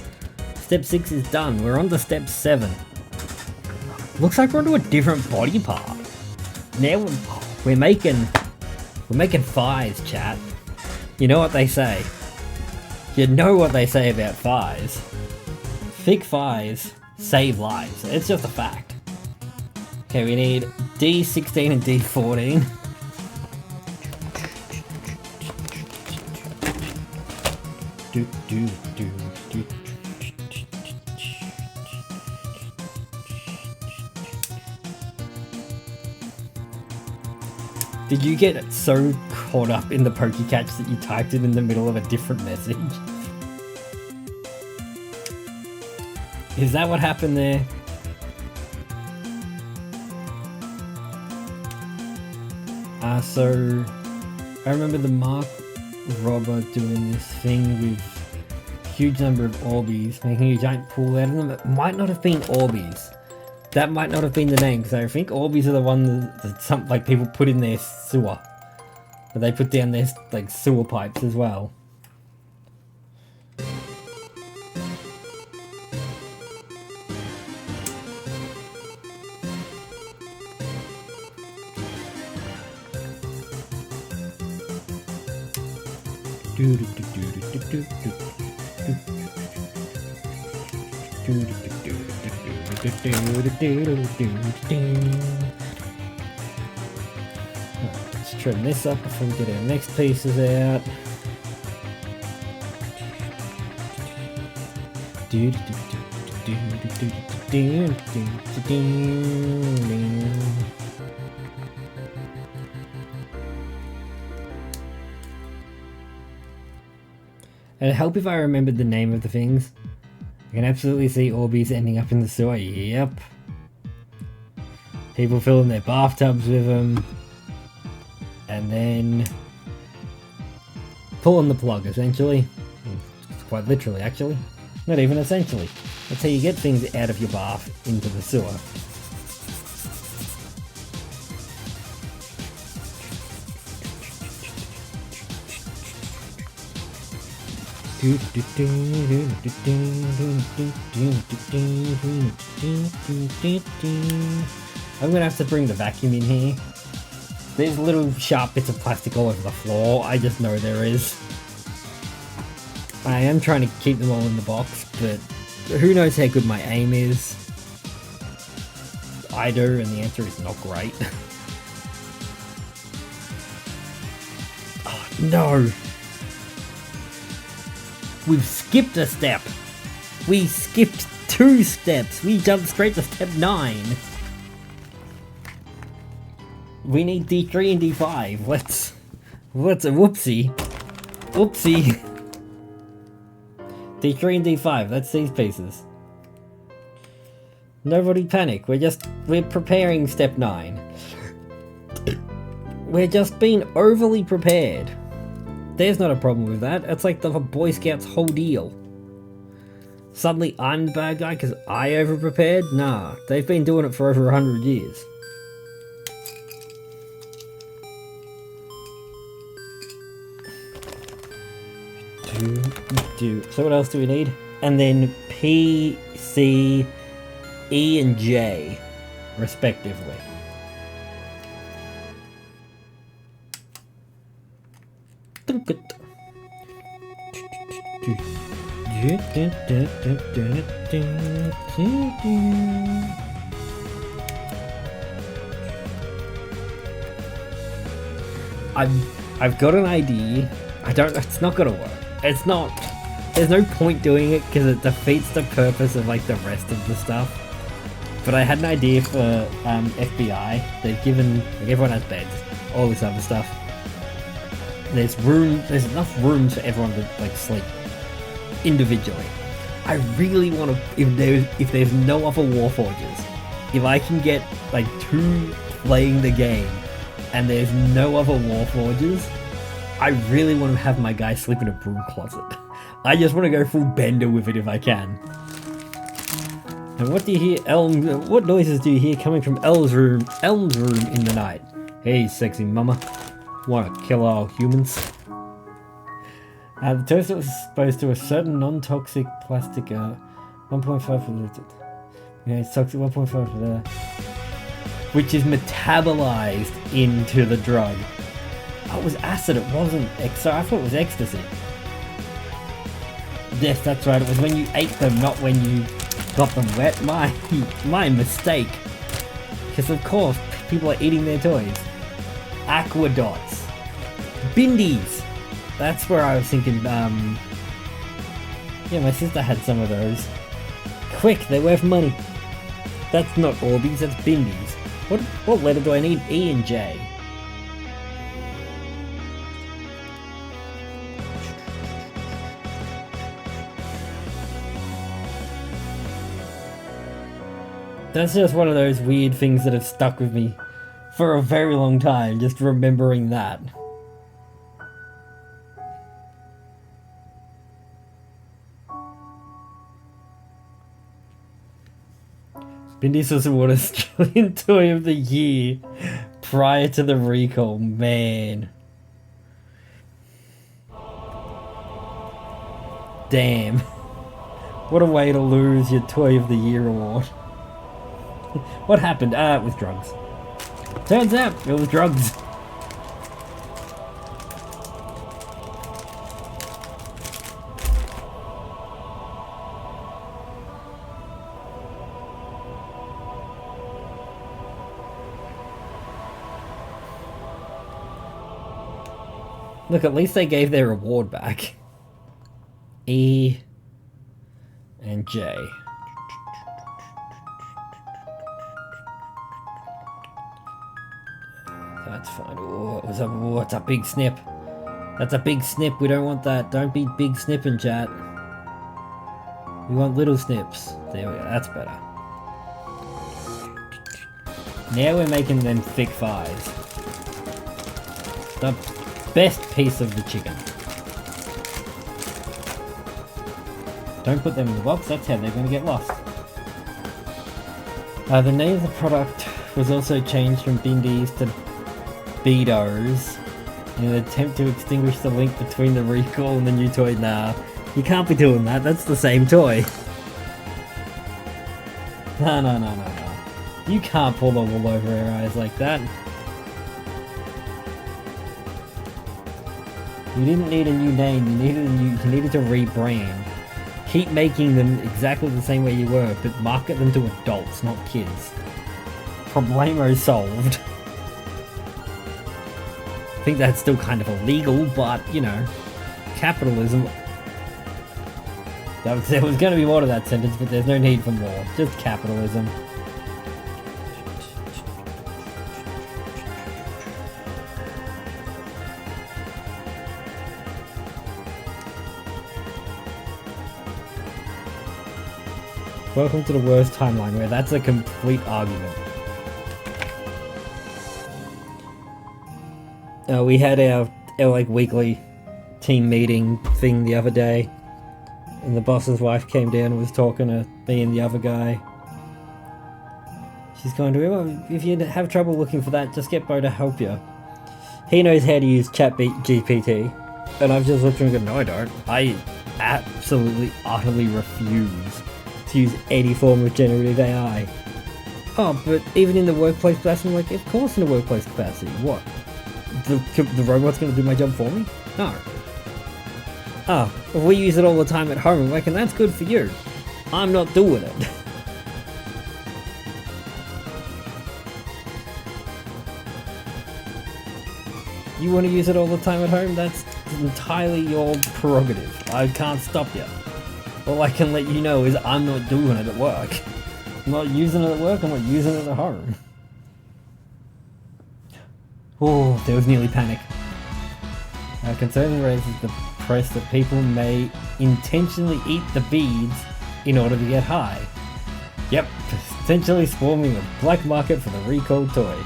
Step 6 is done. We're on to step 7. Looks like we're onto a different body part. Now we're making thighs, chat. You know what they say. You know what they say about thighs. Thick thighs save lives. It's just a fact. Okay, we need D16 and D14. Did you get so caught up in the Pokecatch that you typed it in the middle of a different message? Is that what happened there? So I remember the Mark Robber doing this thing with huge number of Orbeez, making a giant pool out of them. It might not have been Orbeez. That might not have been the name, because I think Orbeez are the ones that some like people put in their sewer. But they put down their like sewer pipes as well. Let's trim this up before we get our next pieces out. It'd help if I remembered the name of the things. I can absolutely see Orbeez ending up in the sewer. Yep. People filling their bathtubs with them. And then pulling the plug, essentially. Quite literally, actually. Not even essentially. That's how you get things out of your bath into the sewer. I'm gonna have to bring the vacuum in here. There's little sharp bits of plastic all over the floor. I just know there is. I am trying to keep them all in the box, but who knows how good my aim is. I do, and the answer is not great. Oh, no! We've skipped a step. We skipped 2 steps. We jumped straight to step 9. We need D3 and D5. What's a whoopsie? Whoopsie. D3 and D5. That's these pieces. Nobody panic. We're preparing step 9. We're just being overly prepared. There's not a problem with that. It's like the Boy Scouts' whole deal. Suddenly I'm the bad guy because I over-prepared? Nah, they've been doing it for over 100 years. So what else do we need? And then P, C, E, and J, respectively. I've got an idea. It's not gonna work. It's not, there's no point doing it because it defeats the purpose of like the rest of the stuff. But I had an idea for FBI. They've given, like, everyone has beds, all this other stuff. There's enough rooms for everyone to like sleep individually. I really want to, if there's no other Warforges, if I can get like 2 playing the game and there's no other Warforges, I really want to have my guy sleep in a broom closet. I just want to go full bender with it if I can. And what do you hear? What noises do you hear coming from Elm's room in the night? Hey, sexy mama. Wanna kill all humans? The toaster was exposed to a certain non-toxic plastic, 1.5 for yeah, it's toxic 1.5 for the, which is metabolized into the drug. Oh, it was acid, it wasn't so I thought it was ecstasy. Yes, that's right, it was when you ate them, not when you got them wet. My mistake. Because of course, people are eating their toys. Aqua Dots. Bindies. That's where I was thinking, yeah, my sister had some of those. Quick, they're worth money. That's not Orbeez, that's Bindies. What letter do I need? E and J. That's just one of those weird things that have stuck with me for a very long time, just remembering that. Bindies was awarded Australian Toy of the Year prior to the recall, man. Damn. What a way to lose your Toy of the Year award. What happened? It was drugs. Turns out, it was drugs. Look, at least they gave their reward back. E and J. That's fine. Oh, it's a big snip. That's a big snip. We don't want that. Don't be big snipping, chat. We want little snips. There we go. That's better. Now we're making them thick thighs. The best piece of the chicken. Don't put them in the box. That's how they're going to get lost. The name of the product was also changed from Bindies to Beatos in an attempt to extinguish the link between the recall and the new toy. Nah, you can't be doing that, that's the same toy. No. You can't pull the wool over our eyes like that. You didn't need a new name, you needed to rebrand. Keep making them exactly the same way you were, but market them to adults, not kids. Problemo solved. I think that's still kind of illegal, but, you know, capitalism. There was going to be more to that sentence, but there's no need for more. Just capitalism. Welcome to the worst timeline where that's a complete argument. We had our like weekly team meeting thing the other day, and the boss's wife came down and was talking to me and the other guy. She's going to him, if you have trouble looking for that, just get Bo to help you. He knows how to use ChatGPT, and I've just looked at him and go, no I don't. I absolutely, utterly refuse to use any form of generative AI. Oh, but even in the workplace capacity, I'm like, of course in the workplace capacity. What? The robot's going to do my job for me? No. Oh, if we use it all the time at home, I'm like, and that's good for you. I'm not doing it. You want to use it all the time at home? That's entirely your prerogative. I can't stop you. All I can let you know is I'm not doing it at work. I'm not using it at work, I'm not using it at home. Oh, there was nearly panic. Concern raises the press that people may intentionally eat the beads in order to get high. Yep, potentially swarming the black market for the recalled toy.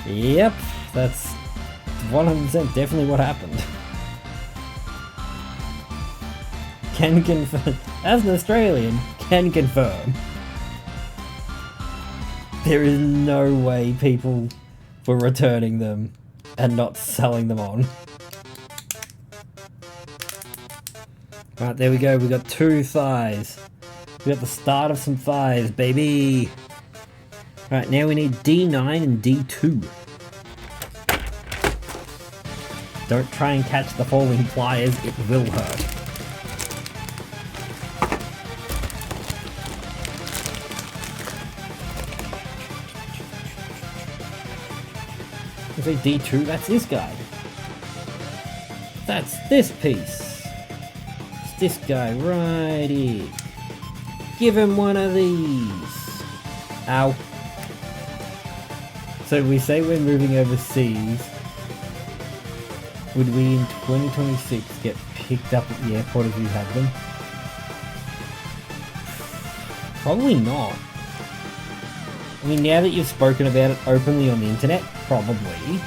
Yep, that's 100% definitely what happened. Can confirm, as an Australian, can confirm. There is no way people were returning them and not selling them on. Right, there we go. We got 2 thighs. We got the start of some thighs, baby. Right, now we need D9 and D2. Don't try and catch the falling pliers, it will hurt. I say D2, that's this guy. That's this piece. It's this guy right here. Give him one of these. Ow. So we say we're moving overseas. Would we in 2026 get picked up at the airport if we had them? Probably not. I mean, now that you've spoken about it openly on the internet, probably.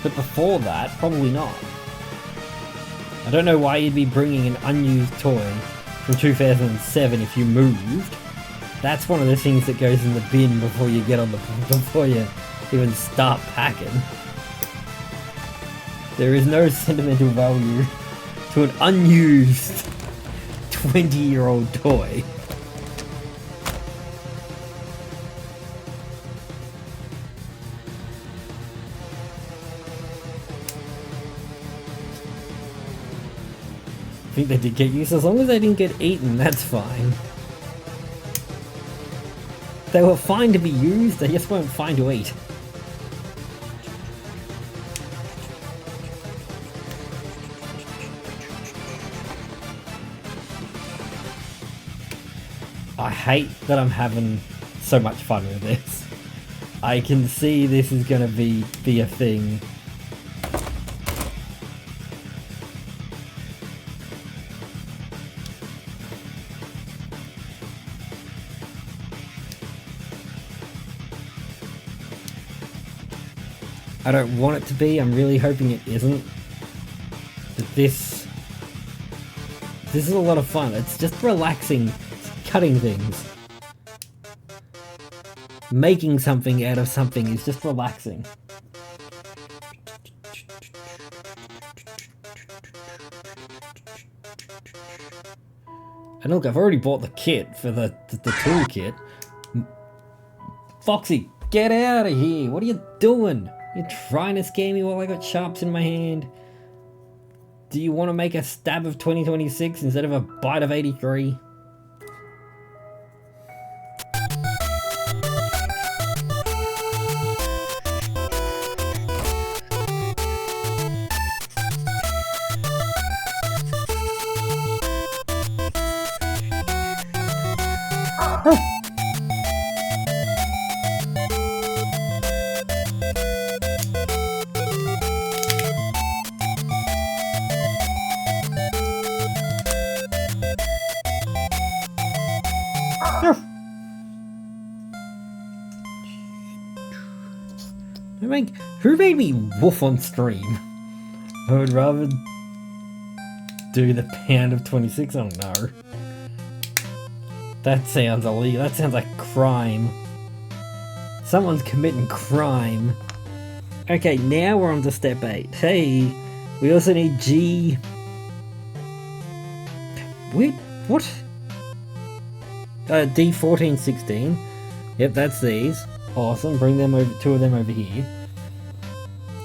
But before that, probably not. I don't know why you'd be bringing an unused toy from 2007 if you moved. That's one of the things that goes in the bin before you get on the before you even start packing. There is no sentimental value to an unused 20-year-old toy. I think they did get used. As long as they didn't get eaten, that's fine. They were fine to be used, they just weren't fine to eat. I hate that I'm having so much fun with this. I can see this is gonna be a thing. I don't want it to be, I'm really hoping it isn't. But this is a lot of fun. It's just relaxing, cutting things. Making something out of something is just relaxing. And look, I've already bought the kit for the tool kit. Foxy, get out of here! What are you doing? You're trying to scare me while I got sharps in my hand. Do you want to make a stab of 2026 instead of a bite of 83? Who made me woof on stream? I would rather do the pound of 26. Oh no. That sounds illegal. That sounds like crime. Someone's committing crime. Okay, now we're on to step 8. Hey, we also need G... Wait, what? D14, 16. Yep, that's these. Awesome, bring them over, 2 of them over here.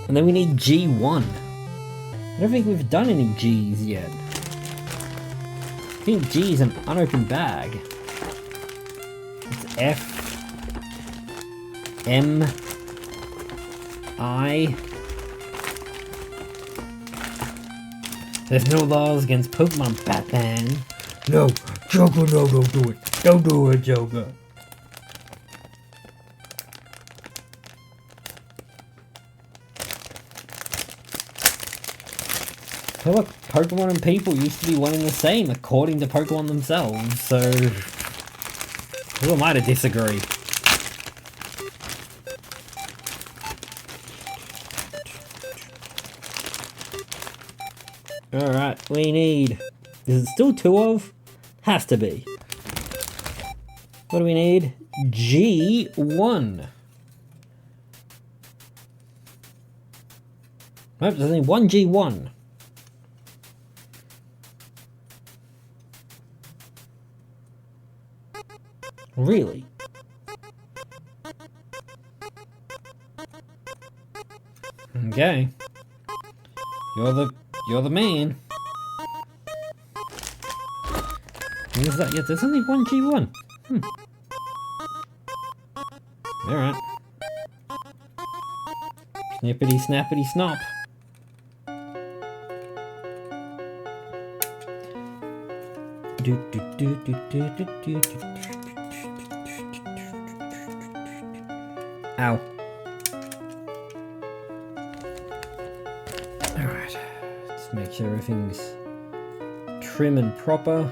And then we need G1. I don't think we've done any Gs yet. I think G is an unopened bag. It's F, M, I. There's no laws against Pokemon, Batman. No, Joker, no, don't do it. Don't do it, Joker. Hey look, Pokemon and people used to be one and the same, according to Pokemon themselves, so... who am I to disagree? Alright, we need... is it still 2 of? Has to be. What do we need? G1. Nope, there's only one G1. Really? Okay. You're the man. What is that? Yeah, there's only one G1. Alright. Snippity snappity snop. Ow. Alright. Let's make sure everything's trim and proper.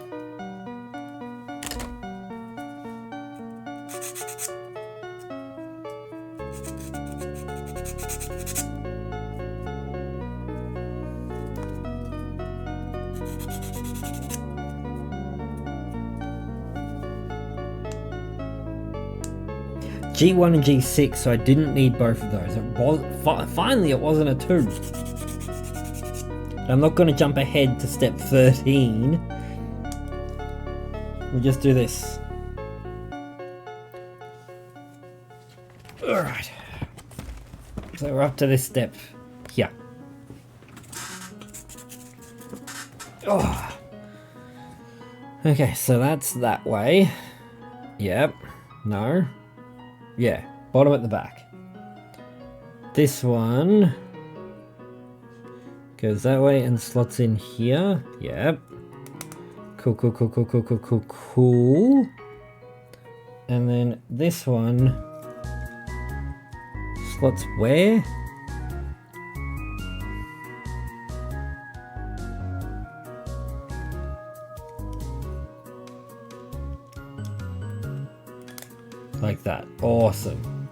G1 and G6, so I didn't need both of those. It was finally it wasn't a 2. I'm not going to jump ahead to step 13. We'll just do this. Alright. So we're up to this step here. Oh. Okay, so that's that way. Yep. No. Yeah, bottom at the back. This one goes that way and slots in here. Yep. Cool, cool, cool, cool, cool, cool, cool, cool. And then this one slots where? Like that. Awesome.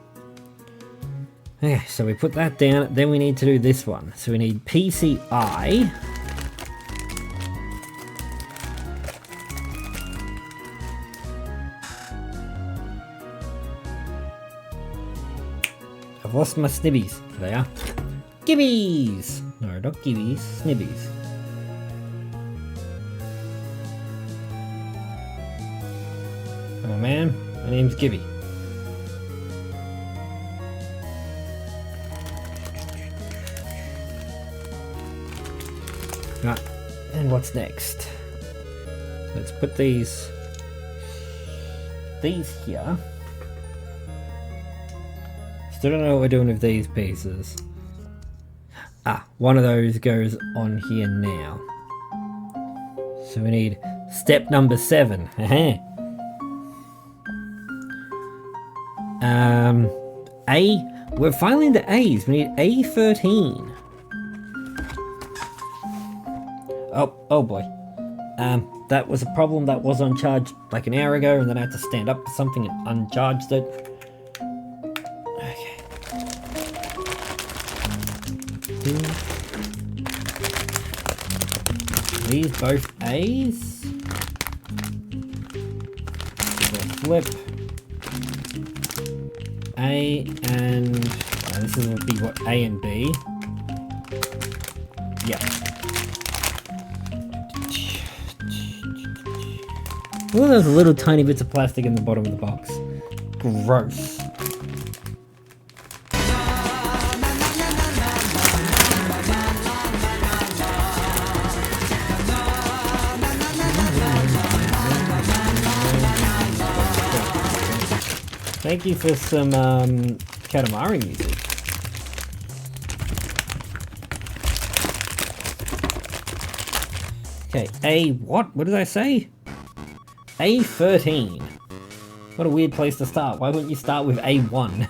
Okay, so we put that down. Then we need to do this one. So we need PCI. I've lost my snibbies. There they are. Gibbies! No, not gibbies. Snibbies. Oh man, my name's Gibby. Right, and what's next? Let's put these here. Still don't know what we're doing with these pieces. Ah, one of those goes on here now. So we need step number 7. We're finally into A's. We need A13. Oh boy. That was a problem that was uncharged like an hour ago, and then I had to stand up for something and uncharged it. Okay. These both A's. Flip. A and this is going to be what A and B. Yeah. Oh, there's little tiny bits of plastic in the bottom of the box. Gross. Thank you for some Katamari music. Okay, A what? What did I say? A13. What a weird place to start. Why wouldn't you start with A1?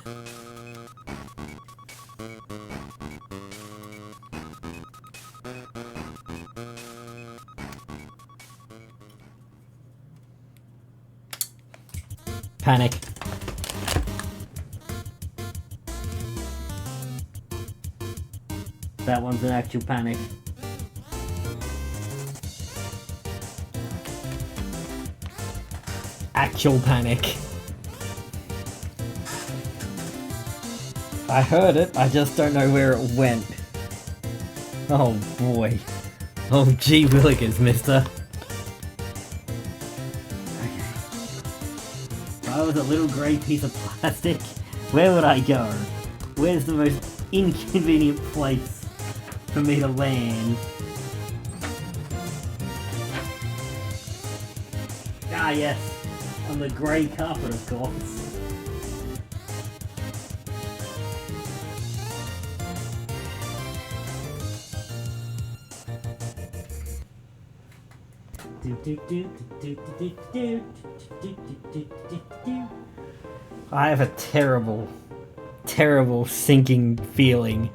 Panic. That one's an actual panic. Actual panic. I heard it, I just don't know where it went. Oh boy. Oh gee willikers, mister. Okay. If I was a little grey piece of plastic, where would I go? Where's the most inconvenient place for me to land? Ah yes, on the grey carpet of course. I have a terrible, terrible sinking feeling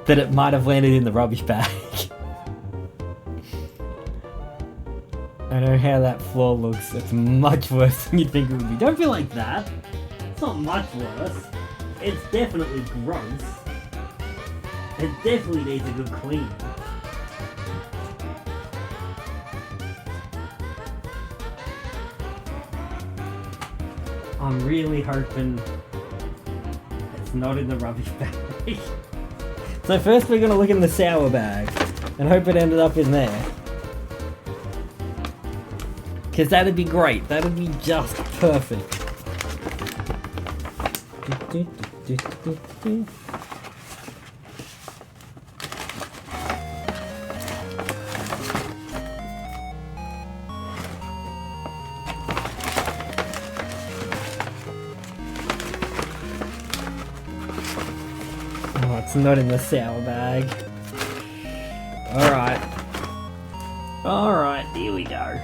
that it might have landed in the rubbish bag. I know how that floor looks. It's much worse than you'd think it would be. Don't feel like that. It's not much worse. It's definitely gross. It definitely needs a good clean. I'm really hoping it's not in the rubbish bag. So first we're gonna look in the sour bag and hope it ended up in there. Because that'd be great. That'd be just perfect. Oh, it's not in the sour bag. Alright. Alright, here we go.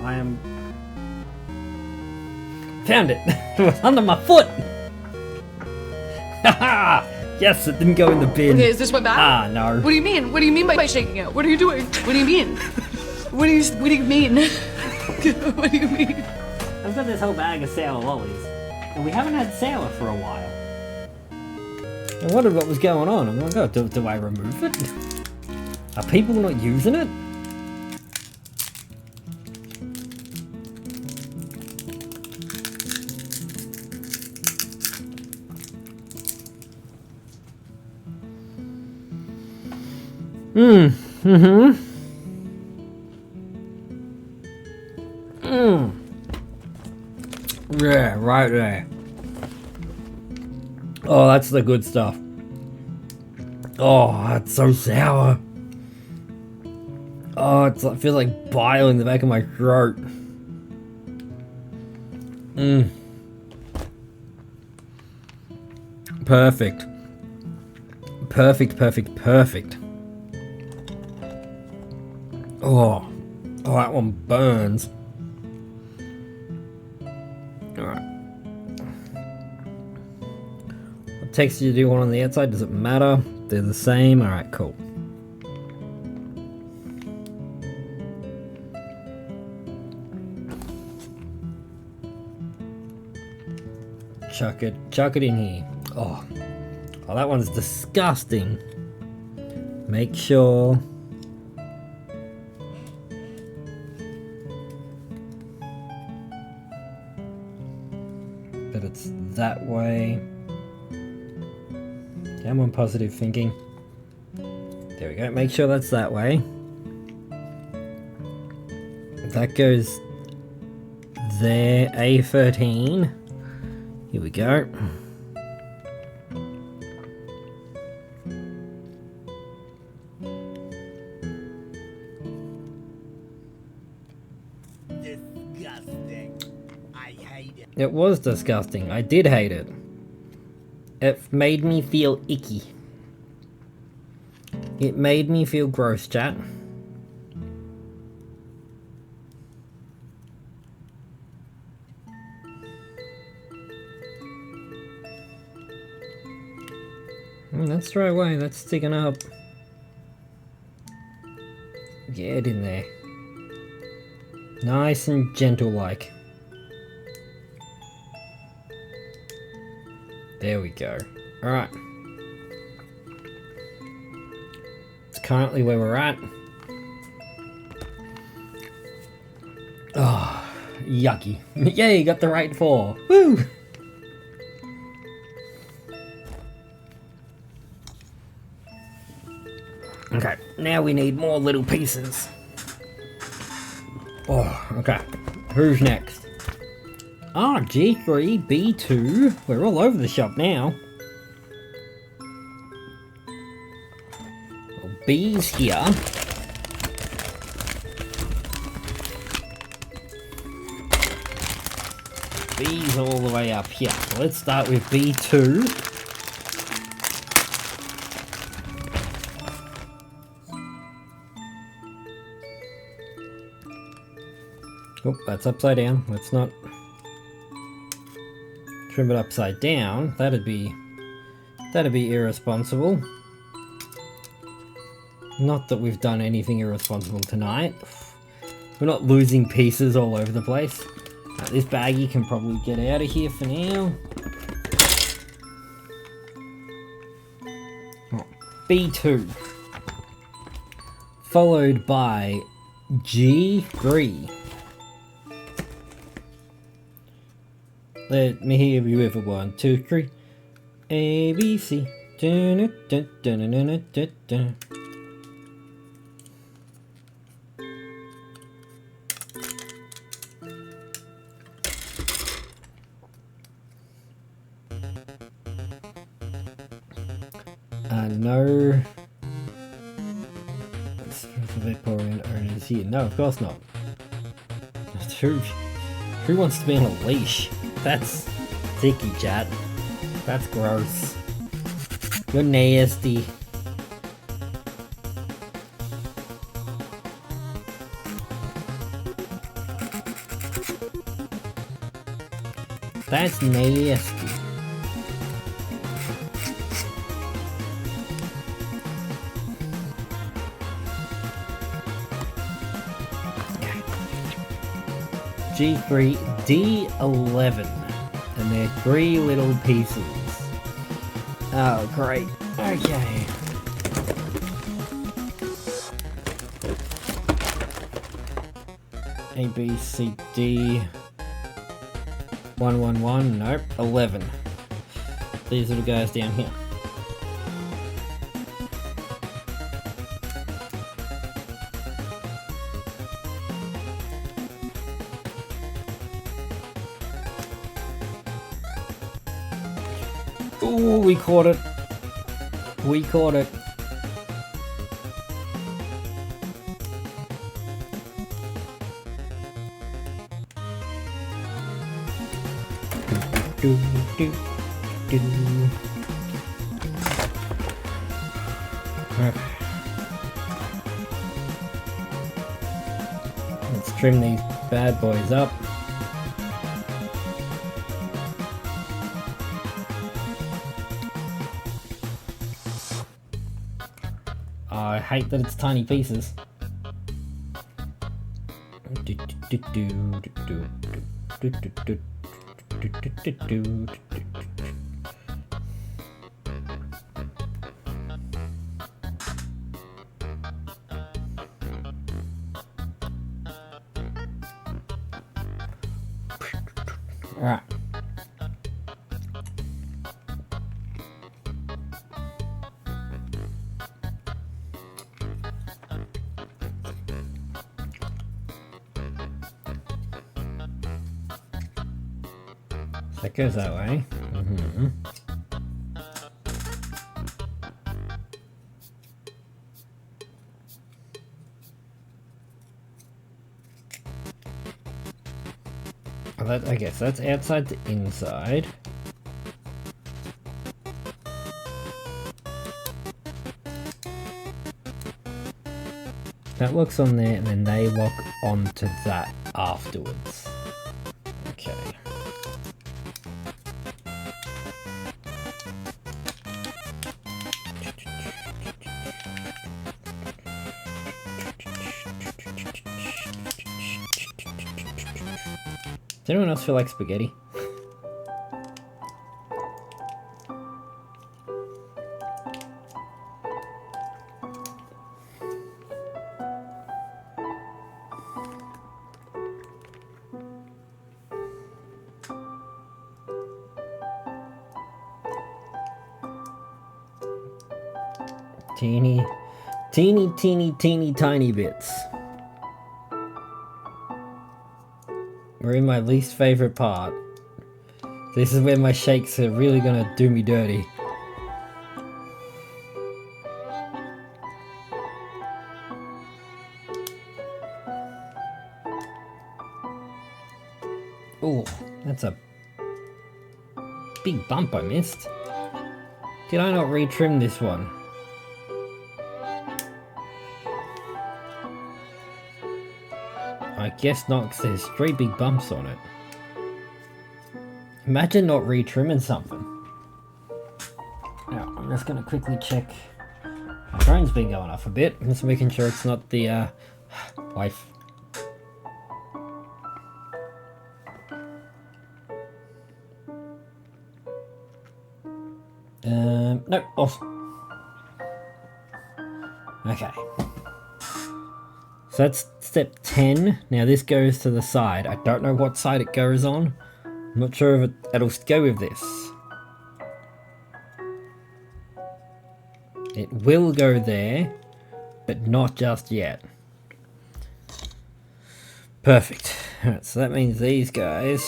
I am... Found it! It was under my foot! Haha! Yes, it didn't go in the bin. Okay, is this my bag? Ah, no. What do you mean? What do you mean by shaking it? What are you doing? What do you mean? What do you mean? What do you mean? I've got this whole bag of sour lollies, and we haven't had sour for a while. I wondered what was going on. I'm like, oh, do I remove it? Are people not using it? Yeah, right there. Oh, that's the good stuff. Oh, that's so sour. Oh, it feels like bile in the back of my throat. Perfect. Perfect, perfect, perfect. Oh, that one burns. Alright. What texture do you want on the outside? Does it matter? They're the same? Alright, cool. Chuck it in here. Oh, that one's disgusting. Make sure that it's that way. Come on, positive thinking. There we go. Make sure that's that way. That goes there. A13. Here we go. Disgusting. I hate it. It was disgusting. I did hate it. It made me feel icky. It made me feel gross, chat. That's the right way. That's sticking up. Get in there. Nice and gentle like. There we go. Alright. It's currently where we're at. Oh, yucky. Yeah, you got the right 4. Woo! Okay, now we need more little pieces. Oh, okay. Who's next? Ah, G3, B2. We're all over the shop now. Well, B's here. B's all the way up here. So let's start with B2. Oh, that's upside down. Let's not trim it upside down. That'd be irresponsible. Not that we've done anything irresponsible tonight. We're not losing pieces all over the place. This baggie can probably get out of here for now. Oh, B2. Followed by G3. Let me hear you with a 1, 2, 3. A, B, C. Dun, dun, dun, dun, dun, dun, dun. No. Vaporeon owners here. No, of course not. Who wants to be on a leash? That's sticky, chat. That's gross. You're nasty. That's nasty. G3, D11. And they're 3 little pieces. Oh, great. Okay. A, B, C, D. 1, 1, 1. Nope. 11. These little guys down here. Ooh, we caught it. We caught it. Do, do, do, do. Okay. Let's trim these bad boys up. I hate that it's tiny pieces. All right. That goes that way. Mm-hmm. Oh, that, I guess that's outside to inside. That locks on there, and then they lock onto that afterwards. Okay. Does anyone else feel like spaghetti? Teeny, teeny, teeny, tiny bits. We're in my least favorite part. This is where my shakes are really gonna do me dirty. Oh, that's a big bump I missed. Did I not retrim this one? I guess not, because there's 3 big bumps on it. Imagine not retrimming something. Now, I'm just going to quickly check. My drone's been going off a bit. I'm just making sure it's not the wife. No, off. Okay. So that's step 10. Now this goes to the side. I don't know what side it goes on. I'm not sure if it'll go with this. It will go there, but not just yet. Perfect. Alright, so that means these guys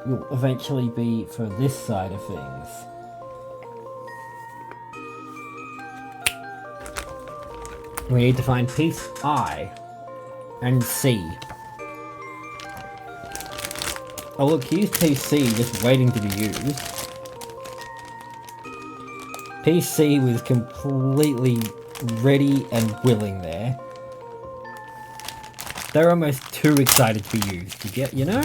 will eventually be for this side of things. We need to find piece I and C. Oh look, here's piece C just waiting to be used. Piece C was completely ready and willing there. They're almost too excited to be used, you know?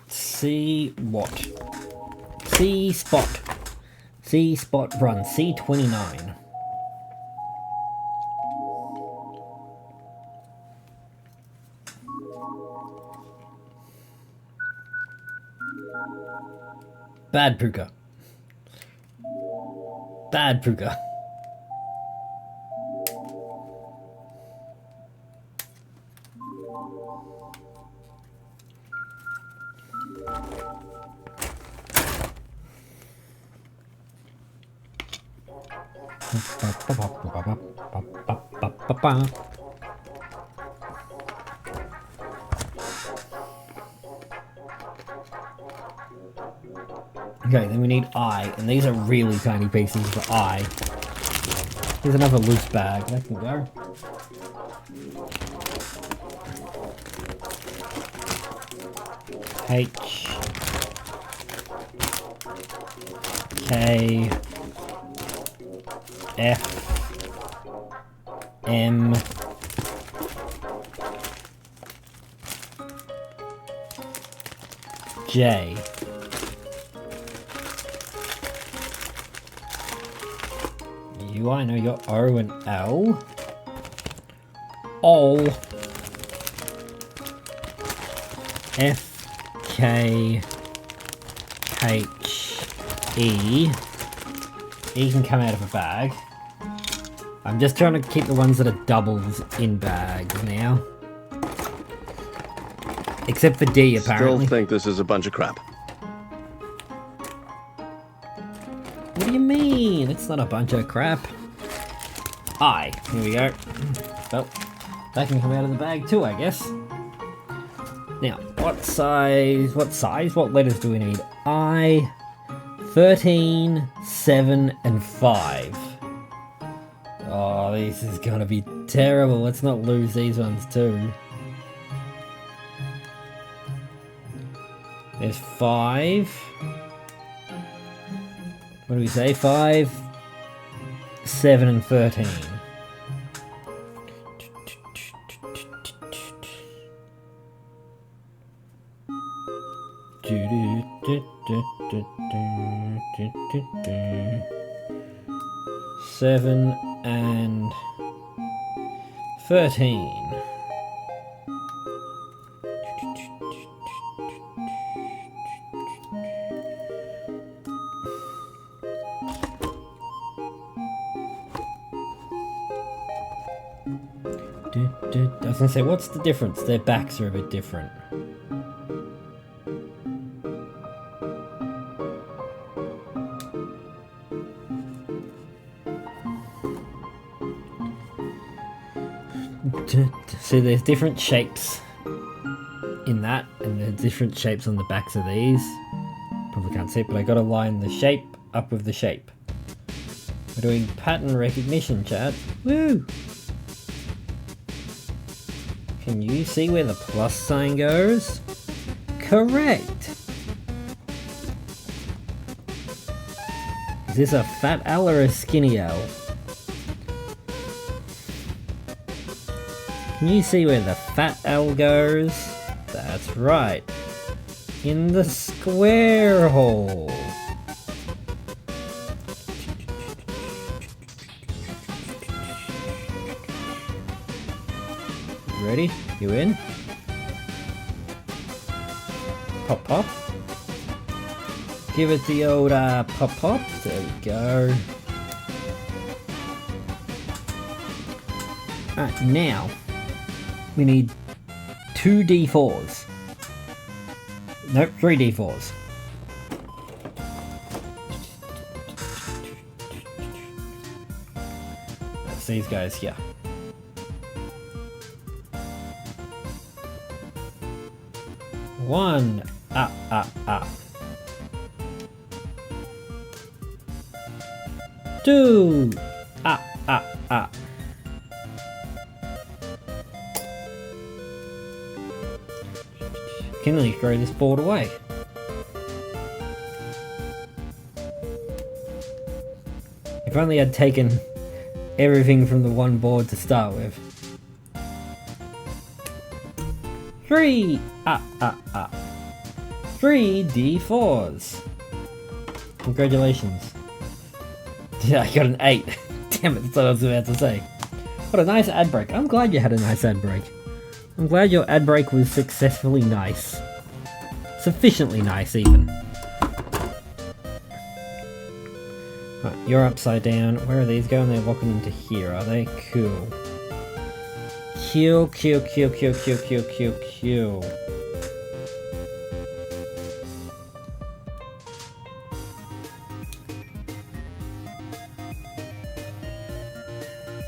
C what? C spot. C spot run. C29. Bad Puka. Bad Puka. Okay, then we need I, and these are really tiny pieces for I. Here's another loose bag, that can go. H K F M J U, I know you're O and L. O F K H E. E can come out of a bag. I'm just trying to keep the ones that are doubles in bags now. Except for D, apparently. Still think this is a bunch of crap. What do you mean? It's not a bunch of crap. I. Here we go. Well, that can come out of the bag too, I guess. Now, what letters do we need? I, 13, 7, and 5. Oh, this is gonna be terrible. Let's not lose these ones too. There's 5. What do we say? 5, 7, and 13. Seven and 13. I was gonna say, what's the difference? Their backs are a bit different. So there's different shapes in that, and there's different shapes on the backs of these. Probably can't see it, but I gotta line the shape up with the shape. We're doing pattern recognition, chat. Woo! Can you see where the plus sign goes? Correct! Is this a fat L or a skinny L? Can you see where the fat L goes? That's right. In the square hole. Ready? You in? Pop pop. Give it the old pop pop. There we go. Alright, now we need 2 D4s. Nope, 3 D4s. That's these guys here. One, up. 2, up. Can only throw this board away. If only I'd taken everything from the one board to start with. 3, up. 3 D4s. Congratulations. Yeah, I got an 8. Damn it, that's what I was about to say. What a nice ad break. I'm glad you had a nice ad break. I'm glad your ad break was successfully nice. Sufficiently nice, even. Right, you're upside down. Where are these going? They're walking into here, are they? Cool. Q.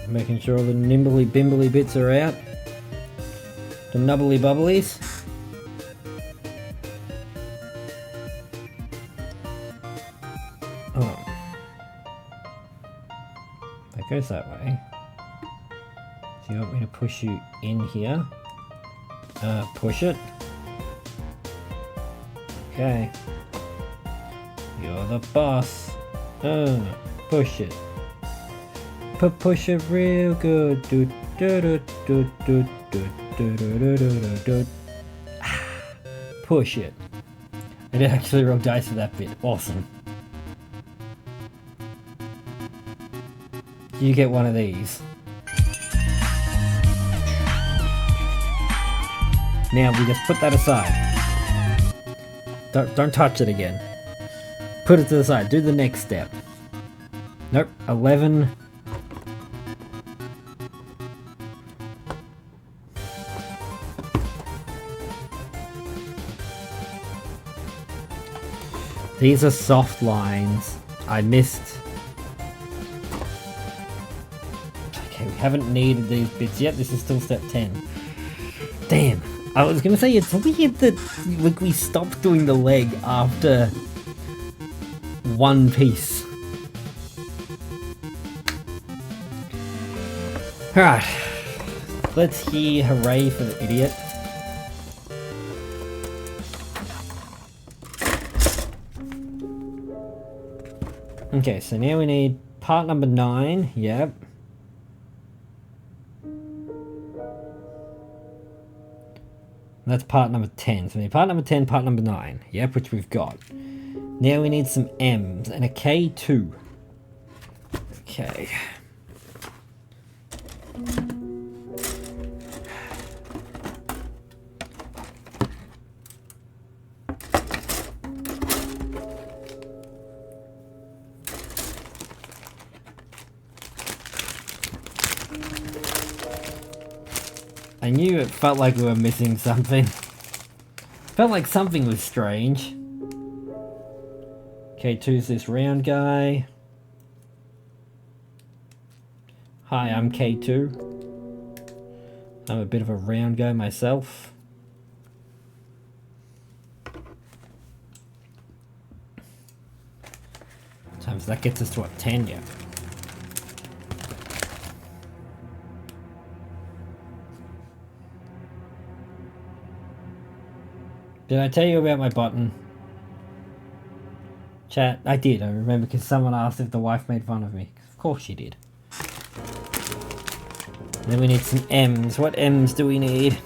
Making sure all the nimbly bimbly bits are out. The nubbly bubblies. Oh. That goes that way. So you want me to push you in here? Push it. Okay. You're the boss. Push it. Push it real good. Push it. I did actually roll dice for that bit. Awesome. You get one of these. Now we just put that aside. Don't touch it again. Put it to the side. Do the next step. Nope. 11. These are soft lines. I missed. Okay, we haven't needed these bits yet. This is still step 10. Damn. I was gonna say, it's weird that we stopped doing the leg after one piece. Alright. Let's hear hooray for the idiot. Okay, so now we need part number 9, yep. That's part number 10. So we need part number 10, part number 9, yep, which we've got. Now we need some M's and a K2. Okay. I knew it felt like we were missing something. Felt like something was strange. K2's this round guy. Hi, I'm K2. I'm a bit of a round guy myself. Times that gets us to what, 10, yeah. Did I tell you about my button? Chat, I did, I remember, because someone asked if the wife made fun of me. Of course she did. Then we need some M's. What M's do we need?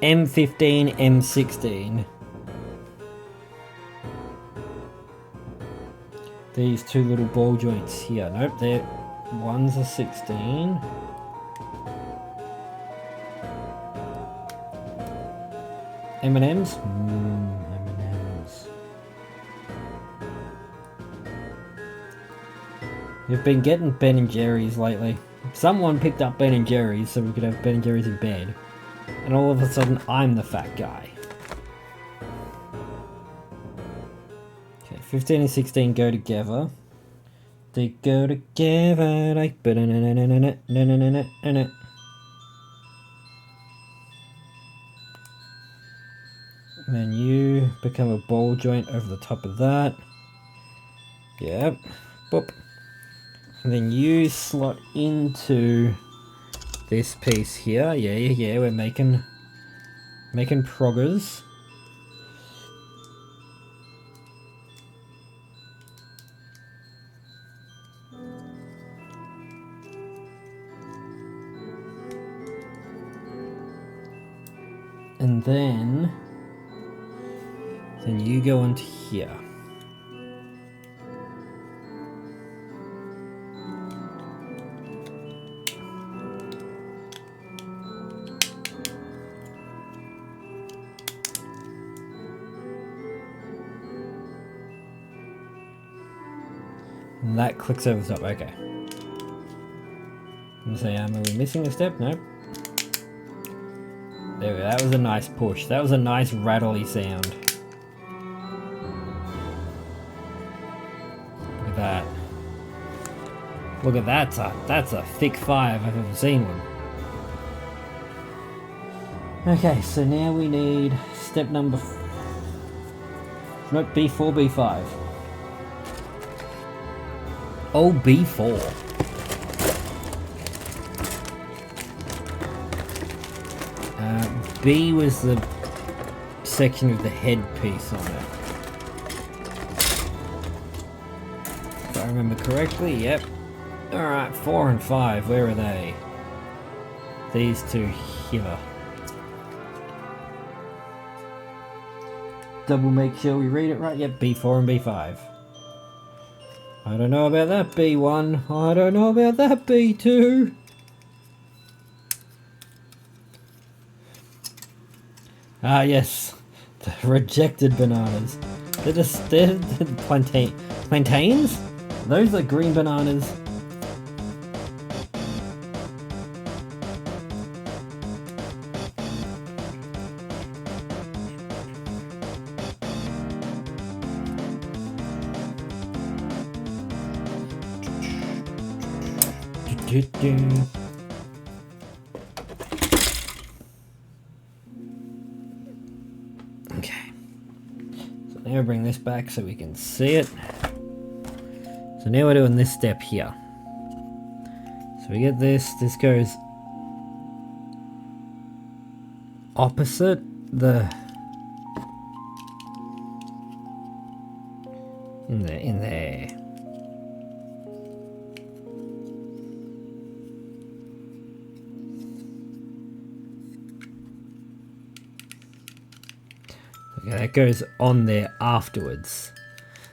M15, M16. These two little ball joints here. Nope, they're... One's a 16. M&M's? M&M's. We've been getting Ben & Jerry's lately. Someone picked up Ben & Jerry's so we could have Ben & Jerry's in bed. And all of a sudden, I'm the fat guy. Okay, 15 and 16 go together. They go together like... Then you become a ball joint over the top of that. Yep. Boop. And then you slot into this piece here. Yeah, we're making progress. And then you go into here. And that clicks over the top, okay. And say, are we missing a step? Nope. There we go, that was a nice push. That was a nice rattly sound. Look at that. Look at that, that's a thick 5 I've ever seen one. Okay, so now we need step number... Nope, B4, B5. Oh, B4. B was the section of the headpiece on it. If I remember correctly, yep. Alright, 4 and 5, where are they? These two here. Double make sure we read it right. Yep, B4 and B5. I don't know about that B1. I don't know about that B2. Ah yes, the rejected bananas. They're plantains? Those are green bananas. Okay, so now bring this back so we can see it. So now we're doing this step here. So we get this goes opposite the... in there. Okay, that goes on there afterwards.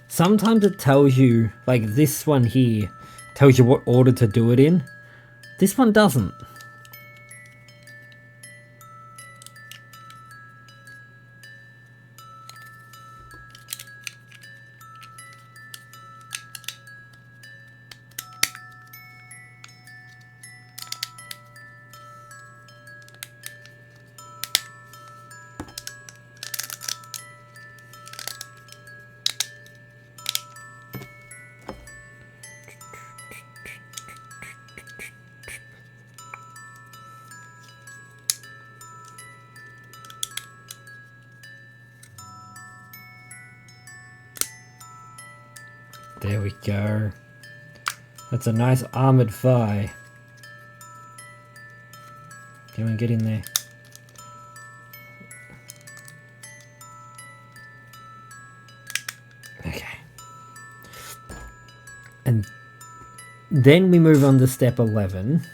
Sometimes it tells you, like this one here, tells you what order to do it in. This one doesn't. There we go. That's a nice armored Vi. Come on, get in there. Okay. And then we move on to step 11.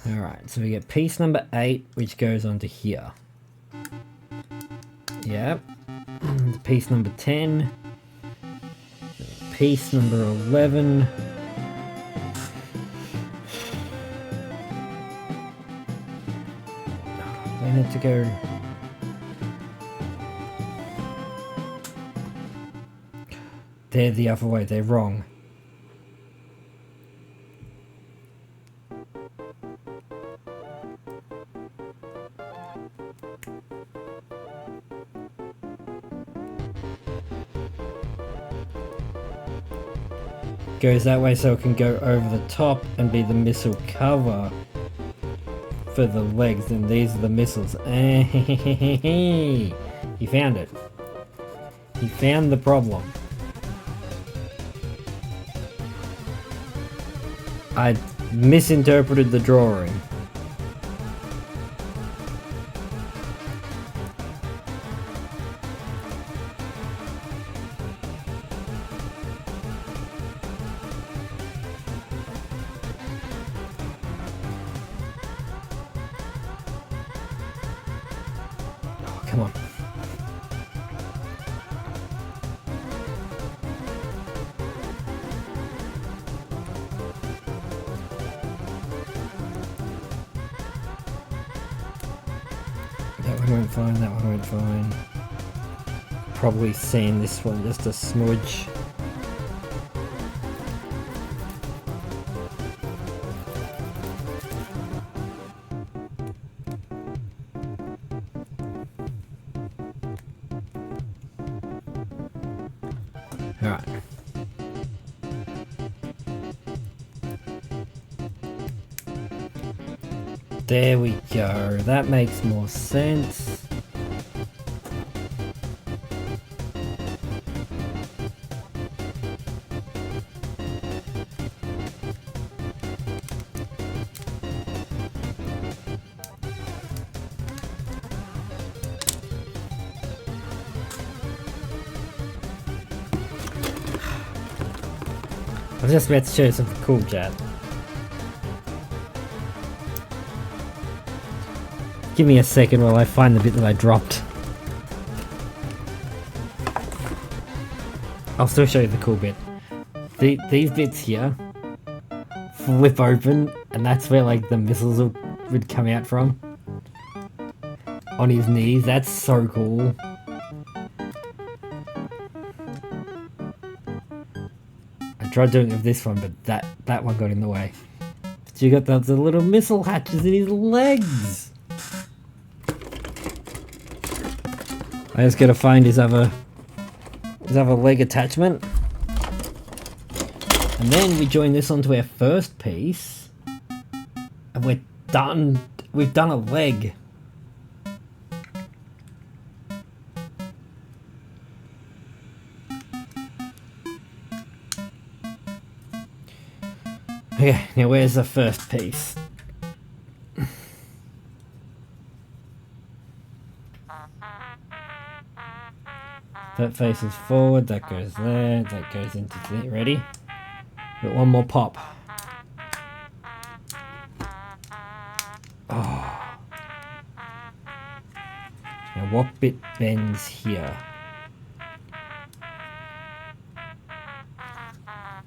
Alright, so we get piece number 8, which goes onto here. Yep. Piece number 10. Piece number 11. They need to go... They're the other way, they're wrong. Goes that way so it can go over the top and be the missile cover for the legs, and these are the missiles. He found it. He found the problem. I misinterpreted the drawing. Oh, come on. That one went fine, that one went fine. Probably sand this one just a smudge. Alright. There we go, that makes more sense. I was just about to show you something cool, chat. Give me a second while I find the bit that I dropped. I'll still show you the cool bit. These bits here flip open, and that's where like the missiles would come out from. On his knees, that's so cool. I tried doing it with this one, but that one got in the way. But you got those little missile hatches in his legs. I just gotta find his other leg attachment. And then we join this onto our first piece. And we're done. We've done a leg. Okay, now where's the first piece? That faces forward, that goes there, that goes into there. Ready? Got one more pop. Oh. Now what bit bends here?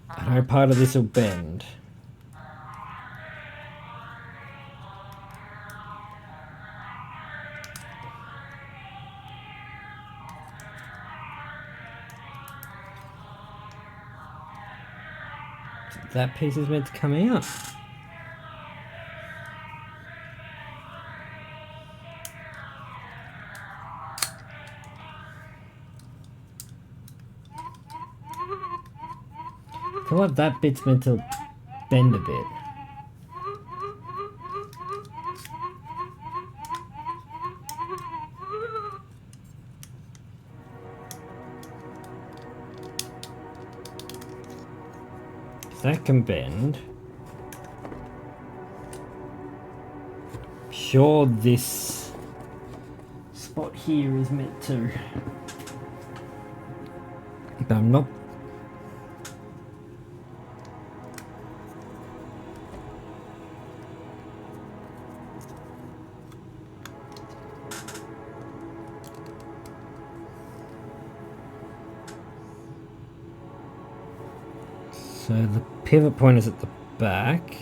I know part of this will bend. That piece is meant to come out. I feel like that bit's meant to bend a bit. that can bend. Sure, this spot here is meant to, but I'm not. So the pivot point is at the back.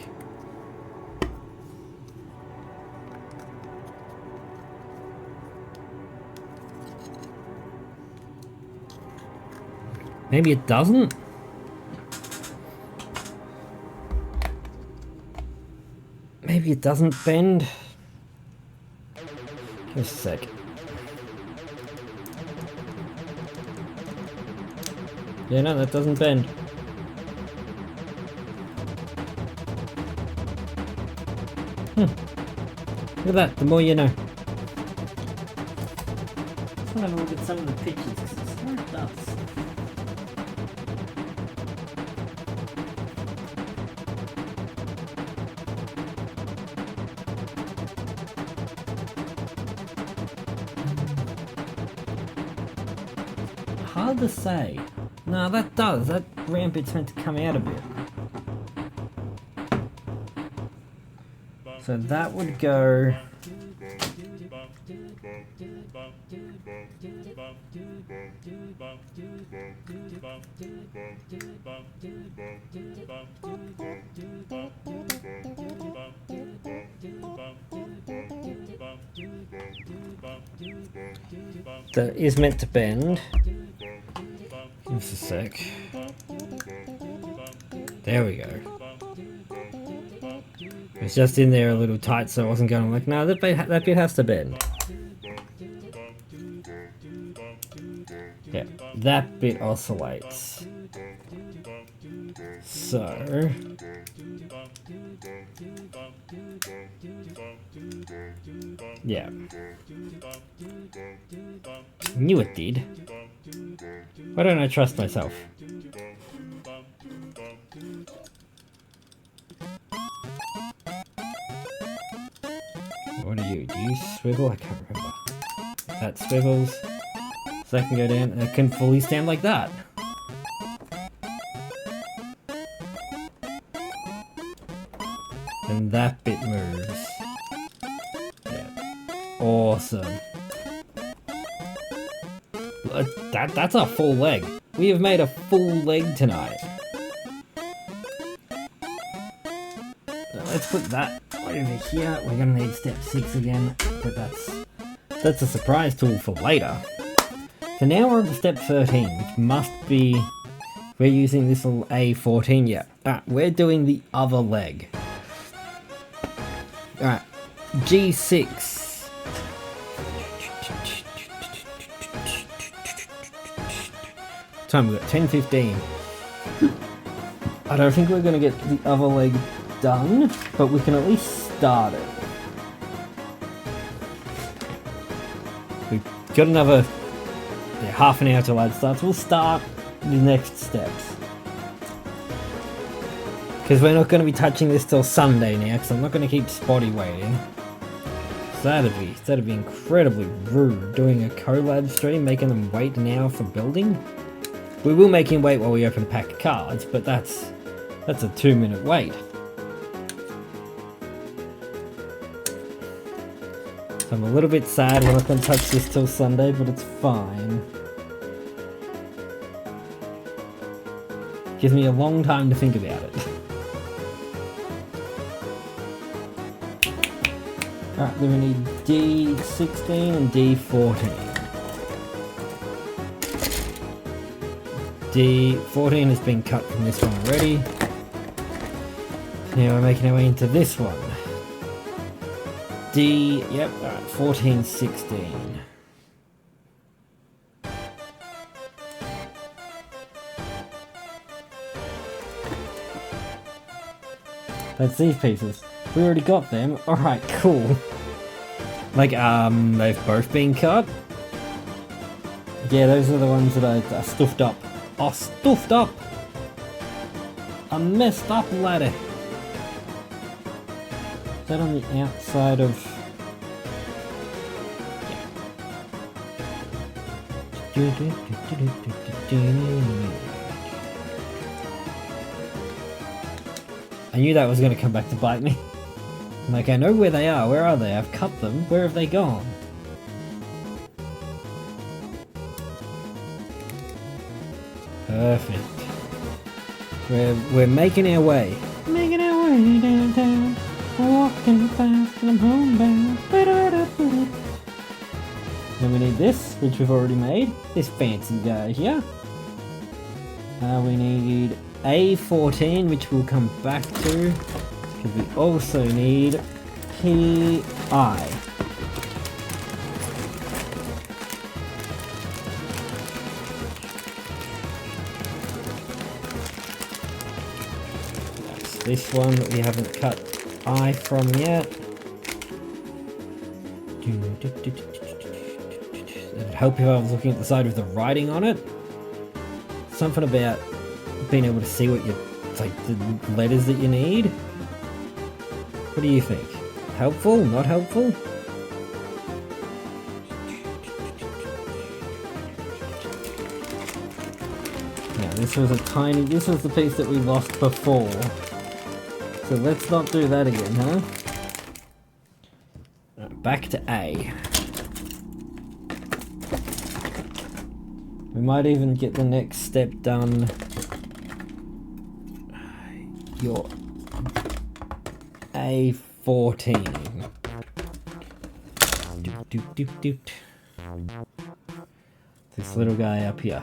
Maybe it doesn't? Maybe it doesn't bend? Just a sec. Yeah, no, that doesn't bend. Look at that, the more you know. Let's have a look at some of the pictures, because I swear it does. Hard to say. No, that does. That ramp bit's meant to come out a bit. So that would go. That is meant to bend. Just a sec. There we go. It's just in there a little tight, so I wasn't going like, no, that bit has to bend. Yeah, that bit oscillates. So yeah, knew it did. Why don't I trust myself? What do you swivel? I can't remember. That swivels. So that can go down and it can fully stand like that. And that bit moves. Yeah. Awesome. That's a full leg. We have made a full leg tonight. Now let's put that over here. We're gonna need step 6 again, but that's a surprise tool for later. So now we're on to step 13, which must be, we're using this little A14, yeah. Alright, we're doing the other leg. Alright, G6. Time we got 10:15. I don't think we're gonna get the other leg done, but we can at least start it. We've got another half an hour till lad starts. We'll start the next steps. Because we're not going to be touching this till Sunday now, because I'm not going to keep Spotty waiting. So that'd be incredibly rude, doing a collab stream, making them wait an hour for building. We will make him wait while we open a pack of cards, but that's a 2-minute wait. So I'm a little bit sad we're not going to touch this till Sunday, but it's fine. Gives me a long time to think about it. Alright, then we need D16 and D14. D14 has been cut from this one already. Now we're making our way into this one. Yep, alright, 14, 16. That's these pieces. We already got them. Alright, cool. Like, they've both been cut. Yeah, those are the ones that I stuffed up. Oh, stuffed up! a messed up ladder. Is that on the outside of... I knew that was going to come back to bite me. Like, I know where they are. Where are they? I've cut them. Where have they gone? Perfect. We're making our way. Making our way downtown. Walking fast and I'm homebound. Then we need this, which we've already made. This fancy guy here. We need A14, which we'll come back to. Because we also need PI. That's this one that we haven't cut I from yet. It'd help if I was looking at the side with the writing on it. Something about being able to see what you, like the letters that you need. What do you think? Helpful? Not helpful? Yeah, this was the piece that we lost before. So let's not do that again, huh? Back to A. We might even get the next step done. Your A14. Doot, doot, doot, doot. This little guy up here.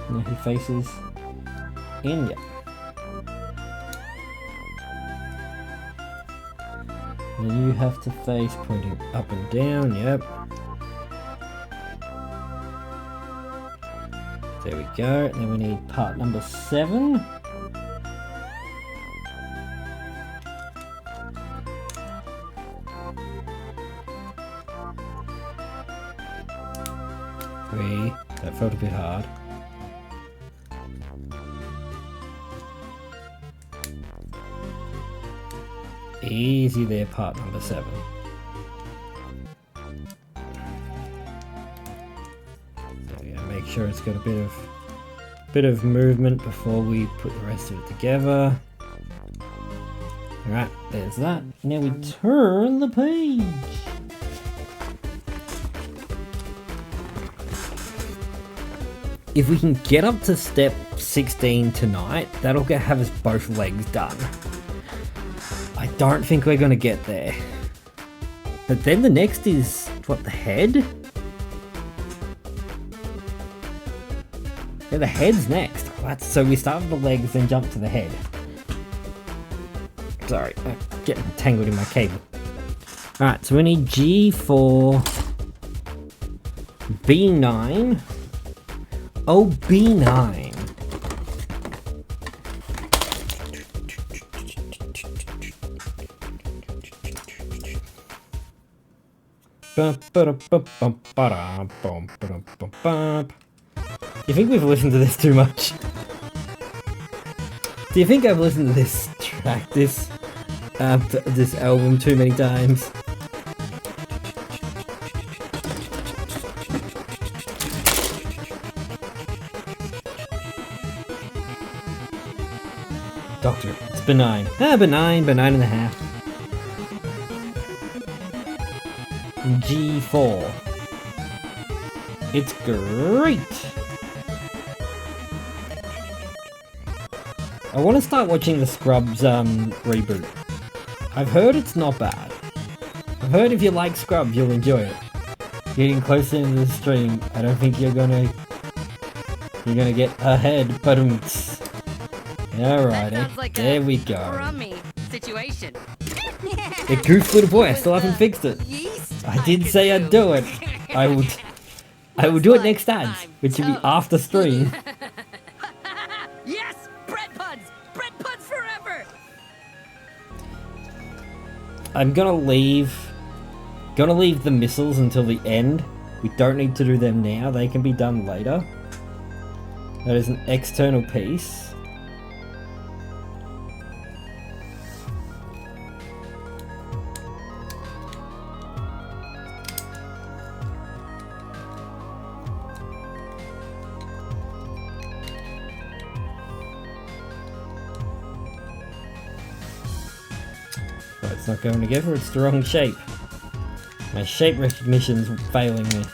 Now he faces India. Now you have to face pointing up and down, yep. There we go, and then we need part number 7. That felt a bit hard. Easy there, part number 7. There we go, make sure it's got a bit of movement before we put the rest of it together. Alright, there's that. Now we turn the page. If we can get up to step 16 tonight, that'll have us both legs done. I don't think we're going to get there. But then the next is, what, the head? Yeah, the head's next. So we start with the legs, then jump to the head. Sorry, I'm getting tangled in my cable. Alright, so we need G4, B9, oh, B9. You think we've listened to this too much? Do you think I've listened to this track, this album too many times? Doctor, it's benign. Benign and a half. G4. It's great! I want to start watching the Scrubs reboot. I've heard it's not bad. I've heard if you like Scrubs, you'll enjoy it. Getting closer into the stream, I don't think you're gonna get ahead, but alrighty, like there we go. Rummy situation. It goofed, little boy. I still haven't fixed it. I did say I'd do it. I will do it next ads, which will be after stream. Yes, bread puns! Bread puns forever! I'm gonna leave the missiles until the end. We don't need to do them now. They can be done later. That is an external piece. But it's not going together, it's the wrong shape. My shape recognition's failing me.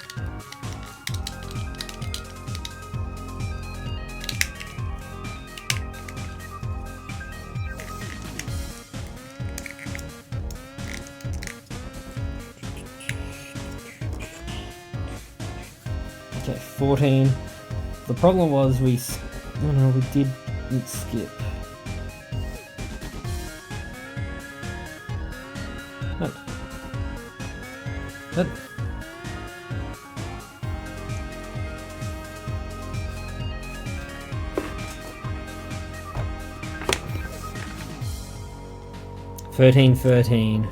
Okay, 14. The problem was we didn't skip. What? 13, 13,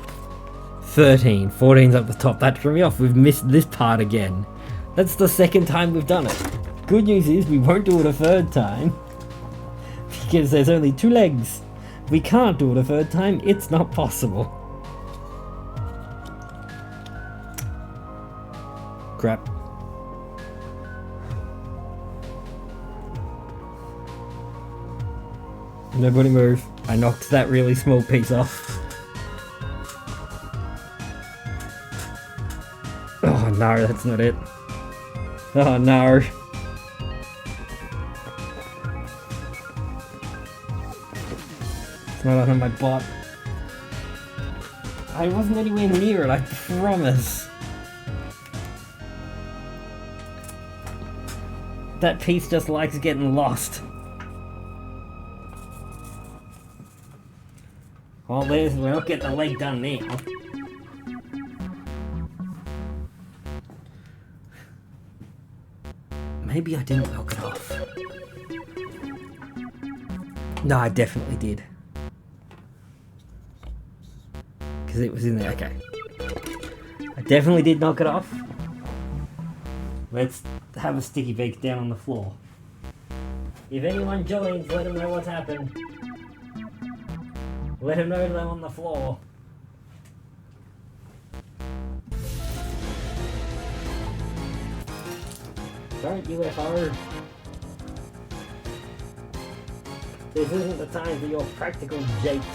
13, 14's up the top. That threw me off. We've missed this part again. That's the second time we've done it. Good news is we won't do it a third time because there's only 2 legs. We can't do it a third time. It's not possible. Crap. Nobody move. I knocked that really small piece off. Oh no, that's not it. Oh no. It's not on my bot. I wasn't anywhere near it, I promise. That piece just likes getting lost. Well, we're not getting the leg done now. Maybe I didn't knock it off. No, I definitely did. Because it was in there, okay. I definitely did knock it off. Let's have a sticky beak down on the floor. If anyone joins, let them know what's happened. Let them know they're on the floor. Don't UFO. This isn't the time for your practical japes.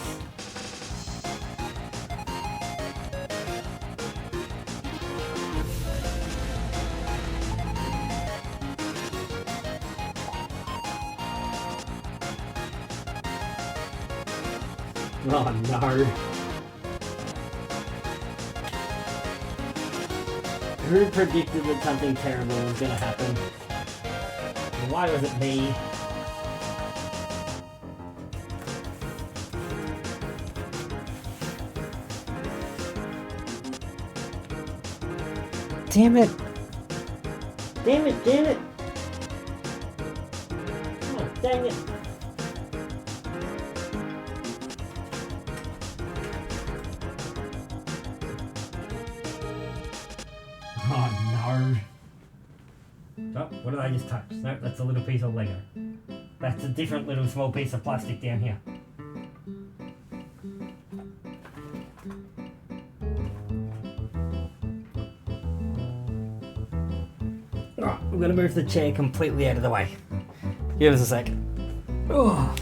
Oh no. Who predicted that something terrible was gonna happen? Why was it me? Damn it! Damn it, damn it! Oh, dang it! Oh no. Oh, what did I just touch? Nope, that's a little piece of Lego. That's a different little small piece of plastic down here. Alright, I'm gonna move the chair completely out of the way. Give us a second. Oh.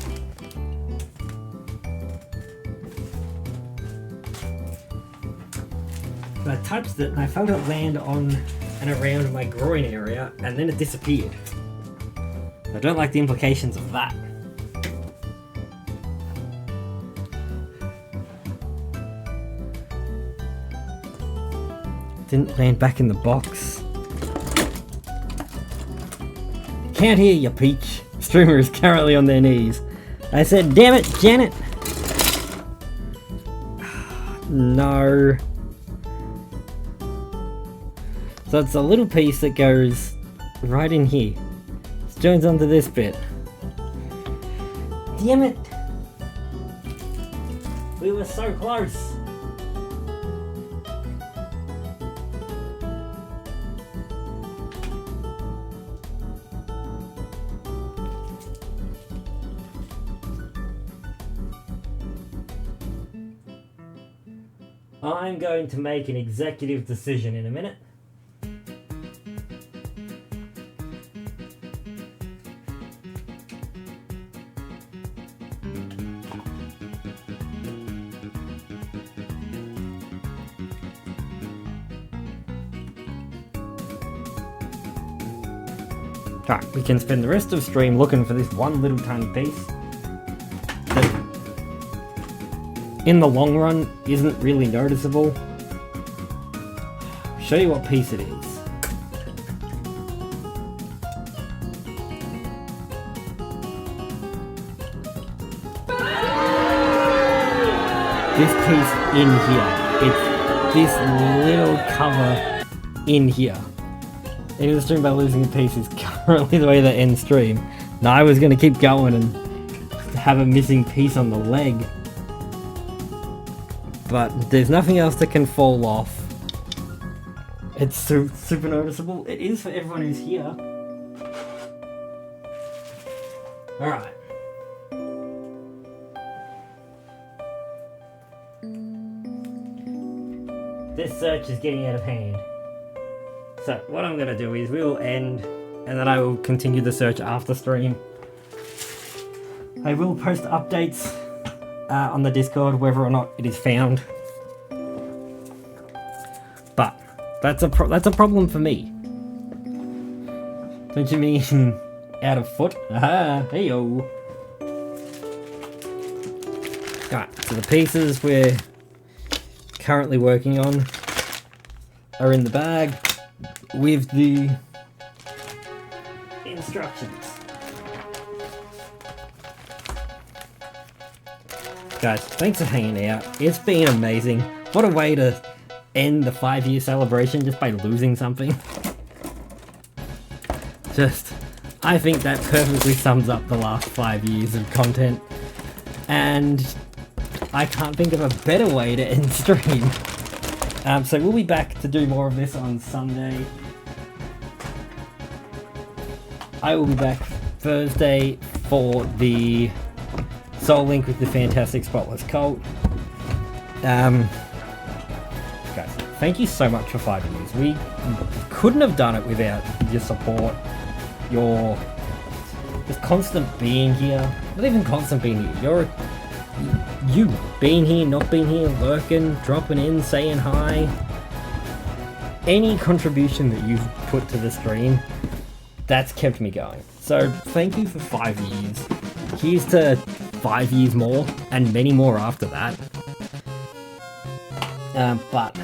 I touched it and I felt it land on and around my groin area and then it disappeared. I don't like the implications of that. Didn't land back in the box. Can't hear you, Peach. Streamer is currently on their knees. I said, damn it, Janet! No. So it's a little piece that goes right in here. It joins onto this bit. Damn it! We were so close! I'm going to make an executive decision in a minute. Alright, we can spend the rest of stream looking for this one little tiny piece that in the long run isn't really noticeable. I'll show you what piece it is. This piece in here. It's this little cover in here. Ending the stream by losing a piece is currently the way that ends stream. Now I was going to keep going and have a missing piece on the leg. But there's nothing else that can fall off. It's super noticeable. It is for everyone who's here. Alright. This search is getting out of hand. So what I'm going to do is we'll end and then I will continue the search after stream. I will post updates on the Discord whether or not it is found. But that's a problem for me. Don't you mean out of foot? Aha, hey-yo. Alright, so the pieces we're currently working on are in the bag with the instructions. Guys, thanks for hanging out. It's been amazing. What a way to end the 5-year celebration just by losing something. I think that perfectly sums up the last 5 years of content. And I can't think of a better way to end stream. So we'll be back to do more of this on Sunday. I will be back Thursday for the Soul Link with the Fantastic Spotless Cult. Guys, thank you so much for 5 years. We couldn't have done it without your support, your just constant being here. Not even constant being here. You being here, not being here, lurking, dropping in, saying hi. Any contribution that you've put to the stream, that's kept me going. So thank you for 5 years. Here's to 5 years more, and many more after that. But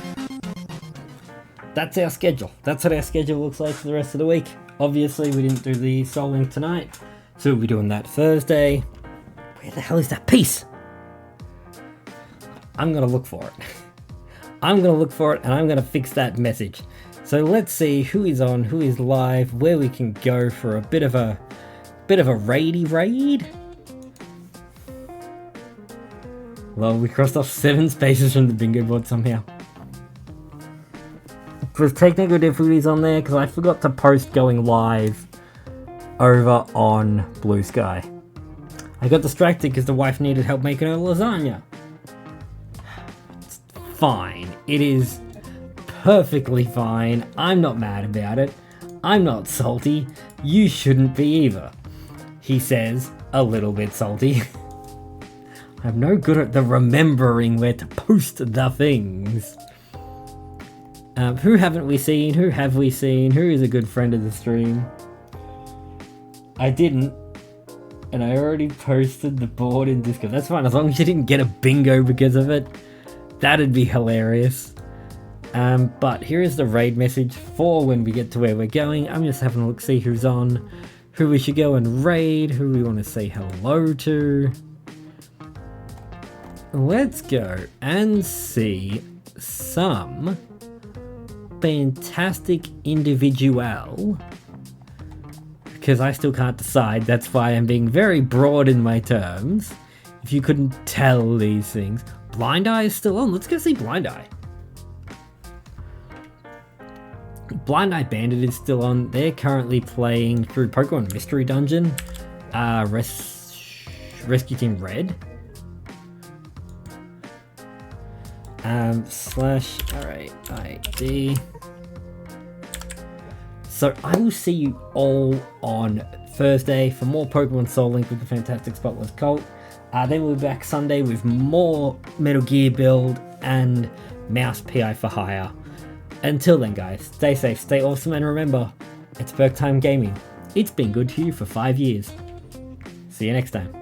that's our schedule. That's what our schedule looks like for the rest of the week. Obviously, we didn't do the Soul Link tonight, so we'll be doing that Thursday. Where the hell is that piece? I'm gonna look for it. I'm gonna look for it, and I'm gonna fix that message. So let's see who is on, who is live, where we can go for a bit of a raidy raid. Well, we crossed off 7 spaces from the bingo board somehow. There's technical difficulties on there because I forgot to post going live over on Blue Sky. I got distracted because the wife needed help making her lasagna. It's fine. It is perfectly fine. I'm not mad about it. I'm not salty. You shouldn't be either. He says, a little bit salty. I'm no good at the remembering where to post the things. Who haven't we seen? Who have we seen? Who is a good friend of the stream? I didn't. And I already posted the board in Discord. That's fine, as long as you didn't get a bingo because of it. That'd be hilarious. But here is the raid message for when we get to where we're going. I'm just having a look, see who's on, who we should go and raid, who we want to say hello to. let's go and see some fantastic individual. Because I still can't decide, that's why I'm being very broad in my terms. If you couldn't tell these things. Blind Eye is still on, let's go see Blind Eye. Blind Eye Bandit is still on, they're currently playing through Pokemon Mystery Dungeon. Rescue Team Red. /RAID. So I will see you all on Thursday for more Pokemon Soul Link with the Fantastic Spotless Colt. Then we'll be back Sunday with more Metal Gear build and Mouse PI for hire. Until then guys, stay safe, stay awesome, and remember, it's Berk Time Gaming. It's been good to you for 5 years. See you next time.